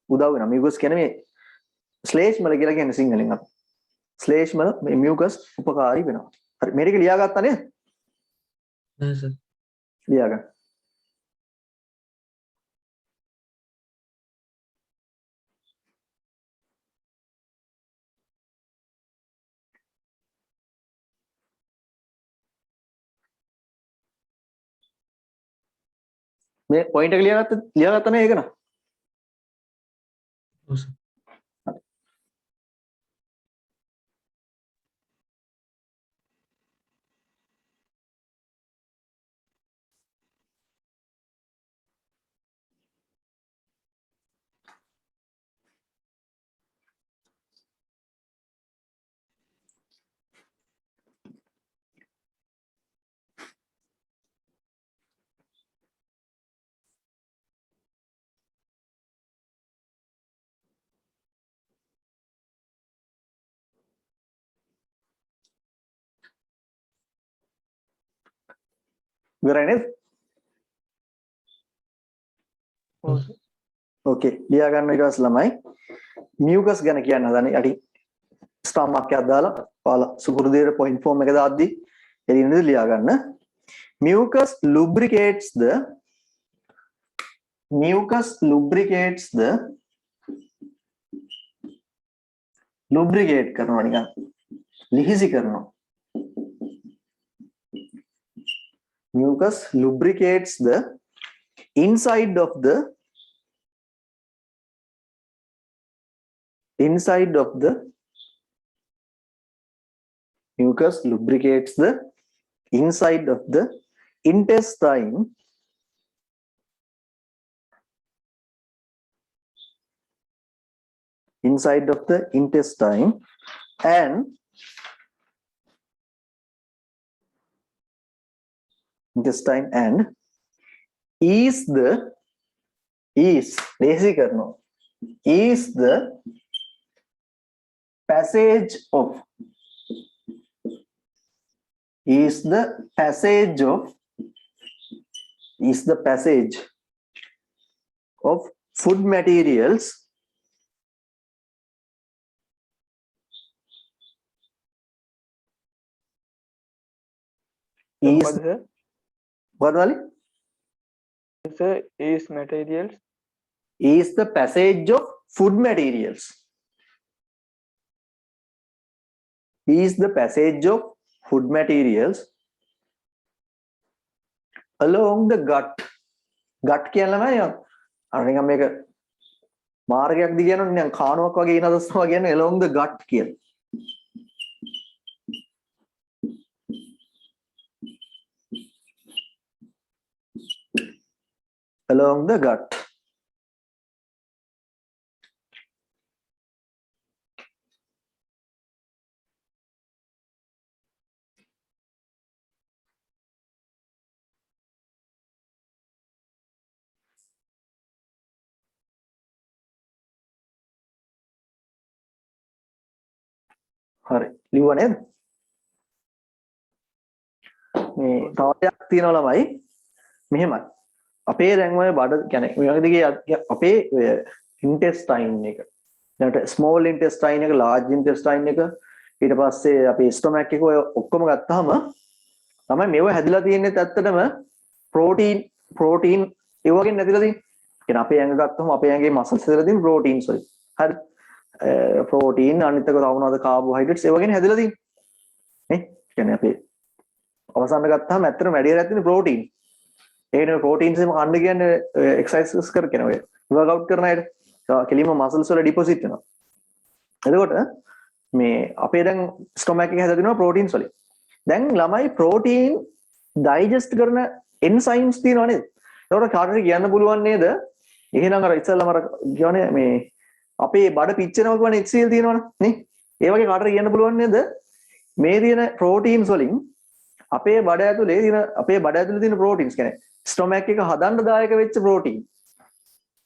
A: උදව් වෙනවා. මියුකස් කියන්නේ මේ ශ්ලේෂ්මල කියලා කියන්නේ සිංහලෙන් අපි. ශ්ලේෂ්මල මේ මියුකස් උපකාරී වෙනවා. හරි මේක ලියාගත්තා නේද?
B: නෑ සර්.
A: ලියාගන්න. මේ පොයින්ට් එක ලියාගත්ත නේ ඒක නා.
B: ඔව් සර්.
A: ඉවරයි නේද?
C: ඔව්
A: ඕකේ ලියා ගන්න ඊට පස්සේ ළමයි මියුකස් ගැන කියන්න හදන්නේ යටි ස්ටාර්මාක් එකක් දාලා ඔයාලා සුපුරුදු විදිහට පොයින්ට් ෆෝම් එක දාද්දි එළින් ඉඳලා ලියා ගන්න mucus lubricates the lubricate කරනවා නිකන් ලිහිසි කරනවා mucus lubricates the inside of the mucus lubricates the inside of the intestine and is the passage of food materials what Wali?
C: sir is materials
A: Is the passage of food materials. Is the passage of food materials along the gut. Gut කියනම අර නිකන් මේක මාර්ගයක් දිග යනොත් නිකන් කාණුවක් වගේ ඉන දස්නවා කියන්නේ along the gut කියන. Along the gut. හරි ලිව්වා නේද? මේ තව දෙයක් තියෙනවා ළමයි. මෙහෙමයි. අපේ දැන් ඔය බඩ කියන්නේ මේ වගේ දිගේ අපේ ඔය ඉන්ටෙස්ටයින් එක. දැන් ස්මෝල් ඉන්ටෙස්ටයින් එක, ලාර්ජ් ඉන්ටෙස්ටයින් එක, ඊට පස්සේ අපේ ස්ටොමැක් එක ඔය ඔක්කොම ගත්තාම තමයි මේව හැදිලා තියෙන්නේ ඇත්තටම ප්‍රෝටීන් ඒ වගේ නැතිලා තියෙන්නේ. කියන්නේ අපේ ඇඟ ගත්තම අපේ ඇඟේ මසල්ස් හැදලා තියෙන ප්‍රෝටීන්ස් වලින්. හරි. ප්‍රෝටීන් අනිත් එක තව මොනවද කාබෝහයිඩ්‍රේට්ස් ඒ වගේනේ හැදලා තියෙන්නේ නේ කියන්නේ අපි අවසාන ගත්තාම ඇත්තටම වැඩි හරියක් තියෙන ප්‍රෝටීන් ඒකනේ ප්‍රෝටීන්ස් එක කන්න කියන්නේ එක්සර්සයිසස් කර කියන ඔය වර්ක් අවුට් කරන අයට කෙලින්ම මසල්ස් වල ඩිපොසිට් වෙනවා එතකොට මේ අපේ දැන් ස්ටොමැක් එක හැදලා තියෙනවා ප්‍රෝටීන්ස් වලින් දැන් ළමයි ප්‍රෝටීන් ඩයිජෙස්ට් කරන එන්සයිම්ස් තියෙනවා නේද ඒකට කාටද කියන්න පුළුවන් නේද එහෙනම් අර ඉස්සෙල්ලාම අර කියන්නේ මේ අපේ බඩ පිච්චෙනවා කියන HCl තියෙනවනේ නේ ඒ වගේ කාටද කියන්න පුළුවන් නේද මේ තියෙන ප්‍රෝටීන්ස් වලින් අපේ බඩ ඇතුලේ තියෙන ප්‍රෝටීන්ස් කියන්නේ ස්ටොමැක් එක හදන්න දායක වෙච්ච ප්‍රෝටීන්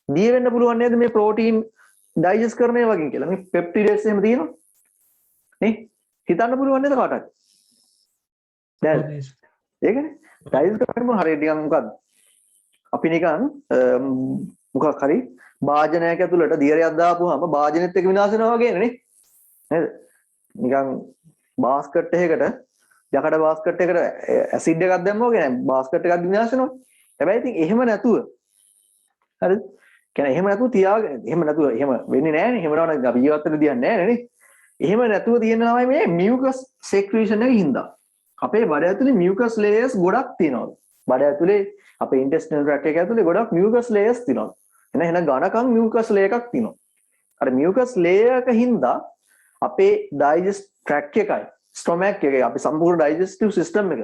A: දිය වෙන්න පුළුවන් නේද මේ ප්‍රෝටීන් ඩයිජෙස්ට් කරන ඒ වගේ කියලා මේ පෙප්ටිඩේට්ස් එහෙම තියෙනවා නේ හිතන්න පුළුවන් නේද කාටද දැන් ඒකනේ ඩයිජෙස්ට් කරන්න හරියට නිකන් මොකද්ද අපි නිකන් මොකක් හරි භාජනයක් ඇතුළට දියරයක් දාපුවාම භාජනෙත් එක විනාශ වෙනවා වගේ නේ නේද නිකන් බාස්කට් එකකට යකඩ බාස්කට් එකට ඇසිඩ් එකක් දැම්මම වගේ නේද බාස්කට් එකක් විනාශ වෙනවා හැබැයි ඉතින් එහෙම නැතුව හරිද කියන්නේ එහෙම නැතුව තියාගෙන එහෙම වෙන්නේ නැහැ නේ එහෙම නවන අපි ජීවත් වෙන්න දෙන්නේ නැහැ නේ එහෙම නැතුව තියෙන ළමයි මේ මියුකස් සෙක්‍රීෂන් එකකින් හින්දා අපේ බඩ ඇතුලේ මියුකස් ලේයර්ස් ගොඩක් තියෙනවා බඩ ඇතුලේ අපේ intestinal tract එක ඇතුලේ ගොඩක් mucus layers තියෙනවා. එන ඝනකම් mucus layer එකක් තියෙනවා. අර mucus layer එක හින්දා අපේ digest tract එකයි stomach එකේ අපි සම්පූර්ණ digestive system එක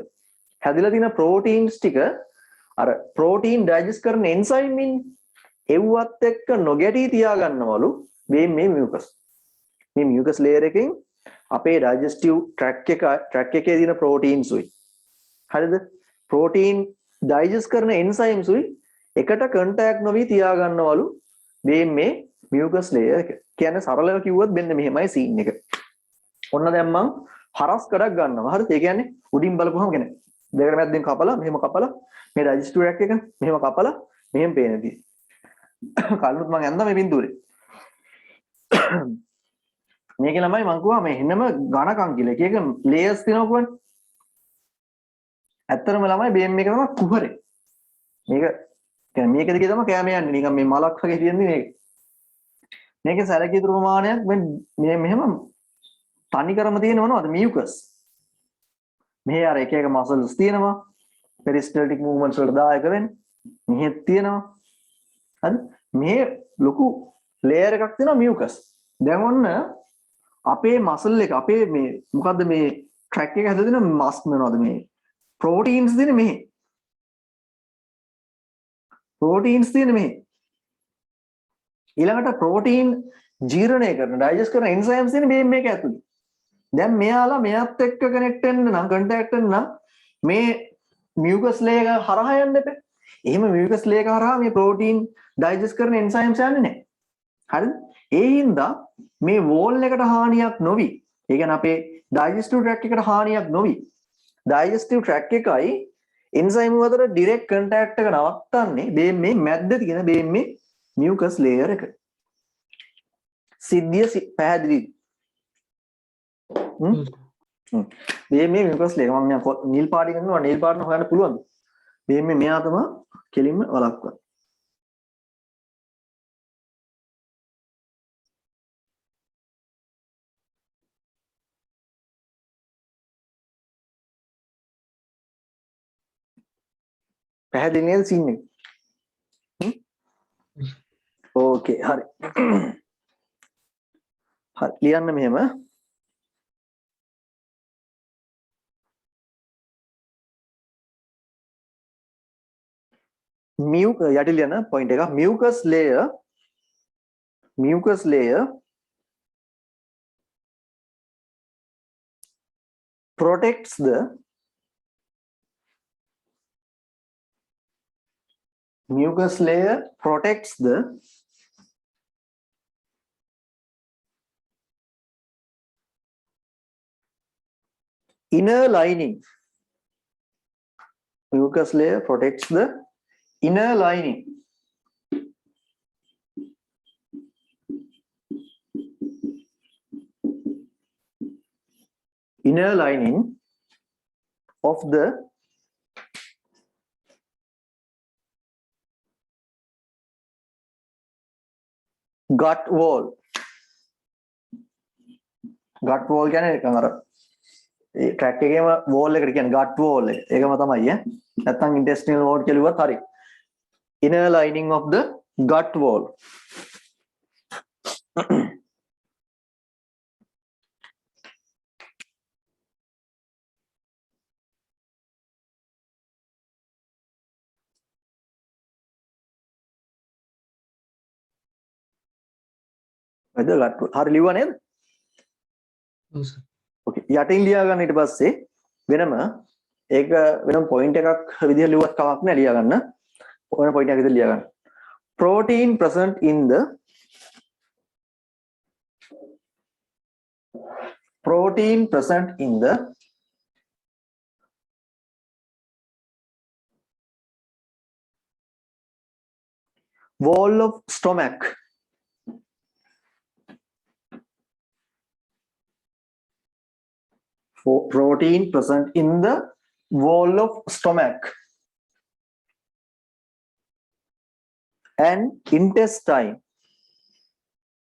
A: හැදිලා තියෙන proteins ටික අර protein digest කරන enzyme එව්වත් එක්ක නොගැටී තියාගන්නවලු මේ mucus. මේ mucus layer එකෙන් අපේ digestive tract එකේ තියෙන proteins උයි. හරිද? protein digest කරන enzymes උයි එකට contact නොවි තියාගන්නවලු මේ mucus layer එක. කියන්නේ සරලව කිව්වොත් මෙන්න මෙහෙමයි scene එක. ඔන්න දැන් මම හරස් කඩක් ගන්නවා. හරිද? ඒ කියන්නේ උඩින් බලපුවම කියන්නේ දෙකට මැද්දෙන් කපලා මෙහෙම කපලා මේ digestive tract එක මෙහෙම කපලා මෙහෙම පේනදී. කලිනුත් මම ඇඳලා මේ බින්දුවේ. මේකේ ළමයි මං කිව්වා මේ එන්නම ඝනකම් කියලා. එක එක layers තියෙනවා කියන්නේ. ඇත්තටම ළමයි බේම් එක තමයි කුහරේ. මේක කියන්නේ මේක දිගේ තමයි කැම යන්නේ. නිකන් මේ මලක් වගේ තියෙන්නේ මේක. මේකේ සැලකිය යුතු ප්‍රමාණයක් මේ මෙහෙම තනි කරම තියෙන මොනවද? mucus. මෙහි අර එක එක muscles තියෙනවා. peristaltic movements වලට දායක වෙන්නේ. මෙහෙත් තියෙනවා. හරි? මේ ලොකු layer එකක් තියෙනවා mucus. දැන් ඔන්න අපේ muscle එක අපේ මේ මොකද්ද මේ track එක හැදලා තියෙන මස් මොනවද මේ proteins තියෙන මෙහි. proteins තියෙන මෙහි. ඊළඟට protein ජීර්ණය කරන digest කරන enzymes තියෙන මේක ඇතුලේ. දැන් මෙයාලා මෙයත් එක්ක connect වෙන්න නම් contact වෙන්න නම් මේ mucus layer හරහා යන්න එපා. එහෙම mucus layer හරහා මේ protein digest කරන enzymes යන්නේ නැහැ. හරිද? ඒ හින්දා මේ wall එකට හානියක් නොවි. ඒ කියන්නේ අපේ digestive tract එකට හානියක් නොවි. digestive tract එකයි enzyme අතර direct contact එක නවත්තන්නේ මේ මැද්ද තියෙන මේ mucus layer එක. සිද්ධිය පැහැදිලිද? මේ mucus layer මම නිල් පාටින් කරනවා නිල් පාටන හොයන්න පුළුවන්ද? මේ මෙයා තමයි කෙලින්ම වලක්වන්නේ. පැහැදිලි නේද සීන් එක? ඕකේ හරි. හරි ලියන්න මෙහෙම. යටි ලියන පොයින්ට් එක mucus layer protects the inner lining. Mucus layer protects the inner lining of the gut wall. gut wall කියන්නේ නිකන් අර ඒ tract එකේම wall එකට කියන්නේ gut wall එක. ඒකම තමයි ඈ. නැත්නම් intestinal wall කියලා කිව්වත් හරි. Inner lining of the gut wall. හරි ලියුවා නේද?
B: ඔව් සර්.
A: ඕකේ යටින් ලියා ගන්න ඊට පස්සේ වෙනම ඒක වෙනම පොයින්ට් එකක් විදිහට ලියුවත් කමක් නැහැ ලියා ගන්න. ඕන පොයින්ට් එකක් විදිහට ලියා ගන්න. protein present in the wall of stomach. Protein present in the wall of stomach and intestine.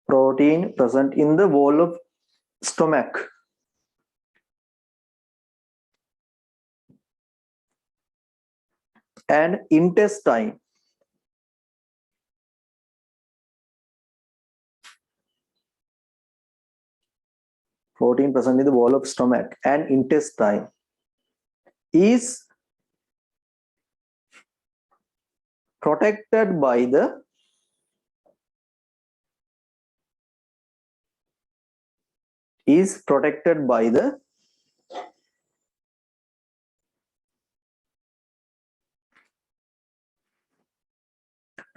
A: Protein present in the wall of stomach and intestine. %14% in the wall of stomach and intestine is protected by the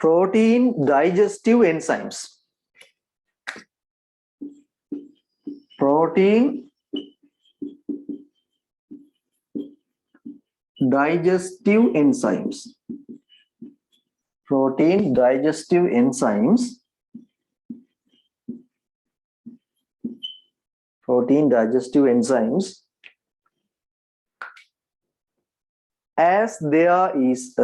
A: protein digestive enzymes. Protein digestive enzymes. Protein digestive enzymes. Protein digestive enzymes, as there is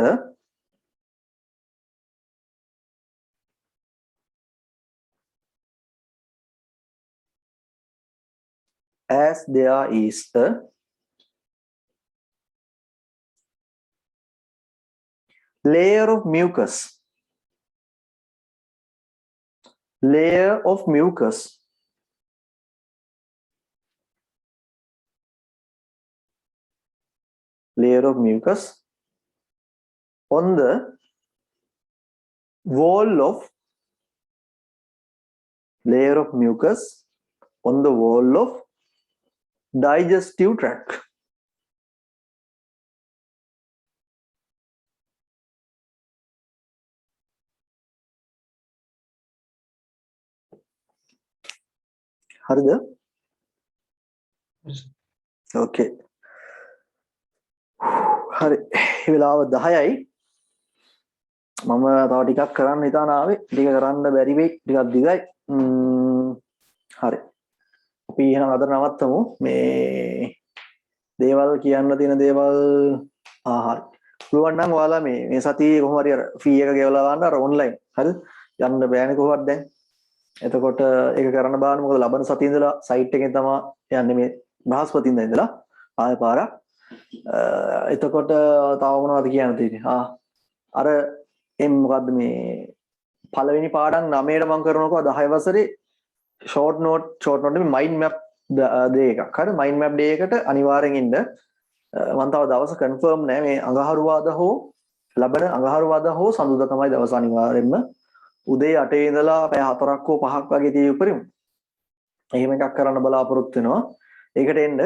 A: a layer of mucus. Layer of mucus on the wall of digestive tract. හරිද? Okay. හරි. මේ වෙලාව 10යි. මම තව ටිකක් කරන්න හිතාන ආවේ. ටික කරන්න බැරි වෙයි. ටිකක් දිගයි. හරි. අපි එහෙනම් අද නවත්තමු. මේ දේවල් කියන්න තියෙන දේවල් හරි. පුළුවන් නම් ඔයාලා මේ සතියේ කොහොම හරි අර ෆී එක ගෙවලා ගන්න අර ඔන්ලයින්. හරිද? යන්න බෑනේ කොහොමද දැන්? එතකොට ඒක කරන්න බාන්න මොකද ලබන සතියේ ඉඳලා සයිට් එකෙන් තමයි යන්නේ මේ බ්‍රහස්පතින්දා ඉඳලා ආයෙ පාරක්. එතකොට තව මොනවද කියන්න තියෙන්නේ? අර මොකද්ද මේ පළවෙනි පාඩම් 9ට මම කරනකොට 10 වසරේ ෂෝට් නෝට් මේ මයින්ඩ් මැප් ඩේ එකක්. හරි මයින්ඩ් මැප් ඩේ එකට අනිවාර්යෙන් ඉන්න. මම තව දවස් කන්ෆර්ම් නෑ මේ අඟහරුවාදා හෝ ලබන අඟහරුවාදා හෝ සඳුදා තමයි දවස් අනිවාර්යෙන්ම. උදේ 8 ඉඳලා පැය 4ක් හෝ 5ක් වගේ තිය උපරිම. එහෙම එකක් කරන්න බලාපොරොත්තු වෙනවා. ඒකට එන්න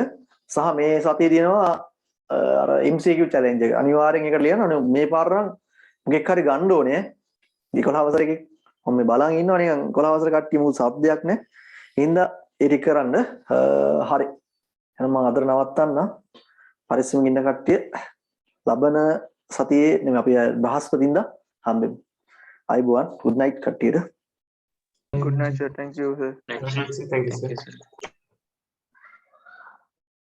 A: සහ මේ සතියේ තියෙනවා අර MCQ challenge එක. අනිවාර්යෙන් ඒකට ලියන්න. මේ පාර නම් මොකෙක් හරි ගන්න ඕනේ. 11 වසරේ මම මේ බලන් ඉන්නවා නිකන් 11 වසර කට්ටිය මුළු සබ්දයක් නේ. හින්දා ඒක කරන්න. හරි. එහෙනම් මම අද නවත්තන්න. පරිස්සමින් ඉන්න කට්ටිය ලබන සතියේ නෙමෙයි අපි බ්‍රහස්පතින්දා හම්බෙමු. Good night, Katira.
C: Good night, sir. Thank you, sir.
D: Thank you, sir.